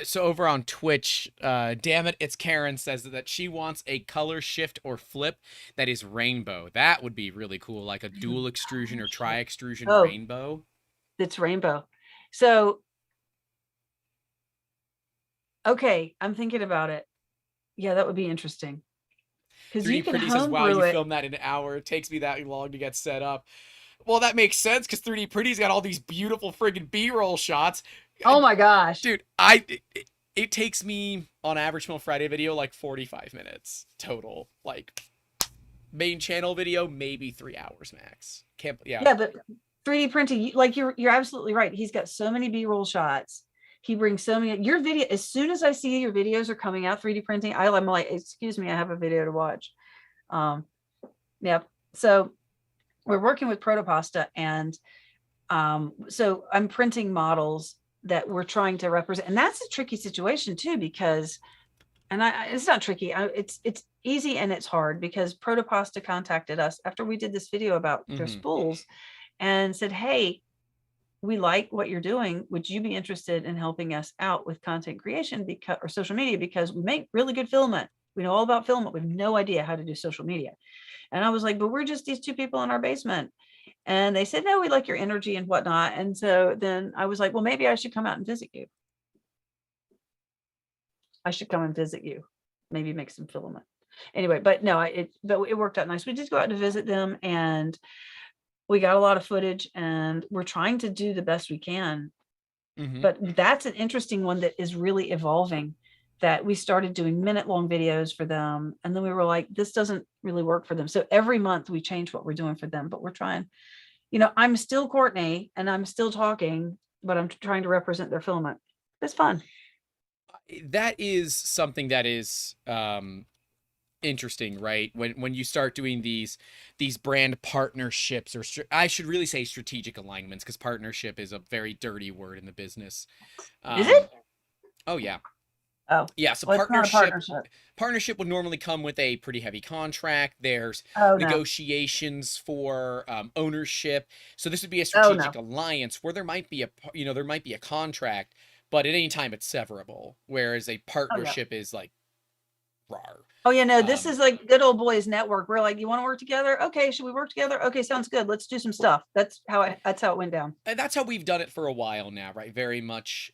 S1: So over on Twitch, damn it, it's Karen says that she wants a color shift or flip that is rainbow. That would be really cool, like a dual extrusion or tri-extrusion rainbow.
S2: It's rainbow. So, okay, I'm thinking about it. Yeah, that would be interesting.
S1: Because you can says, wow, you filmed that in an hour. It takes me that long to get set up. Well, that makes sense, because 3D Pretty's got all these beautiful friggin' B-roll shots.
S2: Oh my gosh.
S1: Dude, it takes me, on average, from a Friday video, like 45 minutes total. Like, main channel video, maybe 3 hours max.
S2: Yeah, but 3D printing, like you're absolutely right. He's got so many B-roll shots. He brings so many. Your video, as soon as I see your videos are coming out 3D printing, I'm like, excuse me, I have a video to watch. Yeah. So we're working with Protopasta, and so I'm printing models that we're trying to represent, and that's a tricky situation too, because, and it's not tricky. It's easy and it's hard, because Protopasta contacted us after we did this video about their spools and said, hey, we like what you're doing. Would you be interested in helping us out with content creation or social media? Because we make really good filament. We know all about filament. We have no idea how to do social media. And I was like, but we're just these 2 people in our basement. And they said, no, we like your energy and whatnot. And so then I was like, well, maybe I should come out and visit you. I should come and visit you, maybe make some filament. Anyway, but no, it worked out nice. We did go out to visit them, and we got a lot of footage, and we're trying to do the best we can. But that's an interesting one that is really evolving, that we started doing minute-long videos for them. And then we were like, this doesn't really work for them. So every month we change what we're doing for them, but we're trying, I'm still Courtney and I'm still talking, but I'm trying to represent their filament. It's fun.
S1: That is something that is, interesting, right? When you start doing these brand partnerships, or I should really say strategic alignments, because partnership is a very dirty word in the business.
S2: Is it?
S1: Oh yeah.
S2: Oh
S1: yeah. So partnership would normally come with a pretty heavy contract. There's negotiations for ownership. So this would be a strategic alliance where there might be a contract, but at any time it's severable. Whereas a partnership is like rawr.
S2: Oh yeah, no, this is like good old boys network. We're like, you want to work together? Okay, should we work together? Okay, sounds good. Let's do some stuff. That's how it went down.
S1: And that's how we've done it for a while now, right? Very much,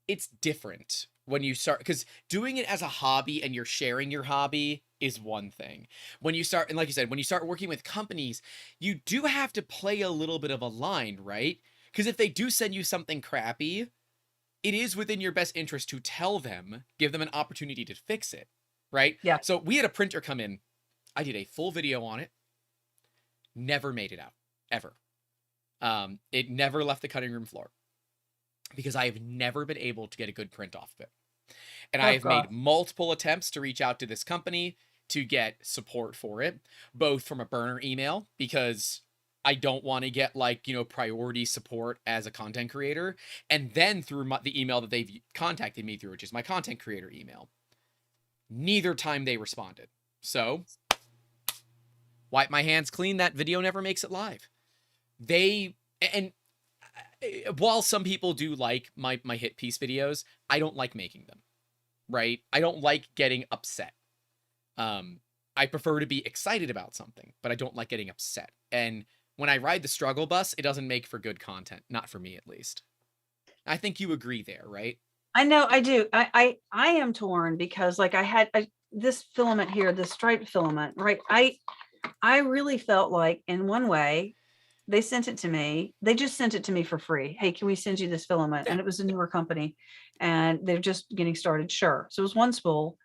S1: it's different when you start, because doing it as a hobby and you're sharing your hobby is one thing. When you start, and like you said, when you start working with companies, you do have to play a little bit of a line, right? Because if they do send you something crappy, it is within your best interest to tell them, give them an opportunity to fix it, right?
S2: Yeah.
S1: So we had a printer come in. I did a full video on it. Never made it out, ever. It never left the cutting room floor, because I have never been able to get a good print off of it. And I
S2: Oh
S1: have
S2: God.
S1: made multiple attempts to reach out to this company to get support for it, both from a burner email, because I don't want to get like, priority support as a content creator, and then through the email that they've contacted me through, which is my content creator email. Neither time they responded. So, wipe my hands clean. That video never makes it live. And while some people do like my hit piece videos, I don't like making them, right? I don't like getting upset. I prefer to be excited about something, but I don't like getting upset. And when I ride the struggle bus, it doesn't make for good content. Not for me, at least. I think you agree there, right?
S2: I know I do. I am torn because like this filament here, this striped filament, right? I really felt like in one way they sent it to me. They just sent it to me for free. Hey, can we send you this filament?
S1: Yeah.
S2: And it was a newer company and they're just getting started. Sure. So it was one spool,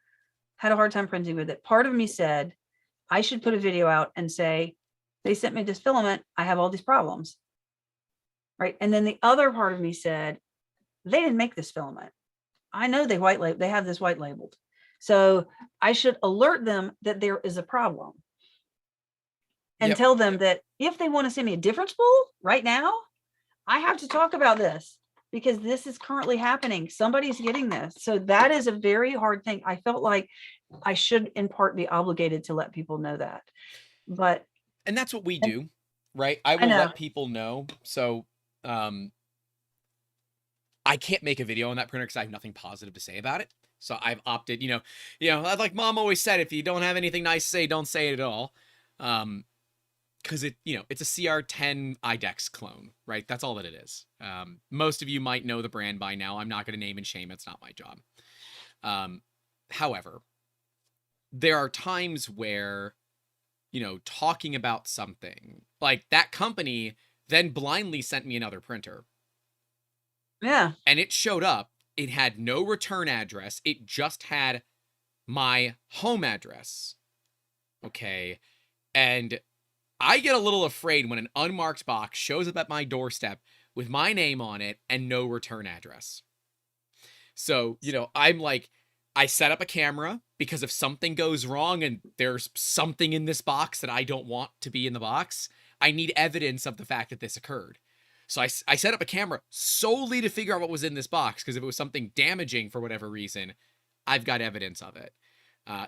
S2: had a hard time printing with it. Part of me said I should put a video out and say, they sent me this filament. I have all these problems. Right. And then the other part of me said, they didn't make this filament. I know they have this white labeled. So I should alert them that there is a problem and tell them that if they want to send me a different spool right now, I have to talk about this because this is currently happening. Somebody's getting this. So that is a very hard thing. I felt like I should in part be obligated to let people know that.
S1: And that's what we do, right? I will let people know. So, I can't make a video on that printer because I have nothing positive to say about it. So I've opted, like Mom always said, if you don't have anything nice to say, don't say it at all. Because it's a CR10 IDEX clone, right? That's all that it is. Most of you might know the brand by now. I'm not going to name and shame. It's not my job. However, there are times where, talking about something like that company then blindly sent me another printer.
S2: Yeah.
S1: And it showed up. It had no return address. It just had my home address. Okay. And I get a little afraid when an unmarked box shows up at my doorstep with my name on it and no return address. So, I'm like, I set up a camera because if something goes wrong and there's something in this box that I don't want to be in the box, I need evidence of the fact that this occurred. So I set up a camera solely to figure out what was in this box, because if it was something damaging for whatever reason, I've got evidence of it.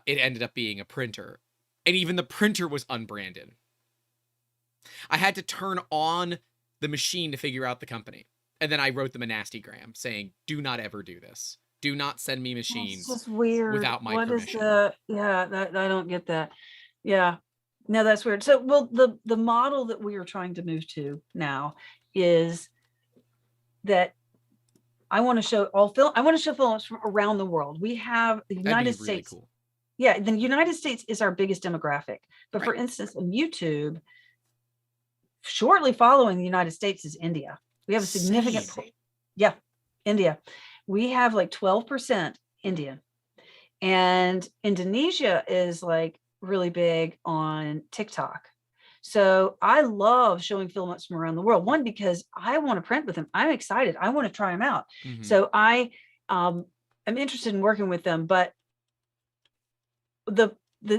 S1: It ended up being a printer, and even the printer was unbranded. I had to turn on the machine to figure out the company, and then I wrote them a nastygram saying, do not ever do this. Do not send me machines
S2: That's weird.
S1: without my permission.
S2: I don't get that. Yeah. No, that's weird. So, well, the model that we are trying to move to now is that I want to show filaments from around the world. We have the United
S1: That'd be really
S2: States.
S1: cool.
S2: Yeah, the United States is our biggest demographic. But
S1: Right.
S2: for instance, on YouTube, shortly following the United States is India. We have a significant, India. We have like 12% Indian. And Indonesia is like really big on TikTok. So I love showing filaments from around the world. One, because I want to print with them. I'm excited. I want to try them out.
S1: Mm-hmm.
S2: So I am interested in working with them. But the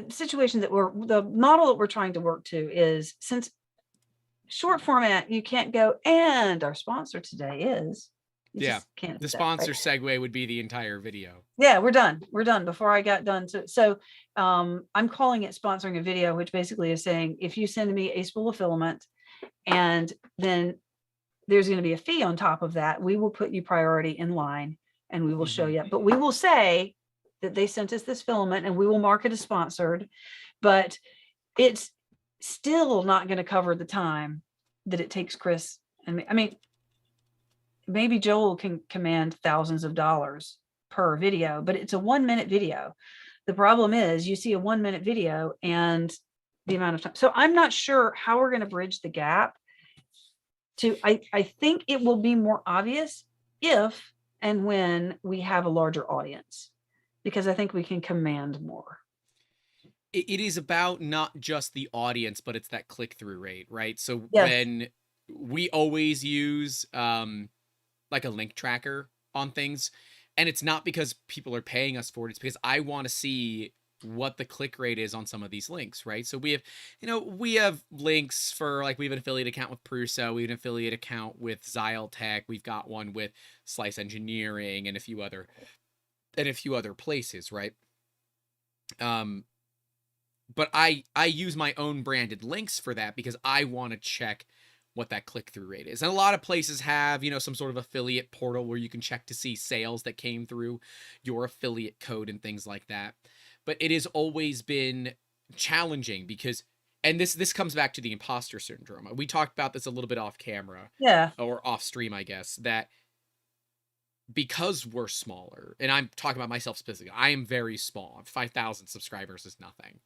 S2: situation the model that we're trying to work to is, since short format, you can't go, and our sponsor today is. Can't
S1: the sponsor segue would be the entire video.
S2: Yeah, we're done. Before I got done. So I'm calling it sponsoring a video, which basically is saying, if you send me a spool of filament and then there's going to be a fee on top of that, we will put you priority in line and we will show you. But we will say that they sent us this filament and we will mark it as sponsored, but it's still not going to cover the time that it takes Chris and me. I mean, maybe Joel can command thousands of dollars per video, but it's a 1 minute video. The problem is you see a 1 minute video and the amount of time. So I'm not sure how we're going to bridge the gap to, I think it will be more obvious if and when we have a larger audience, because I think we can command more.
S1: It is about not just the audience, but it's that click-through rate, right? So when we always use like a link tracker on things, And it's not because people are paying us for it. It's because I want to see what the click rate is on some of these links, right? So we have, we have links for, like, we have an affiliate account with Prusa. We have an affiliate account with Xyltech. We've got one with Slice Engineering and a few other places, right? But I use my own branded links for that because I want to check what that click-through rate is. And a lot of places have, some sort of affiliate portal where you can check to see sales that came through your affiliate code and things like that. But it has always been challenging because, and this comes back to the imposter syndrome. We talked about this a little bit off camera.
S2: Yeah.
S1: Or off stream, I guess, that because we're smaller, and I'm talking about myself specifically, I am very small. 5,000 subscribers is nothing.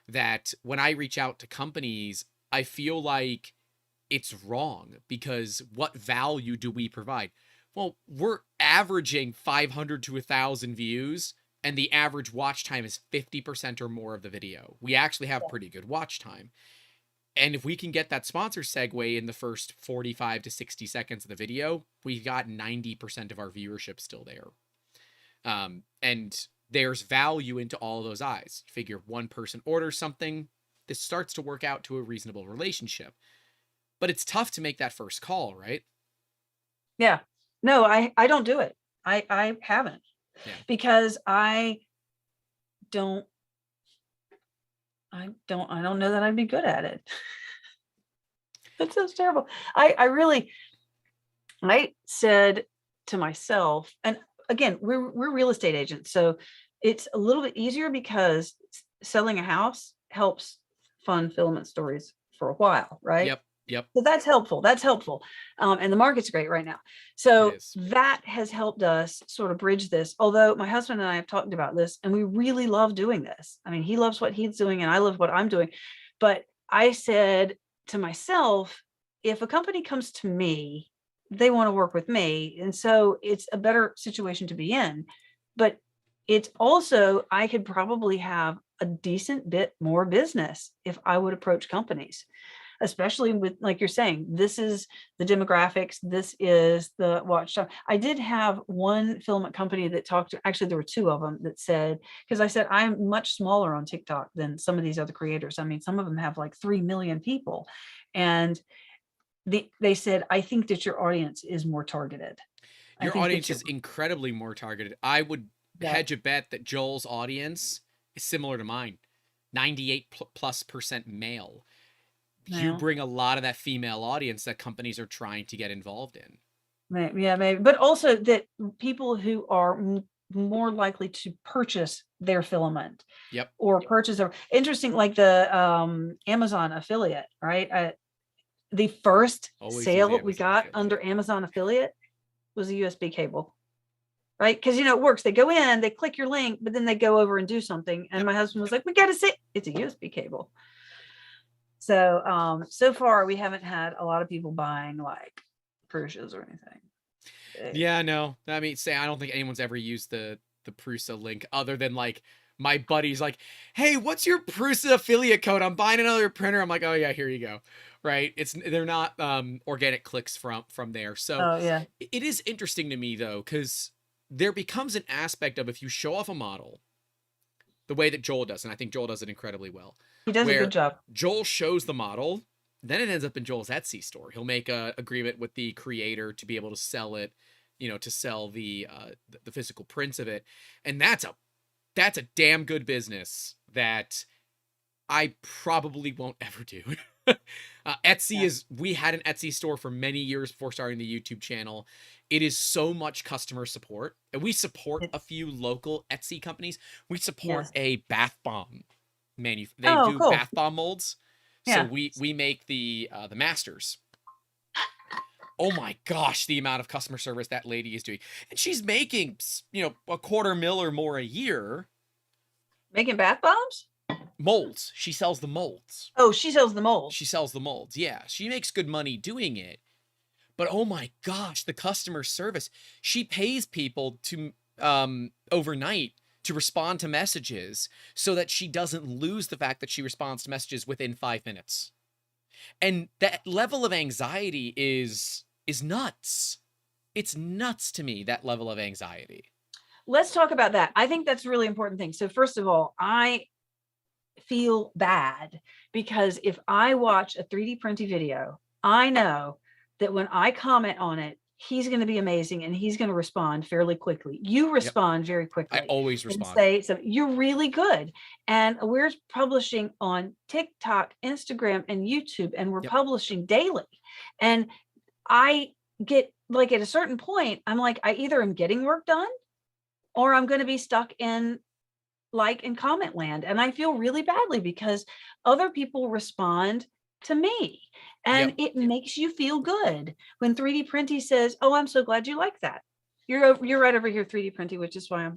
S1: That when I reach out to companies, I feel like it's wrong because what value do we provide? Well, we're averaging 500 to 1,000 views, and the average watch time is 50% or more of the video. We actually have pretty good watch time. And if we can get that sponsor segue in the first 45 to 60 seconds of the video, we've got 90% of our viewership still there. And there's value into all of those eyes. You figure one person orders something, this starts to work out to a reasonable relationship. But it's tough to make that first call, right?
S2: Yeah. No, I don't do it. I haven't.
S1: Yeah.
S2: Because I don't know that I'd be good at it. That sounds terrible. I said to myself, and again, we're real estate agents, so it's a little bit easier because selling a house helps fund filament stories for a while, right?
S1: Yep.
S2: So that's helpful. And the market's great right now. So that has helped us sort of bridge this. Although my husband and I have talked about this and we really love doing this. I mean, he loves what he's doing and I love what I'm doing. But I said to myself, if a company comes to me, they want to work with me. And so it's a better situation to be in. But it's also, I could probably have a decent bit more business if I would approach companies. Especially with, like you're saying, this is the demographics, this is the watch time. I did have one filament company that talked to, actually there were two of them that said, because I said, I'm much smaller on TikTok than some of these other creators. I mean, some of them have like 3 million people. And they said, I think that your audience is more targeted.
S1: Your audience is incredibly more targeted. I would hedge a bet that Joel's audience is similar to mine, 98+% male. You bring a lot of that female audience that companies are trying to get involved in.
S2: Maybe. But also that people who are more likely to purchase their filament.
S1: Yep.
S2: Or purchase interesting, like the Amazon affiliate, right? The first sale we got under Amazon affiliate was a USB cable. Right? Because it works. They go in, they click your link, but then they go over and do something. And my husband was like, we got to see it's a USB cable. So, so far we haven't had a lot of people buying like Prusa's or anything.
S1: Yeah, no. I mean, I don't think anyone's ever used the Prusa link other than like my buddy's like, hey, what's your Prusa affiliate code? I'm buying another printer. I'm like, oh yeah, here you go. Right? They're not organic clicks from there. So it is interesting to me though, because there becomes an aspect of if you show off a model the way that Joel does, and I think Joel does it incredibly well.
S2: He does a good job.
S1: Joel shows the model, then it ends up in Joel's Etsy store. He'll make a agreement with the creator to be able to sell it, to sell the physical prints of it. And that's a damn good business that I probably won't ever do. Etsy we had an Etsy store for many years before starting the YouTube channel. It is so much customer support, and we support a few local Etsy companies. We support a bath bomb they do cool. Bath bomb molds. So we make the masters. Oh my gosh, the amount of customer service that lady is doing. And she's making, $250,000 or more a year.
S2: Making bath bombs?
S1: Molds. She sells the molds.
S2: Oh, she sells the molds.
S1: She sells the molds. Yeah. She makes good money doing it. But oh my gosh, the customer service. She pays people to overnight to respond to messages so that she doesn't lose the fact that she responds to messages within 5 minutes. And that level of anxiety is nuts. It's nuts to me, that level of anxiety.
S2: let's talk about that. I think that's a really important thing. So first of all, I feel bad because if I watch a 3D printing video, I know that when I comment on it, he's going to be amazing and he's going to respond fairly quickly. You respond very quickly.
S1: I always
S2: and
S1: respond.
S2: say, so you're really good. And we're publishing on TikTok, Instagram, and YouTube, and we're publishing daily. And I get like at a certain point, I'm like, I either am getting work done or I'm going to be stuck in like in comment land. And I feel really badly because other people respond to me and it makes you feel good when 3D Printy says, oh, I'm so glad you like that. You're right over here, 3D Printy, which is why I'm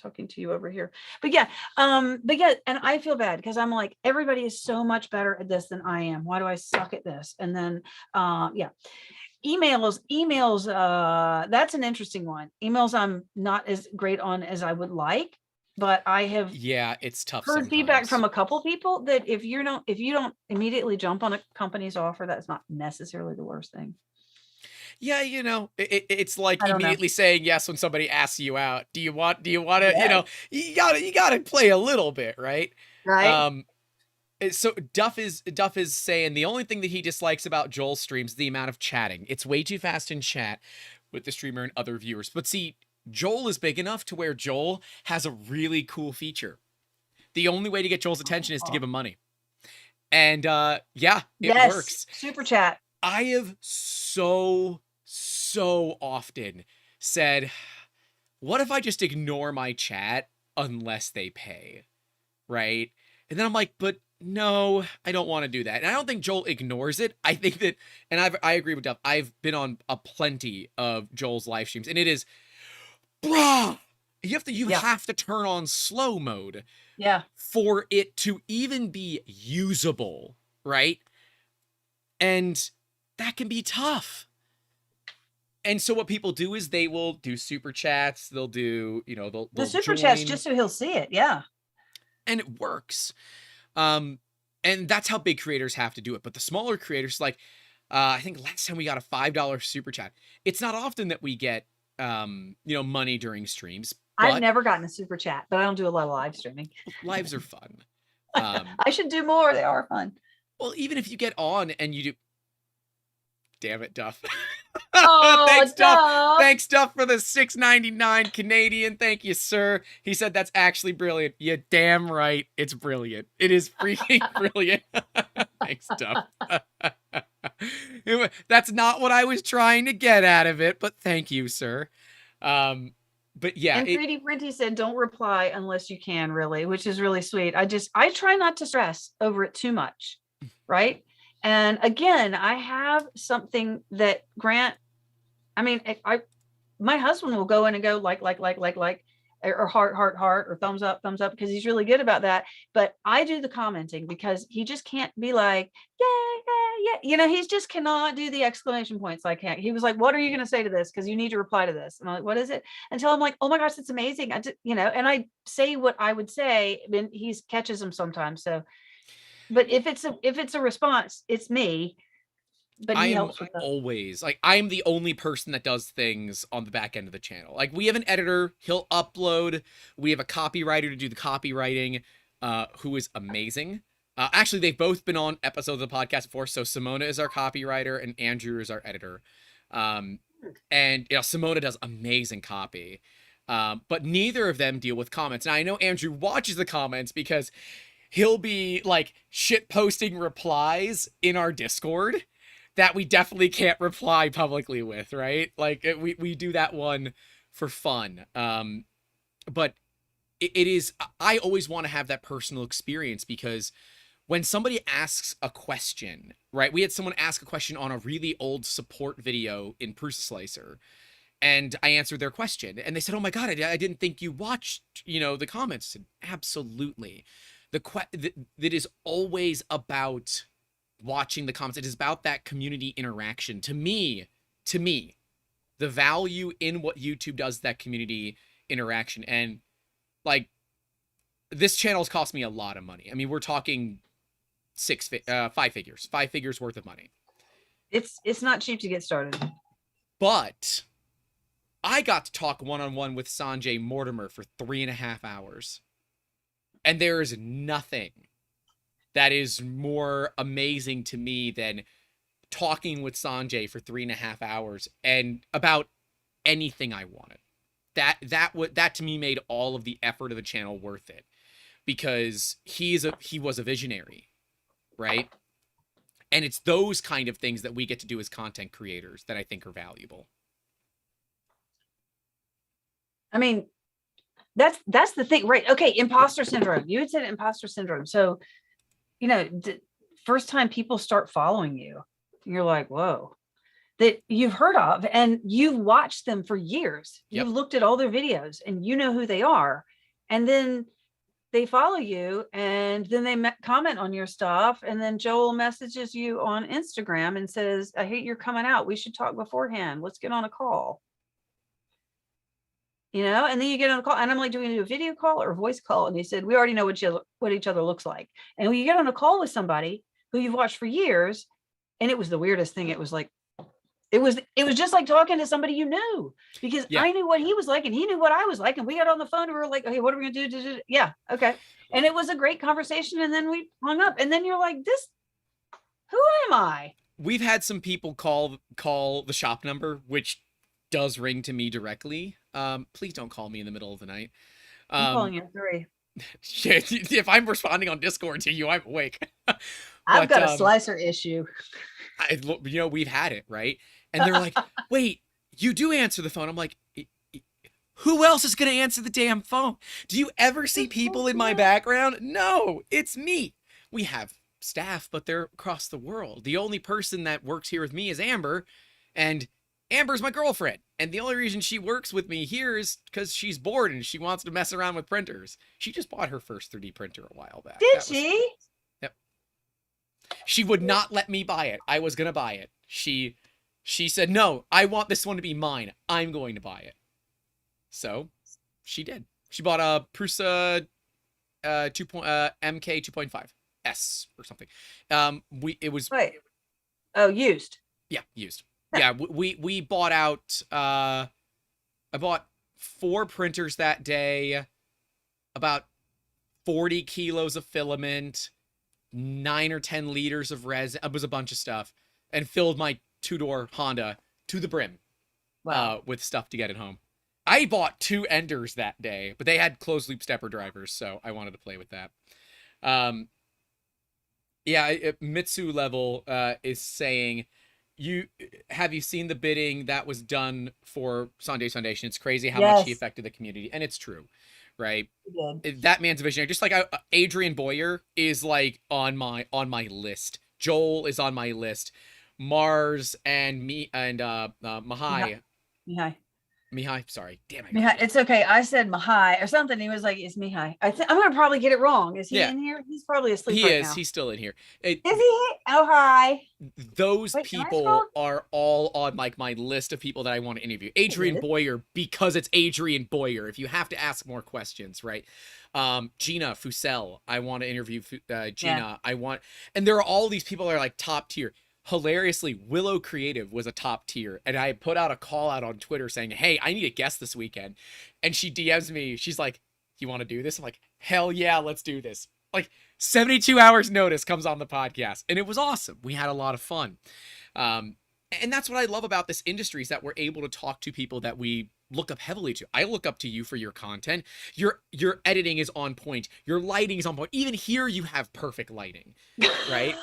S2: talking to you over here. But yeah, and I feel bad because I'm like, everybody is so much better at this than I am. Why do I suck at this? And then, emails, that's an interesting one. Emails I'm not as great on as I would like, but I have
S1: it's tough.
S2: Heard
S1: sometimes.
S2: feedback from a couple people that if you don't immediately jump on a company's offer, that's not necessarily the worst thing.
S1: Yeah, it's like immediately saying yes when somebody asks you out. Do you want to, you gotta play a little bit, right?
S2: Right.
S1: So Duff is saying the only thing that he dislikes about Joel's streams is the amount of chatting. It's way too fast in chat with the streamer and other viewers. But see, Joel is big enough to where Joel has a really cool feature. The only way to get Joel's attention is to give him money. And it works.
S2: Super chat.
S1: I have so often said, what if I just ignore my chat unless they pay? Right? And then I'm like, but no, I don't want to do that. And I don't think Joel ignores it. I think that, and I agree with Duff. I've been on a plenty of Joel's live streams, and it is, bruh, you have to turn on slow mode.
S2: Yeah.
S1: For it to even be usable, right? And that can be tough. And so what people do is they will do super chats. They'll do, they'll
S2: the super chats just so he'll see it. Yeah.
S1: And it works. And that's how big creators have to do it. But the smaller creators, like, I think last time we got a $5 super chat. It's not often that we get, money during streams.
S2: I've never gotten a super chat, but I don't do a lot of live streaming.
S1: Lives are fun.
S2: I should do more. They are fun.
S1: Well, even if you get on and you do, damn it, Duff.
S2: Oh,
S1: Thanks, Duff. Thanks, Duff, for the $6.99 Canadian. Thank you, sir. He said that's actually brilliant. You're damn right. It's brilliant. It is freaking brilliant. Thanks, Duff. That's not what I was trying to get out of it, but thank you, sir. But yeah.
S2: And 3D Printy said, don't reply unless you can, really, which is really sweet. I try not to stress over it too much. Right. And again, I have something that Grant, my husband will go in and go like, or heart, or thumbs up, because he's really good about that. But I do the commenting because he just can't be like, yeah. He just cannot do the exclamation points like heck. He was like, what are you going to say to this? Because you need to reply to this. And I'm like, what is it? Until I'm like, oh my gosh, it's amazing. And I say what I would say, and he catches them sometimes. So, but if it's a response, it's me. But he helps with
S1: always like, I'm the only person that does things on the back end of the channel. Like, we have an editor, he'll upload. We have a copywriter to do the copywriting, who is amazing. Actually, they've both been on episodes of the podcast before. So Simona is our copywriter and Andrew is our editor. And Simona does amazing copy. But neither of them deal with comments. Now, I know Andrew watches the comments because he'll be like shit posting replies in our Discord that we definitely can't reply publicly with, right? Like, we do that one for fun. But it is, I always want to have that personal experience, because when somebody asks a question, right? We had someone ask a question on a really old support video in Prusa Slicer, and I answered their question, and they said, oh my God, I didn't think you watched, the comments. I said, absolutely. That is always about watching the comments. It is about that community interaction. To me, the value in what YouTube does, that community interaction. And like, this channel's cost me a lot of money. I mean, we're talking 5 figures worth of money.
S2: It's not cheap to get started.
S1: But I got to talk one-on-one with Sanjay Mortimer for 3.5 hours. And there is nothing that is more amazing to me than talking with Sanjay for 3.5 hours and about anything I wanted. That to me made all of the effort of the channel worth it, because he was a visionary, right? And it's those kind of things that we get to do as content creators that I think are valuable.
S2: I mean, that's the thing, right? Okay, imposter syndrome. You had said imposter syndrome. So, you know, first time people start following you, you're like, whoa, that you've heard of and you've watched them for years.
S1: Yep.
S2: You've looked at all their videos and you know who they are. And then they follow you and then they comment on your stuff. And then Joel messages you on Instagram and says, I hate you're coming out. We should talk beforehand. Let's get on a call. You know, and then you get on a call and I'm like, do we do a video call or a voice call? And he said, we already know what each other looks like. And when you get on a call with somebody who you've watched for years, and it was the weirdest thing. It was like, it was just like talking to somebody you knew, because I knew what he was like and he knew what I was like. And we got on the phone and we were like, okay, what are we going to do? Yeah. Okay. And it was a great conversation. And then we hung up and then you're like, who am I?
S1: We've had some people call the shop number, which does ring to me directly. Please don't call me in the middle of the night.
S2: I'm calling you at 3.
S1: If I'm responding on Discord to you, I'm awake.
S2: I've got a slicer issue.
S1: We've had it, right? And they're like, wait, you do answer the phone. I'm like, who else is going to answer the damn phone? Do you ever see people in my background? No, it's me. We have staff, but they're across the world. The only person that works here with me is Amber, and Amber's my girlfriend. And the only reason she works with me here is because she's bored and she wants to mess around with printers. She just bought her first 3D printer a while back.
S2: Did she?
S1: Yep. She would not let me buy it. I was going to buy it. She said, no, I want this one to be mine. I'm going to buy it. So she did. She bought a Prusa MK 2.5 S or something. It was.
S2: Wait. Oh, used.
S1: Yeah, used. Yeah, we bought out, I bought 4 printers that day, about 40 kilos of filament, 9 or 10 liters of resin. It was a bunch of stuff, and filled my 2-door Honda to the brim.
S2: Wow.
S1: With stuff to get it home. I bought 2 Enders that day, but they had closed loop stepper drivers, so I wanted to play with that. Mitsu Level is saying, have you seen the bidding that was done for Sanjay's Foundation? It's crazy how much he affected the community, and it's true, right? That man's a visionary. Just like Adrian Boyer is like on my list. Joel is on my list. Mars and me and Mihai. Mihai, sorry, damn it.
S2: Mihai, it's okay. I said Mihai or something. He was like, "It's Mihai." I'm gonna probably get it wrong. Is he in here? He's probably asleep.
S1: He is. Now. He's still in here.
S2: Is he? Oh, hi.
S1: Those people are all on like my list of people that I want to interview. Adrian Boyer, because it's Adrian Boyer. If you have to ask more questions, right? Gina Fusel, I want to interview Gina. Yeah. And there are all these people that are like top tier. Hilariously, Willow Creative was a top tier, and I put out a call out on Twitter saying, hey, I need a guest this weekend. And she DMs me. She's like, you want to do this? I'm like, hell yeah, let's do this. Like 72 hours notice comes on the podcast, and it was awesome. We had a lot of fun. And that's what I love about this industry, is that we're able to talk to people that we look up heavily to. I look up to you for your content. Your editing is on point. Your lighting is on point. Even here you have perfect lighting, right?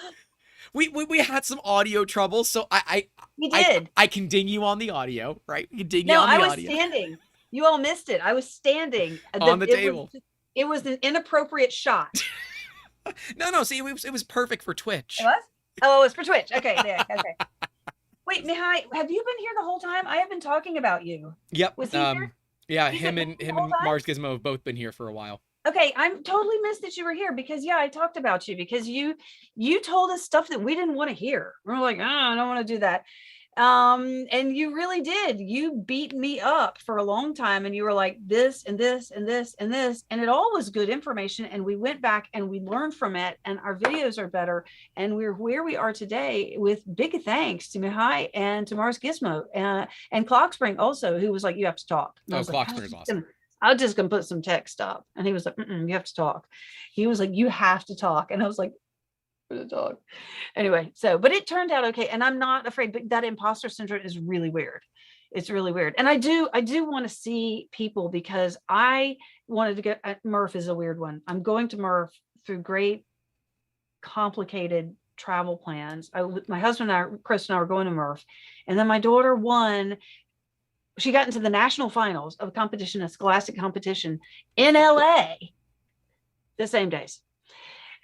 S1: We had some audio trouble, so I can ding you on the audio, right? We can ding you on the audio. No, I was
S2: standing. You all missed it. I was standing
S1: on the table.
S2: It was an inappropriate shot.
S1: No. See, it was perfect for Twitch.
S2: It was? Oh, it's for Twitch. Okay, there. Okay. Wait, Mihai, have you been here the whole time? I have been talking about you.
S1: Yep.
S2: Was he here?
S1: Yeah, him and Mars Gizmo have both been here for a while.
S2: Okay, I'm totally missed that you were here, because I talked about you because you told us stuff that we didn't want to hear. We're like, I don't want to do that. And you really did. You beat me up for a long time, and you were like this and this and this and this, and it all was good information. And we went back and we learned from it, and our videos are better, and we're where we are today with big thanks to Mihai and to Mars Gizmo and Clockspring also, who was like, you have to talk. And I
S1: Oh,
S2: was like,
S1: Clockspring is awesome.
S2: I was just gonna put some text up, and he was like, you have to talk. He was like, you have to talk, and I was like, for the dog. Anyway, so but it turned out okay, and I'm not afraid. But that imposter syndrome is really weird. It's really weird, and I do want to see people, because I wanted to go. Murph is a weird one. I'm going to Murph through great complicated travel plans. My husband and I, Chris and I, were going to Murph, and then my daughter won. She got into the national finals of a competition, a scholastic competition in LA, the same days.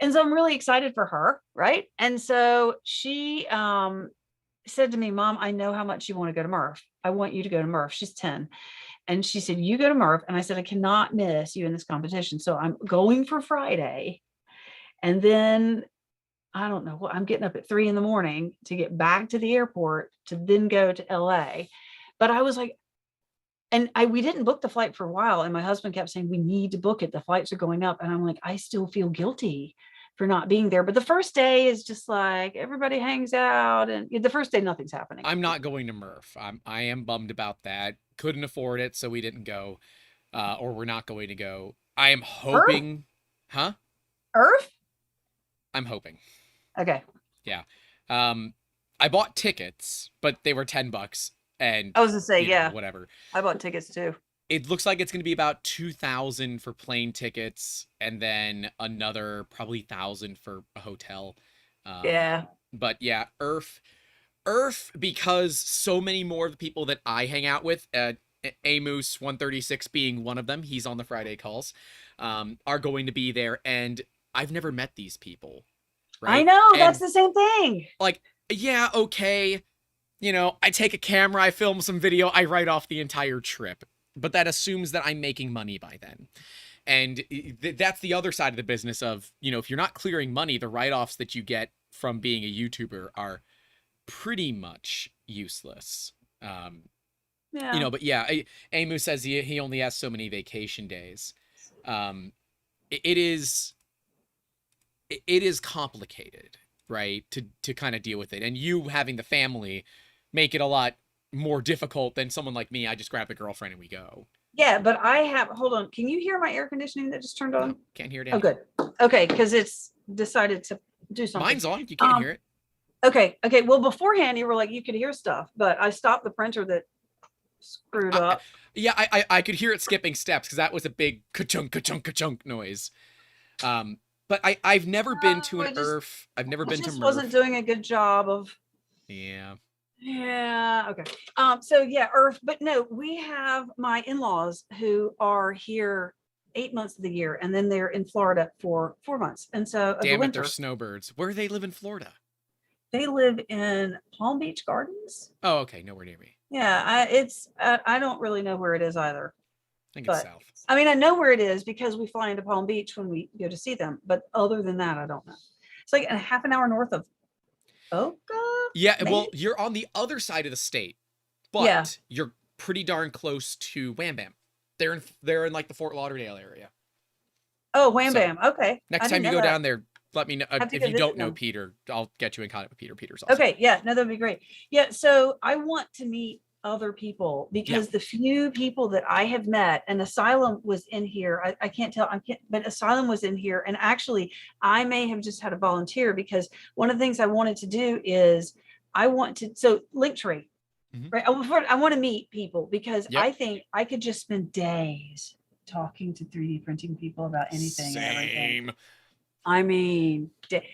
S2: And so I'm really excited for her, right? And so she said to me, Mom, I know how much you want to go to Murph. I want you to go to Murph. She's 10. And she said, you go to Murph. And I said, I cannot miss you in this competition. So I'm going for Friday. And then I don't know what, I'm getting up at 3 a.m. to get back to the airport to then go to LA. But I was like, and we didn't book the flight for a while. And my husband kept saying, we need to book it. The flights are going up. And I'm like, I still feel guilty for not being there. But the first day is just like everybody hangs out, and the first day nothing's happening.
S1: I'm not going to Murph. I am bummed about that. Couldn't afford it, so we didn't go, or we're not going to go. I am hoping,
S2: Earth?
S1: Huh?
S2: Earth?
S1: I'm hoping.
S2: Okay.
S1: Yeah. I bought tickets, but they were $10, and
S2: I was gonna say, yeah,
S1: whatever.
S2: I bought tickets too.
S1: It looks like it's going to be about $2,000 for plane tickets, and then another probably $1,000 for a hotel.
S2: Yeah.
S1: But yeah, Earth, because so many more of the people that I hang out with, Amos 136 being one of them, he's on the Friday calls, are going to be there, and I've never met these people. Right?
S2: I know,
S1: and
S2: that's the same thing.
S1: Like, yeah, okay. I take a camera, I film some video, I write off the entire trip. But that assumes that I'm making money by then. And that's the other side of the business of, if you're not clearing money, the write-offs that you get from being a YouTuber are pretty much useless.
S2: Yeah.
S1: But yeah, Amu says he only has so many vacation days. It is complicated, right? To kind of deal with it. And you having the family make it a lot more difficult than someone like me. I just grab a girlfriend and we go.
S2: Yeah, but hold on. Can you hear my air conditioning that just turned on?
S1: No, can't hear it.
S2: Oh, good. Okay, because it's decided to do something.
S1: Mine's on. You can't hear it.
S2: Okay. Well, beforehand you were like you could hear stuff, but I stopped the printer that screwed up.
S1: Yeah, I could hear it skipping steps because that was a big ka-chunk, ka-chunk, ka-chunk noise. But I've never been to an Earth. I've never been to Murph.
S2: Wasn't doing a good job of. Yeah. Okay. So yeah, Earth, but no, we have my in-laws who are here 8 months of the year, and then they're in Florida for 4 months. And so
S1: damn it, they're snowbirds. Where do they live in Florida?
S2: They live in Palm Beach Gardens.
S1: Oh, okay, nowhere near me.
S2: Yeah, I don't really know where it is either.
S1: I think it's south.
S2: I mean, I know where it is because we fly into Palm Beach when we go to see them, but other than that, I don't know. It's like a half an hour north of Boca.
S1: Yeah,
S2: maybe?
S1: Well, you're on the other side of the state, but you're pretty darn close to Wham Bam. They're in like the Fort Lauderdale area.
S2: Oh, Wham Bam. Okay.
S1: Next time you go down there, let me know. If you don't know Peter, I'll get you in contact with Peter. Peter's awesome.
S2: Okay, yeah, no, that'd be great. Yeah, so I want to meet other people because the few people that I have met, and Asylum was in here. I can't tell, but Asylum was in here, and actually I may have just had a volunteer because one of the things I wanted to do is so Linktree, right? I want to meet people because I think I could just spend days talking to 3D printing people about anything and everything. I mean,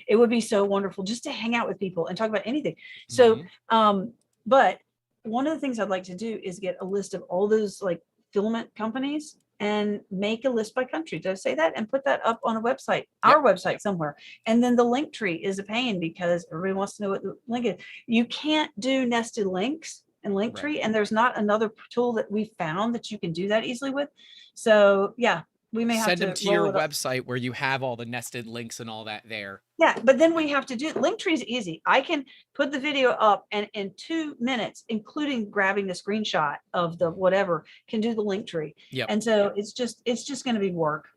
S2: it would be so wonderful just to hang out with people and talk about anything. So, but one of the things I'd like to do is get a list of all those like filament companies and make a list by country. Did I say that? And put that up on a website, our website somewhere. And then the link tree is a pain because everybody wants to know what the link is. You can't do nested links in Linktree, and there's not another tool that we found that you can do that easily with. So yeah, we may have
S1: Send
S2: to
S1: them to
S2: roll
S1: your
S2: it up.
S1: website where you have all the nested links and all that there.
S2: Yeah, but then we have to do Linktree is easy. I can put the video up and in 2 minutes, including grabbing the screenshot of the whatever, can do the Linktree.
S1: Yep.
S2: And so it's just going to be work.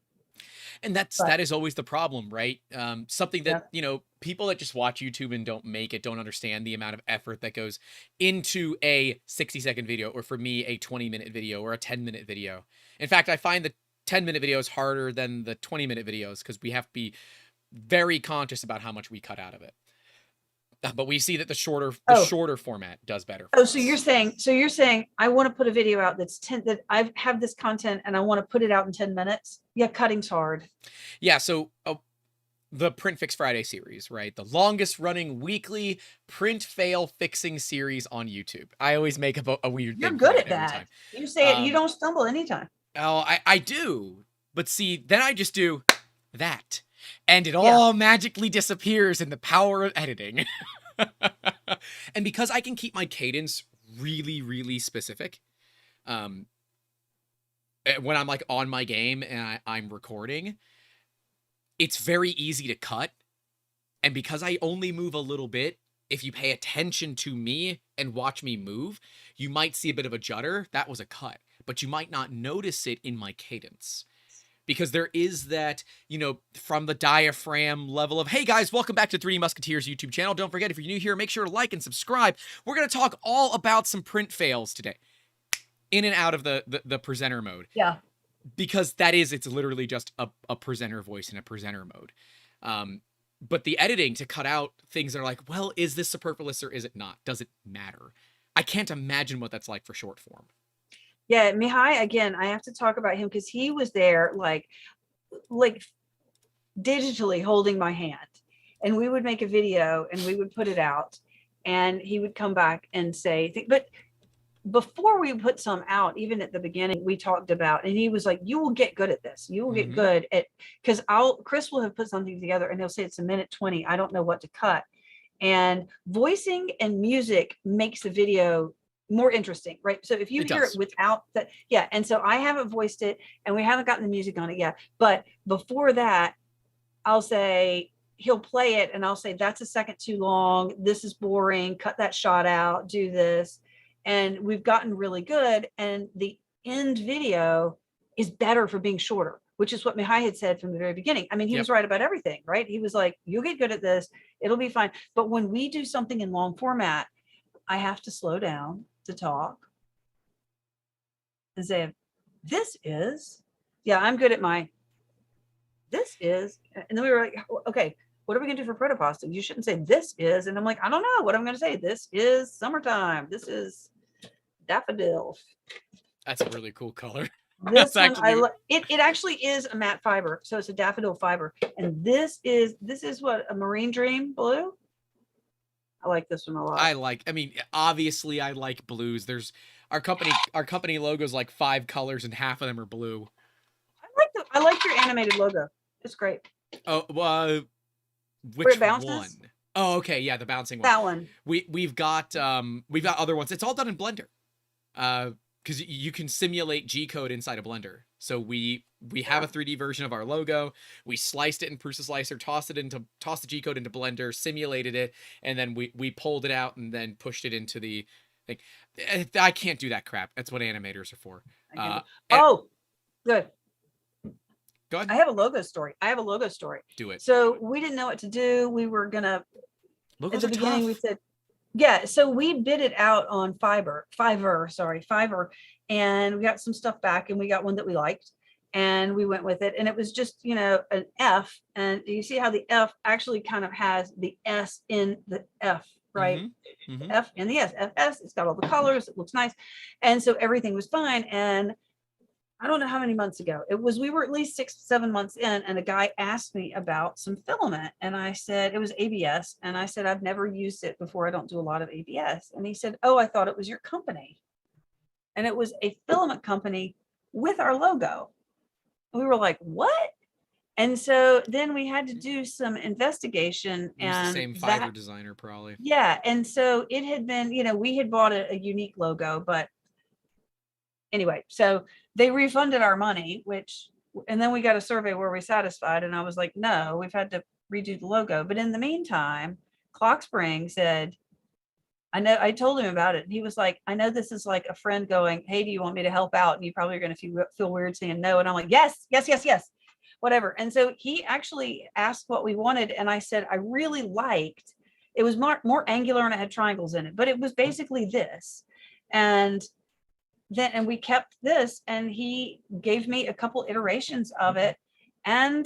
S1: And that is always the problem, right? Something that,
S2: Yeah.
S1: People that just watch YouTube and don't make it, don't understand the amount of effort that goes into a 60-second video, or for me, a 20-minute video or a 10-minute video. In fact, I find the 10-minute videos harder than the 20-minute videos because we have to be very conscious about how much we cut out of it. But we see that the shorter format does better.
S2: Oh, so you're saying I want to put a video out that's 10, that I have this content and I want to put it out in 10 minutes. Yeah, cutting's hard.
S1: Yeah, so the Print Fix Friday series, right? The longest running weekly print fail fixing series on YouTube. I always make a weird
S2: You're
S1: thing
S2: good
S1: for
S2: at
S1: every
S2: that.
S1: time.
S2: You say it, you don't stumble anytime.
S1: Oh, I do. But see, then I just do that. And it all magically disappears in the power of editing. And because I can keep my cadence really, really specific, when I'm like on my game and I'm recording, it's very easy to cut. And because I only move a little bit, if you pay attention to me and watch me move, you might see a bit of a judder. That was a cut, but you might not notice it in my cadence. Because there is that, from the diaphragm level of, hey guys, welcome back to 3D Musketeers YouTube channel. Don't forget, if you're new here, make sure to like and subscribe. We're going to talk all about some print fails today. In and out of the presenter mode.
S2: Yeah.
S1: Because it's literally just a presenter voice in a presenter mode. But the editing to cut out things that are like, well, is this superfluous or is it not? Does it matter? I can't imagine what that's like for short form.
S2: Yeah, Mihai, again, I have to talk about him because he was there like digitally holding my hand. And we would make a video and we would put it out and he would come back and say, but before we put some out, even at the beginning, we talked about, and he was like, you will get good at this. You will get good at, because Chris will have put something together and he'll say it's a minute 20. I don't know what to cut. And voicing and music makes the video more interesting, right? So if you hear it without that, yeah. And so I haven't voiced it and we haven't gotten the music on it yet. But before that, I'll say, he'll play it and I'll say, that's a second too long. This is boring. Cut that shot out, do this. And we've gotten really good. And the end video is better for being shorter, which is what Mihai had said from the very beginning. I mean, he was right about everything, right? He was like, you'll get good at this. It'll be fine. But when we do something in long format, I have to slow down to talk and say, this is, I'm good at this is, and then we were like, okay, what are we gonna do for protopasta? You shouldn't say this is, and I'm like, I don't know what I'm gonna say. This is summertime. This is daffodil.
S1: That's a really cool color.
S2: This one, it actually is a matte fiber, so it's a daffodil fiber, and this is what, a marine dream blue. I like this one a lot.
S1: Obviously I like blues. There's our company logo is like 5 colors and half of them are blue.
S2: I like your animated logo. It's great.
S1: Oh, which one? Oh, okay, yeah, the bouncing one.
S2: That one.
S1: We've got other ones. It's all done in Blender. Because you can simulate G-code inside a Blender. So we have a 3D version of our logo. We sliced it in Prusa Slicer, tossed the G-code into Blender, simulated it, and then we pulled it out and then pushed it into the thing. I can't do that crap. That's what animators are for.
S2: Good.
S1: Go ahead.
S2: I have a logo story.
S1: Do it.
S2: So we didn't know what to do. We were gonna,
S1: logos
S2: at the beginning,
S1: tough.
S2: we said, yeah. So we bid it out on Fiverr, and we got some stuff back, and we got one that we liked, and we went with it. And it was just, an F, and you see how the F actually kind of has the S in the F, right? F and the S, FS. It's got all the colors. It looks nice, and so everything was fine. And I don't know how many months ago it was. We were at least 6-7 months in, and a guy asked me about some filament, and I said it was ABS, and I said I've never used it before. I don't do a lot of ABS, and he said, "Oh, I thought it was your company," and it was a filament company with our logo. We were like, "What?" And so then we had to do some investigation, and
S1: the same Fiverr designer probably.
S2: Yeah, and so it had been, we had bought a unique logo, but anyway, so they refunded our money, which And then we got a survey, were we satisfied? And I was like, no, we've had to redo the logo. But in the meantime, Clock Spring said, I told him about it. And he was like, I know this is like a friend going, hey, do you want me to help out? And you probably are going to feel weird saying no. And I'm like, yes, yes, yes, yes, whatever. And so he actually asked what we wanted. And I said, I really liked, it was more angular and it had triangles in it, but it was basically this. And we kept this, and he gave me a couple iterations of it, and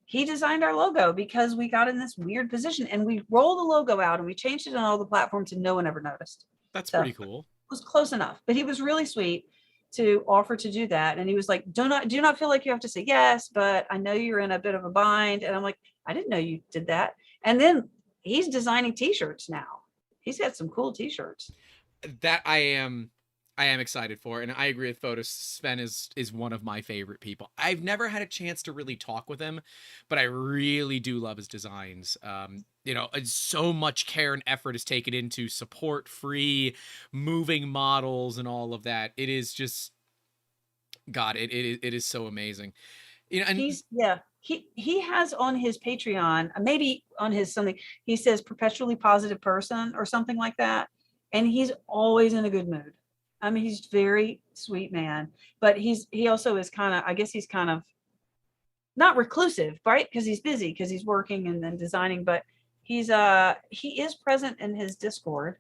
S2: he designed our logo because we got in this weird position, and we rolled the logo out and we changed it on all the platforms and no one ever noticed.
S1: That's pretty cool.
S2: It was close enough, but he was really sweet to offer to do that. And he was like, do not feel like you have to say yes, but I know you're in a bit of a bind. And I'm like, I didn't know you did that. And then he's designing t-shirts now. He's got some cool t-shirts.
S1: That I am excited for, and I agree with Photos. Sven is one of my favorite people. I've never had a chance to really talk with him, but I really do love his designs. You know, so much care and effort is taken into support free moving models and all of that. It is just, God, it is so amazing. You know, and
S2: he has on his Patreon, maybe on his something, he says perpetually positive person or something like that, and he's always in a good mood. I mean, he's very sweet man, but he also is kind of, I guess he's kind of not reclusive, right? Because he's busy, because he's working and then designing, but he is present in his Discord.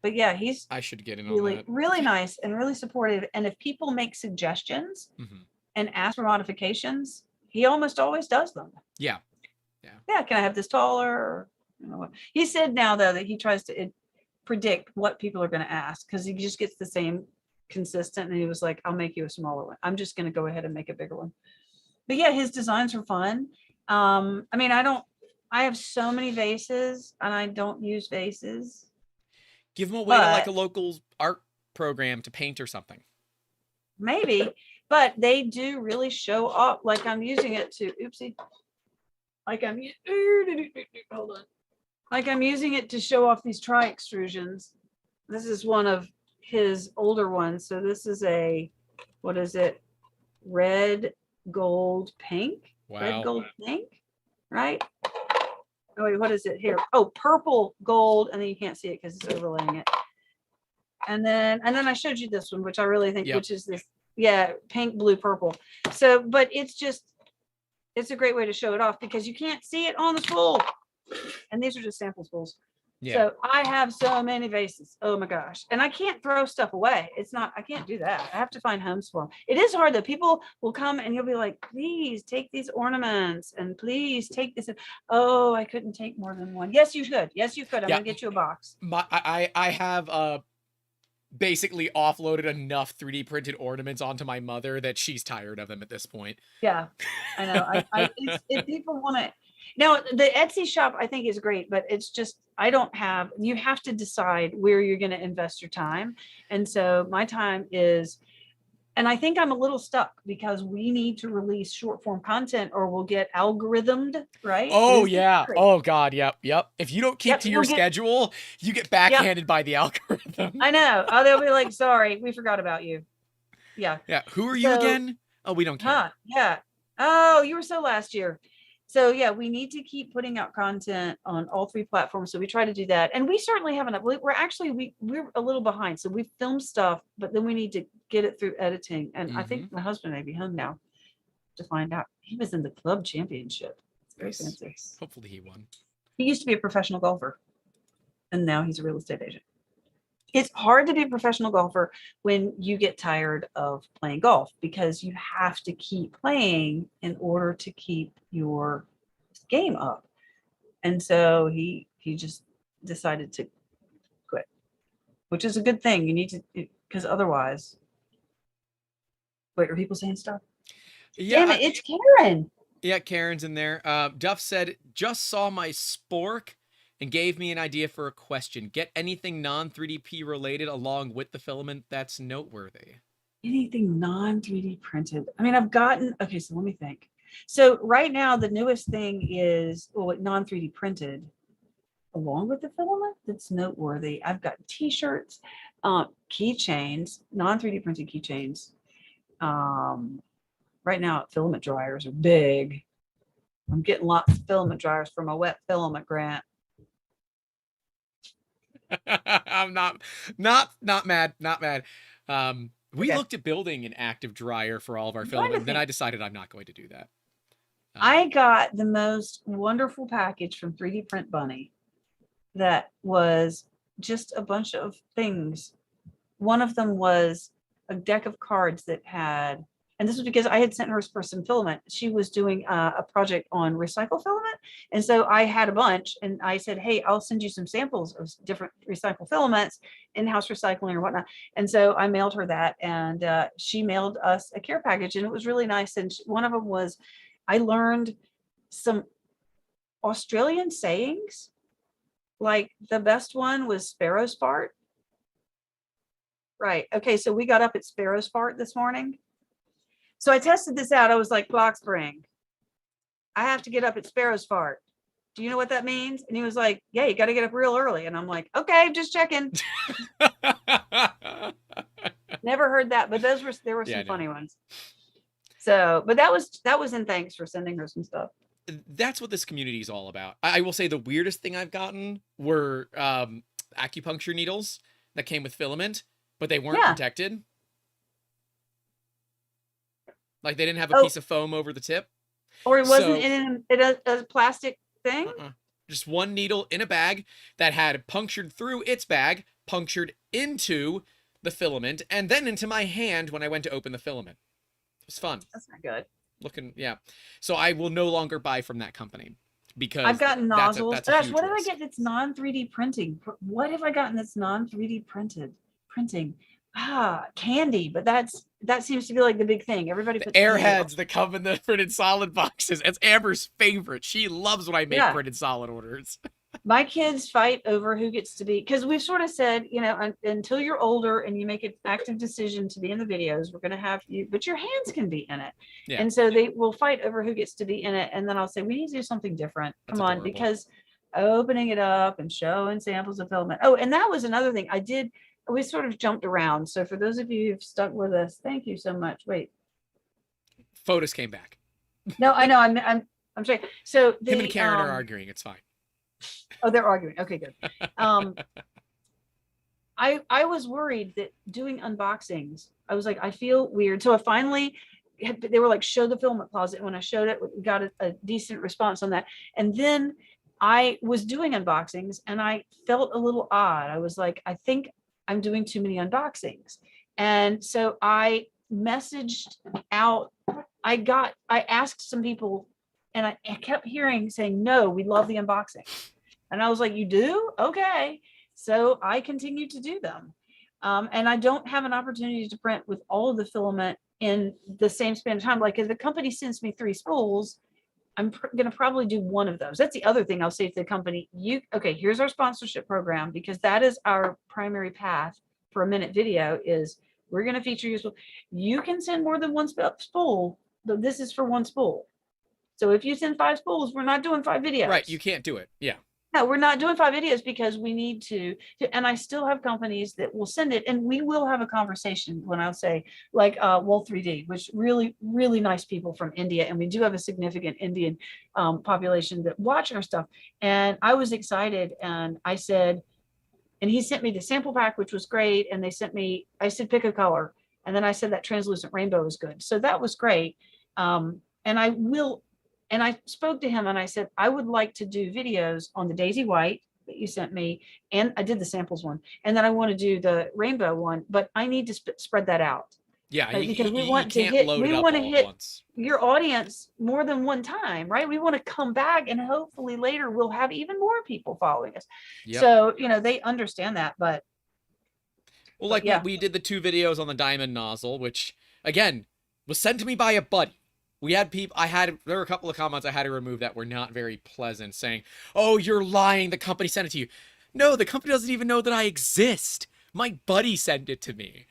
S2: But yeah, he's
S1: I should get in
S2: really,
S1: on that.
S2: really nice and really supportive. And if people make suggestions and ask for modifications, he almost always does them.
S1: Yeah.
S2: Can I have this taller? Or, you know, he said now though that he tries to predict what people are going to ask, because he just gets the same consistent, and he was like, I'll make you a smaller one. I'm just going to go ahead and make a bigger one. But yeah, his designs are fun. I mean, I have so many vases and I don't use vases.
S1: Give them away to like a local art program to paint or something.
S2: Maybe, but they do really show up. Like I'm using it to, oopsie. Like hold on. Like I'm using it to show off these tri-extrusions. This is one of his older ones. So this is a, what is it? Red, gold, pink.
S1: Wow.
S2: Red, gold, pink, right? Oh wait, what is it here? Oh, purple, gold, and then you can't see it because it's overlaying it. And then I showed you this one, which I really think, which is this, pink, blue, purple. So, but it's a great way to show it off because you can't see it on the spool. And these are just sample spools. Yeah. So I have so many vases. Oh my gosh. And I can't throw stuff away. I can't do that. I have to find homes for them. It is hard though. People will come and you'll be like, please take these ornaments and please take this. Oh, I couldn't take more than one. Yes, you could. Yes, you could. I'm gonna get you a box.
S1: I have basically offloaded enough 3D printed ornaments onto my mother that she's tired of them at this point.
S2: Yeah, I know. If people want to. Now, the Etsy shop, I think, is great, but it's just, you have to decide where you're going to invest your time. And so my time is, and I think I'm a little stuck because we need to release short form content or we'll get algorithmed, right?
S1: Oh, yeah. Oh, God. Yep. If you don't keep to your schedule, you get backhanded by the algorithm.
S2: I know. Oh, they'll be like, sorry, we forgot about you. Yeah.
S1: Yeah. Who are you again? Oh, we don't care.
S2: Yeah. Oh, you were so last year. So yeah, we need to keep putting out content on all 3 platforms. So we try to do that. And we certainly haven't, we're a little behind. So we film stuff, but then we need to get it through editing. And I think my husband may be home now to find out. He was in the club championship. It's very fancy.
S1: Hopefully he won.
S2: He used to be a professional golfer and now he's a real estate agent. It's hard to be a professional golfer when you get tired of playing golf because you have to keep playing in order to keep your game up. And so he just decided to quit, which is a good thing. You need to, because otherwise, wait, are people saying stuff? Yeah, damn it, it's Karen.
S1: Yeah, Karen's in there. Duff said, just saw my spork and gave me an idea for a question. Get anything non-3DP related along with the filament that's noteworthy.
S2: Anything non-3D printed. I mean, okay, so let me think. So right now, the newest thing is non-3D printed along with the filament that's noteworthy. I've got t-shirts, keychains, non-3D printed keychains. right now filament dryers are big. I'm getting lots of filament dryers for my wet filament grant.
S1: I'm not mad, not mad. We
S2: Okay.
S1: looked at building an active dryer for all of our
S2: I'm trying to
S1: filament, and then I
S2: think.
S1: decided I'm not going to do that.
S2: I got the most wonderful package from 3D Print Bunny that was just a bunch of things. One of them was a deck of cards that had, and this was because I had sent her for some filament. She was doing a project on recycle filament. And so I had a bunch and I said, hey, I'll send you some samples of different recycle filaments, in-house recycling or whatnot. And so I mailed her that, and she mailed us a care package, and it was really nice. And one of them was, I learned some Australian sayings. Like the best one was sparrow's fart. Right. Okay. So we got up at sparrow's fart this morning. So I tested this out. I was like, clock spring, I have to get up at sparrow's fart. Do you know what that means? And he was like, yeah, you got to get up real early. And I'm like, okay, just checking. Never heard that, but there were some funny ones. So, but that was in thanks for sending her some stuff.
S1: That's what this community is all about. I will say the weirdest thing I've gotten were acupuncture needles that came with filament, but they weren't protected. Like they didn't have a piece of foam over the tip.
S2: Or it wasn't in a plastic thing?
S1: Just one needle in a bag that had punctured through its bag, punctured into the filament, and then into my hand when I went to open the filament. It was fun.
S2: That's not good.
S1: Yeah. So I will no longer buy from that company because
S2: I've gotten nozzles.
S1: Gosh,
S2: what did I get that's non-3D printing? What have I gotten that's non-3D printing? Candy, but that seems to be like the big thing. Everybody puts
S1: Airheads that come in the printed solid boxes. It's Amber's favorite. She loves when I make printed solid orders.
S2: My kids fight over who gets to be, because we've sort of said, until you're older and you make an active decision to be in the videos, we're going to have you, but your hands can be in it. Yeah. And so they will fight over who gets to be in it. And then I'll say, we need to do something different. Come on, because opening it up and showing samples of filament. Oh, and that was another thing I did. We sort of jumped around. So for those of you who've stuck with us, thank you so much. Wait.
S1: Photos came back.
S2: No, I know. I'm sorry. So
S1: him and Karen are arguing. It's fine.
S2: Oh, they're arguing. Okay, good. I was worried that doing unboxings, I was like, I feel weird. So I finally, they were like, show the filament closet. And when I showed it, we got a decent response on that. And then I was doing unboxings and I felt a little odd. I was like, I think I'm doing too many unboxings. And so I messaged out, I asked some people, and I kept saying, no, we love the unboxing. And I was like, you do? Okay. So I continue to do them. And I don't have an opportunity to print with all of the filament in the same span of time. Like if the company sends me 3 spools, I'm going to probably do one of those. That's the other thing I'll say to the company. Okay, here's our sponsorship program, because that is our primary path for a minute video is we're going to feature you. You can send more than one spool, but this is for 1 spool. So if you send 5 spools, we're not doing 5 videos.
S1: Right. You can't do it. Yeah.
S2: No, we're not doing 5 videos because we need to, and I still have companies that will send it, and we will have a conversation when I'll say, like Wool 3D, which really, really nice people from India, and we do have a significant Indian population that watch our stuff. And I was excited, and I said, and he sent me the sample pack, which was great, and they sent me, I said, pick a color, and then I said that translucent rainbow was good, so that was great. And I will. And I spoke to him and I said, I would like to do videos on the Daisy White that you sent me. And I did the samples one. And then I want to do the rainbow one, but I need to spread that out.
S1: Yeah.
S2: Because we want to hit your audience more than one time, right? We want to come back and hopefully later we'll have even more people following us. Yep. So, they understand that, but.
S1: Well, like we did the 2 videos on the diamond nozzle, which again was sent to me by a buddy. We had people, there were a couple of comments I had to remove that were not very pleasant, saying, oh, you're lying, the company sent it to you. No, the company doesn't even know that I exist. My buddy sent it to me.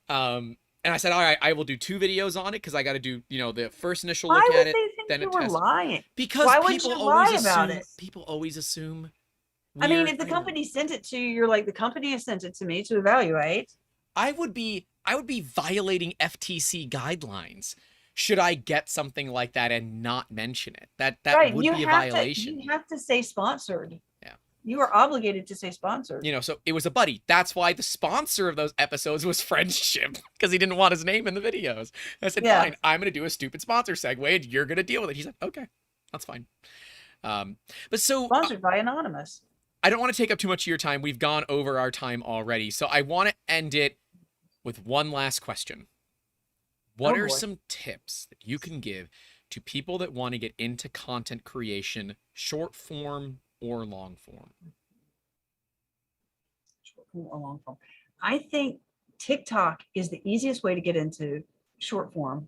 S1: And I said, all right, I will do 2 videos on it because I got to do, the first initial look at it. Then
S2: you were lying?
S1: Because people always assume, people always assume.
S2: I mean, if the company sent it to you, you're like, the company has sent it to me to evaluate.
S1: I would be violating FTC guidelines. should I get something like that and not mention it? That
S2: Right.
S1: would be a violation.
S2: You have to say sponsored.
S1: Yeah.
S2: You are obligated to say sponsored.
S1: You know, so it was a buddy. That's why the sponsor of those episodes was Friendship, because he didn't want his name in the videos. I said,
S2: Yeah.
S1: fine, I'm going to do a stupid sponsor segue and you're going to deal with it. He said, okay, that's fine. But so
S2: Sponsored by Anonymous.
S1: I don't want to take up too much of your time. We've gone over our time already. So I want to end it with one last question. What are some tips that you can give to people that want to get into content creation, short form or long form?
S2: Short form or long form. I think TikTok is the easiest way to get into short form.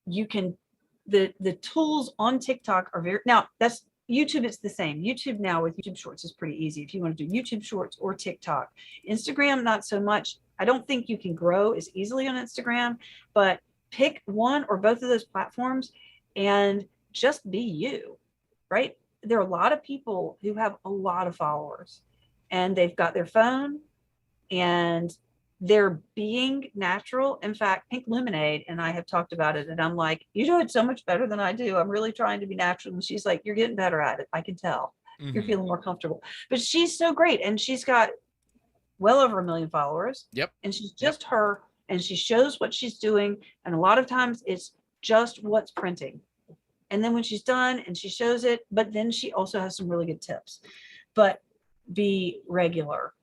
S2: You can, the tools on TikTok are very, now that's YouTube, it's the same. YouTube now with YouTube Shorts is pretty easy if you want to do YouTube Shorts or TikTok. Instagram, not so much. I don't think you can grow as easily on Instagram, but pick one or both of those platforms and just be you, right? There are a lot of people who have a lot of followers and they've got their phone and they're being natural. In fact, Pink Lemonade and I have talked about it and I'm like, you do it so much better than I do. I'm really trying to be natural. And she's like, you're getting better at it. I can tell. You're feeling more comfortable. But she's so great. And she's got well over 1 million followers.
S1: Yep.
S2: And she's just her and she shows what she's doing. And a lot of times it's just what's printing. And then when she's done and she shows it, but then she also has some really good tips. But be regular.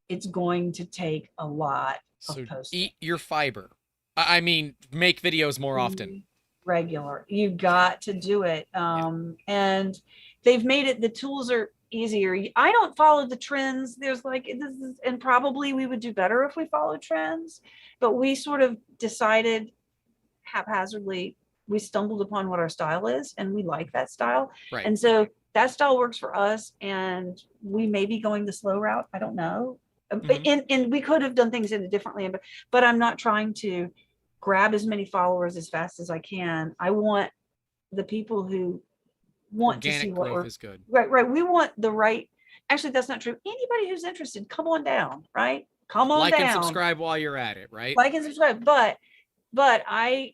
S2: It's going to take a lot of posting.
S1: Eat your fiber. I mean, make videos more often.
S2: Regular. You got to do it. And they've made it, the tools are easier. I don't follow the trends. There's like, this is, and probably we would do better if we followed trends, but we sort of decided haphazardly, we stumbled upon what our style is and we like that style.
S1: Right.
S2: And so that style works for us and we may be going the slow route. I don't know. And we could have done things in a differently, but I'm not trying to grab as many followers as fast as I can. I want the people who want
S1: organic
S2: to see what
S1: growth is good.
S2: Right. We want the right. Actually, that's not true. Anybody who's interested, come on down. Right. Come on down.
S1: Like and subscribe while you're at it. Right.
S2: Like and subscribe. But I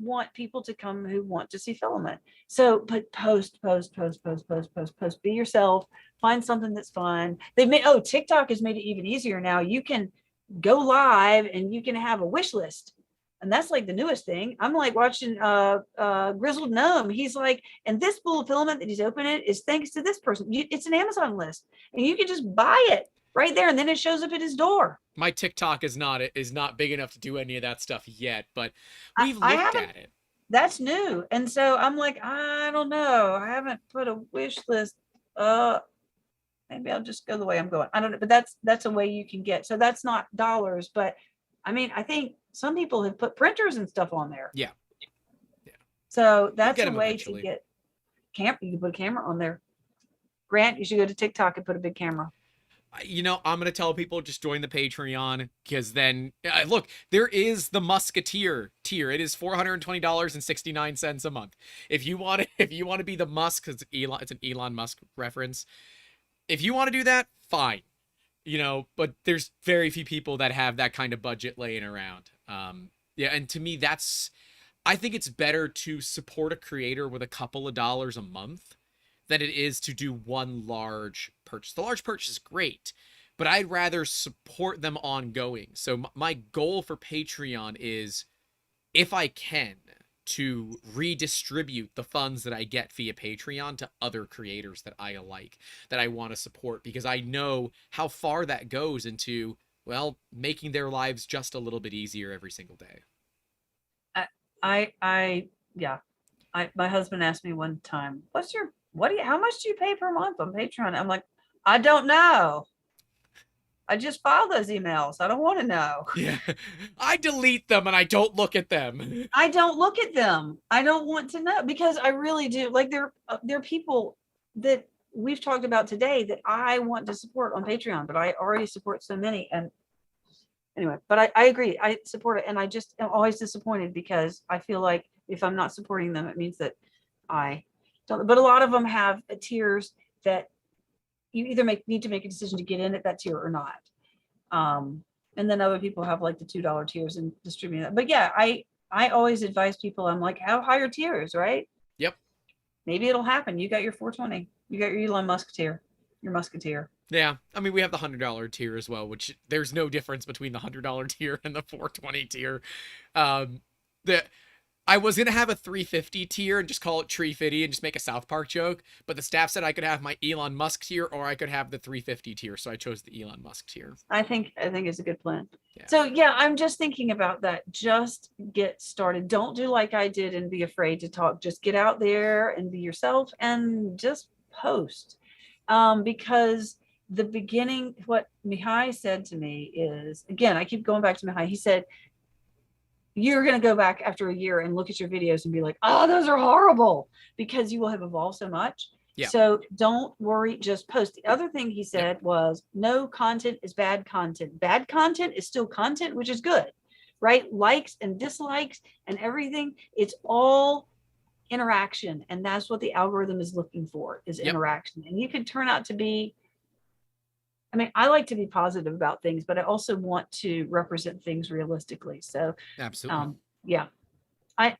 S2: want people to come who want to see filament. So, but post. Be yourself. Find something that's fun. They've made, TikTok has made it even easier now. You can go live and you can have a wish list. And that's like the newest thing. I'm like watching Grizzled Gnome. He's like, and this spool of filament that he's opening is thanks to this person. It's an Amazon list and you can just buy it right there. And then it shows up at his door.
S1: My TikTok is not big enough to do any of that stuff yet, but we've looked at it.
S2: That's new. And so I'm like, I don't know. I haven't put a wish list. Maybe I'll just go the way I'm going. I don't know, but that's a way you can get. So that's not dollars, but I mean, I think some people have put printers and stuff on there.
S1: Yeah.
S2: So that's a way to get camera. You can put a camera on there. Grant, you should go to TikTok and put a big camera.
S1: You know, I'm going to tell people just join the Patreon because then look, there is the Musketeer tier. It is $420.69 a month. If you want to be the Musk, because it's an Elon Musk reference. If you want to do that, fine. You know, but there's very few people that have that kind of budget laying around. Yeah, and to me, I think it's better to support a creator with a couple of dollars a month than it is to do one large purchase. The large purchase is great, but I'd rather support them ongoing. So my goal for Patreon is, if I can, to redistribute the funds that I get via Patreon to other creators that I like, that I want to support, because I know how far that goes into, well, making their lives just a little bit easier every single day.
S2: My husband asked me one time, how much do you pay per month on Patreon? I'm like, I don't know. I just file those emails. I don't want to know.
S1: Yeah, I delete them and I don't look at them.
S2: I don't look at them. I don't want to know, because I really do. Like there are people that we've talked about today that I want to support on Patreon, but I already support so many. And anyway, but I agree. I support it. And I just am always disappointed because I feel like if I'm not supporting them, it means that I don't. But a lot of them have tiers that you either need to make a decision to get in at that tier or not. And then other people have like the $2 tiers and distribute that. But yeah, I always advise people, I'm like, have higher tiers, right?
S1: Yep.
S2: Maybe it'll happen. You got your 420. You got your Elon Musketeer, your Musketeer.
S1: Yeah, I mean we have the $100 tier as well, which there's no difference between the $100 tier and the 420 tier. Um, the I was gonna have a 350 tier and just call it Tree Fitty and just make a South Park joke, but the staff said I could have my Elon Musk tier or I could have the 350 tier, so I chose the Elon Musk tier.
S2: I think it's a good plan.
S1: Yeah.
S2: So yeah, I'm just thinking about that. Just get started. Don't do like I did and be afraid to talk. Just get out there and be yourself and just post. Because the beginning, what Mihai said to me is, again, I keep going back to Mihai. He said, you're going to go back after a year and look at your videos and be like, oh, those are horrible, because you will have evolved so much.
S1: Yeah.
S2: So don't worry, just post. The other thing he said was, no content is bad content. Bad content is still content, which is good, right? Likes and dislikes and everything. It's all interaction. And that's what the algorithm is looking for, is interaction. And you can turn out to be, I mean, I like to be positive about things, but I also want to represent things realistically. So
S1: Absolutely.
S2: yeah, I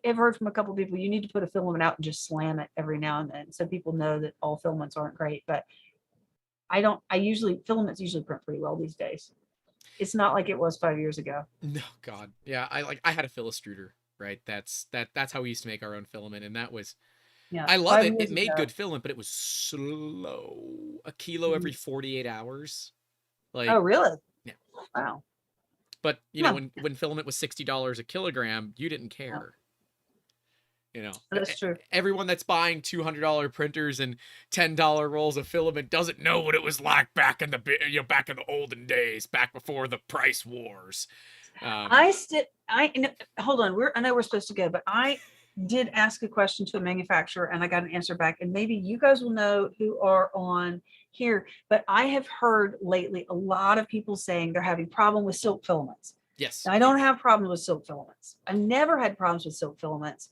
S2: have heard from a couple of people, you need to put a filament out and just slam it every now and then, so people know that all filaments aren't great. But filaments usually print pretty well these days. It's not like it was 5 years ago.
S1: No, God. Yeah, I had a Filastruder, right? That's how we used to make our own filament, and that was
S2: Yeah,
S1: I love
S2: 5
S1: it.
S2: years
S1: It made
S2: ago.
S1: good filament, but it was slow. A kilo every 48 hours. Like,
S2: Oh, really?
S1: yeah.
S2: Wow.
S1: But you know,
S2: Huh.
S1: when filament was $60 a kilogram, you didn't
S2: Yeah,
S1: care. You know,
S2: that's true.
S1: everyone that's buying $200 printers and $10 rolls of filament doesn't know what it was like back in back in the olden days, back before the price wars.
S2: Hold on. I know we're supposed to go, but I did ask a question to a manufacturer and I got an answer back. And maybe you guys will know who are on here, but I have heard lately a lot of people saying they're having problem with silk filaments.
S1: Yes.
S2: Now, I don't have problems with silk filaments. I've never had problems with silk filaments,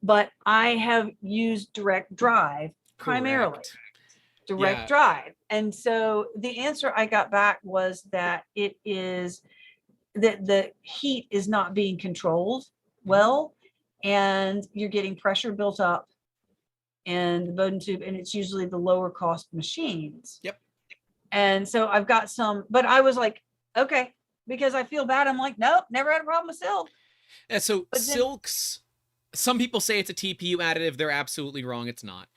S2: but I have used direct drive primarily.
S1: Correct.
S2: Direct
S1: Yeah.
S2: drive. And so the answer I got back was that it is that the heat is not being controlled well, and you're getting pressure built up in the Bowden tube, and it's usually the lower cost machines.
S1: Yep.
S2: And so I've got some, but I was like, okay, because I feel bad. I'm like, nope, never had a problem with silk.
S1: And so
S2: But then,
S1: silks, some people say it's a TPU additive. They're absolutely wrong. It's not.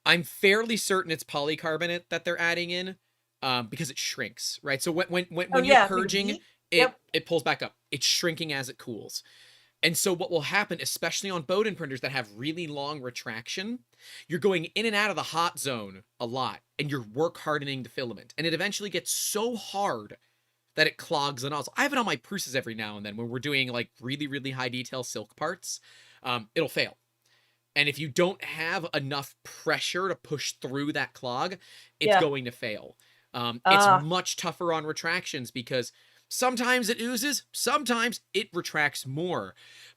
S1: I'm fairly certain it's polycarbonate that they're adding in, because it shrinks, right? So when you're
S2: yeah,
S1: purging, it pulls back up. It's shrinking as it cools. And so what will happen, especially on Bowden printers that have really long retraction, you're going in and out of the hot zone a lot, and you're work hardening the filament. And it eventually gets so hard that it clogs the nozzle. I have it on my Pruses every now and then when we're doing like really, really high detail silk parts. It'll fail. And if you don't have enough pressure to push through that clog, it's going to fail. It's much tougher on retractions because sometimes it oozes, sometimes it retracts more.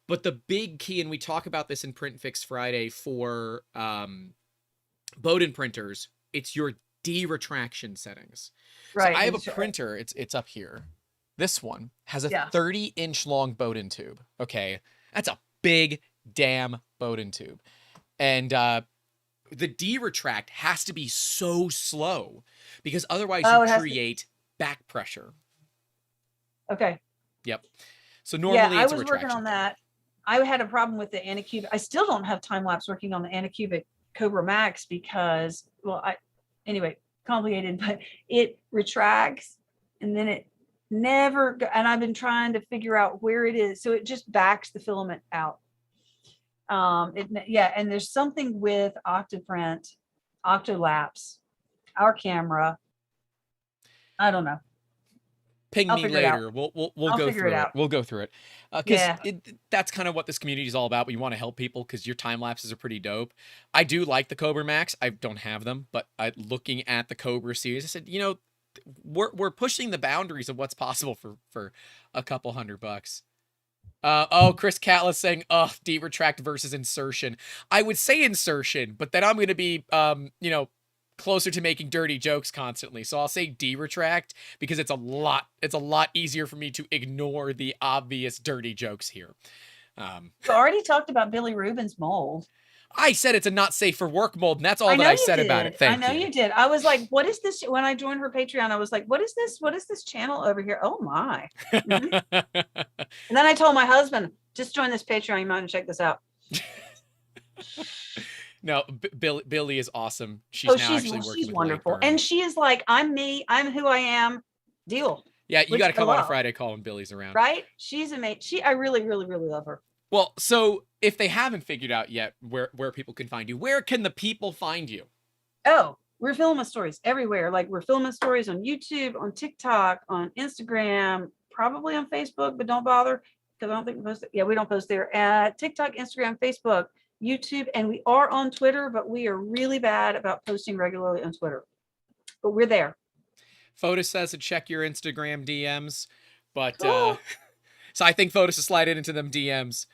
S1: But the big key, and we talk about this in Print Fix Friday for Bowden printers, it's your de-retraction settings.
S2: right.
S1: So I have a printer, it's up here. This one has a 30-inch long Bowden tube. Okay, that's a big damn Bowden tube. And the de-retract has to be so slow because otherwise you create back pressure.
S2: Okay.
S1: Yep. So normally
S2: I
S1: it's a
S2: was
S1: retraction
S2: working on that. I had a problem with the Anycubic. I still don't have time lapse working on the Anycubic Cobra Max because, anyway, complicated, but it retracts and then it never, and I've been trying to figure out where it is. So it just backs the filament out. And there's something with Octoprint, Octolapse, our camera. I don't know.
S1: Ping me later. We'll go through it. We'll go through it. Because that's kind of what this community is all about. We want to help people because your time lapses are pretty dope. I do like the Cobra Max. I don't have them, but looking at the Cobra series, I said, we're pushing the boundaries of what's possible for a couple $100. Chris Catless saying, de-retract versus insertion. I would say insertion, but then I'm going to be, closer to making dirty jokes constantly. So I'll say de-retract because it's a lot easier for me to ignore the obvious dirty jokes here.
S3: You already talked about Billy Rubin's mold.
S1: I said it's a not safe for work mold, and that's all that
S3: know
S1: I
S3: you
S1: said
S3: did.
S1: about it. Thank you.
S3: I know you did. I was like, what is this? When I joined her Patreon, I was like, what is this? What is this channel over here? Oh my. Mhm. And then I told my husband, just join this Patreon. You might want to check this out.
S1: No, Billy is awesome. She's actually working
S3: she's
S1: with
S3: wonderful.
S1: Lightburn.
S3: And she is like, I'm me. I'm who I am. Deal.
S1: Yeah, you
S3: which
S1: got to come
S3: I
S1: on a
S3: love.
S1: Friday call when Billy's around.
S3: Right? She's amazing. I really, really, really love her.
S1: Well, so if they haven't figured out yet where people can find you, where can the people find you?
S3: Oh, we're Filament Stories everywhere. Like we're Filament Stories on YouTube, on TikTok, on Instagram, probably on Facebook, but don't bother because I don't think we post it. Yeah, we don't post there. TikTok, Instagram, Facebook, YouTube, and we are on Twitter, but we are really bad about posting regularly on Twitter. But we're there.
S1: Fotis says to check your Instagram DMs, but
S3: Oh.
S1: so I think Fotis is sliding into them DMs.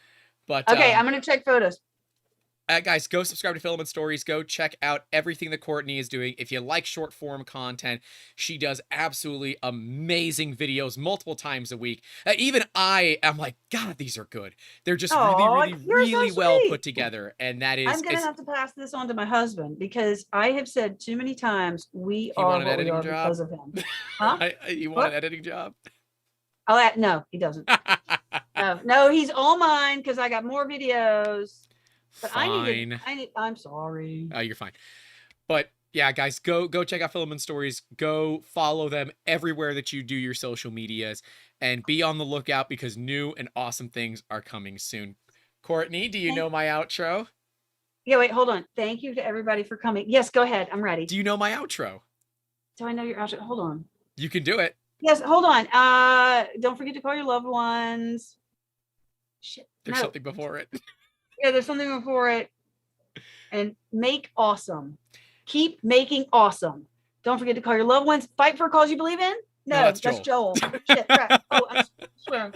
S1: But
S3: Okay, I'm gonna check photos.
S1: Guys, go subscribe to Filament Stories. Go check out everything that Courtney is doing. If you like short form content, she does absolutely amazing videos multiple times a week. Even I am like, God, these are good. They're just really well put together. And that is,
S3: I'm gonna have to pass this on to my husband because I have said too many times we are what we are because of him. Huh?
S1: You want an editing job?
S3: No, he doesn't. No, he's all mine because I got more videos. But
S1: fine.
S3: I'm sorry.
S1: Oh, you're fine. But yeah, guys, go check out Filament Stories. Go follow them everywhere that you do your social medias, and be on the lookout because new and awesome things are coming soon. Courtney, do you know my outro?
S3: Yeah, wait, hold on. Thank you to everybody for coming. Yes, go ahead. I'm ready.
S1: Do you know my outro?
S3: Do I know your outro? Hold on.
S1: You can do it.
S3: Yes, hold on. Don't forget to call your loved ones. Shit.
S1: There's something before it.
S3: Yeah, there's something before it. And make awesome. Keep making awesome. Don't forget to call your loved ones. Fight for a cause you believe in? No, that's Joel. Shit, crap. Oh, I swear.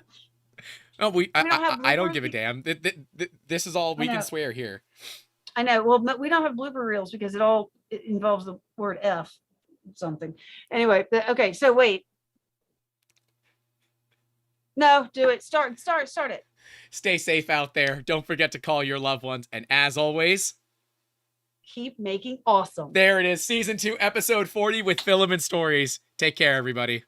S1: No, I don't give a damn. This is all we can swear here.
S3: I know. Well, we don't have blooper reels because it involves the word F something. Anyway, okay, so wait. No, do it. Start it.
S1: Stay safe out there. Don't forget to call your loved ones. And as always,
S3: keep making awesome.
S1: There it is. Season 2, episode 40 with Filament Stories. Take care, everybody.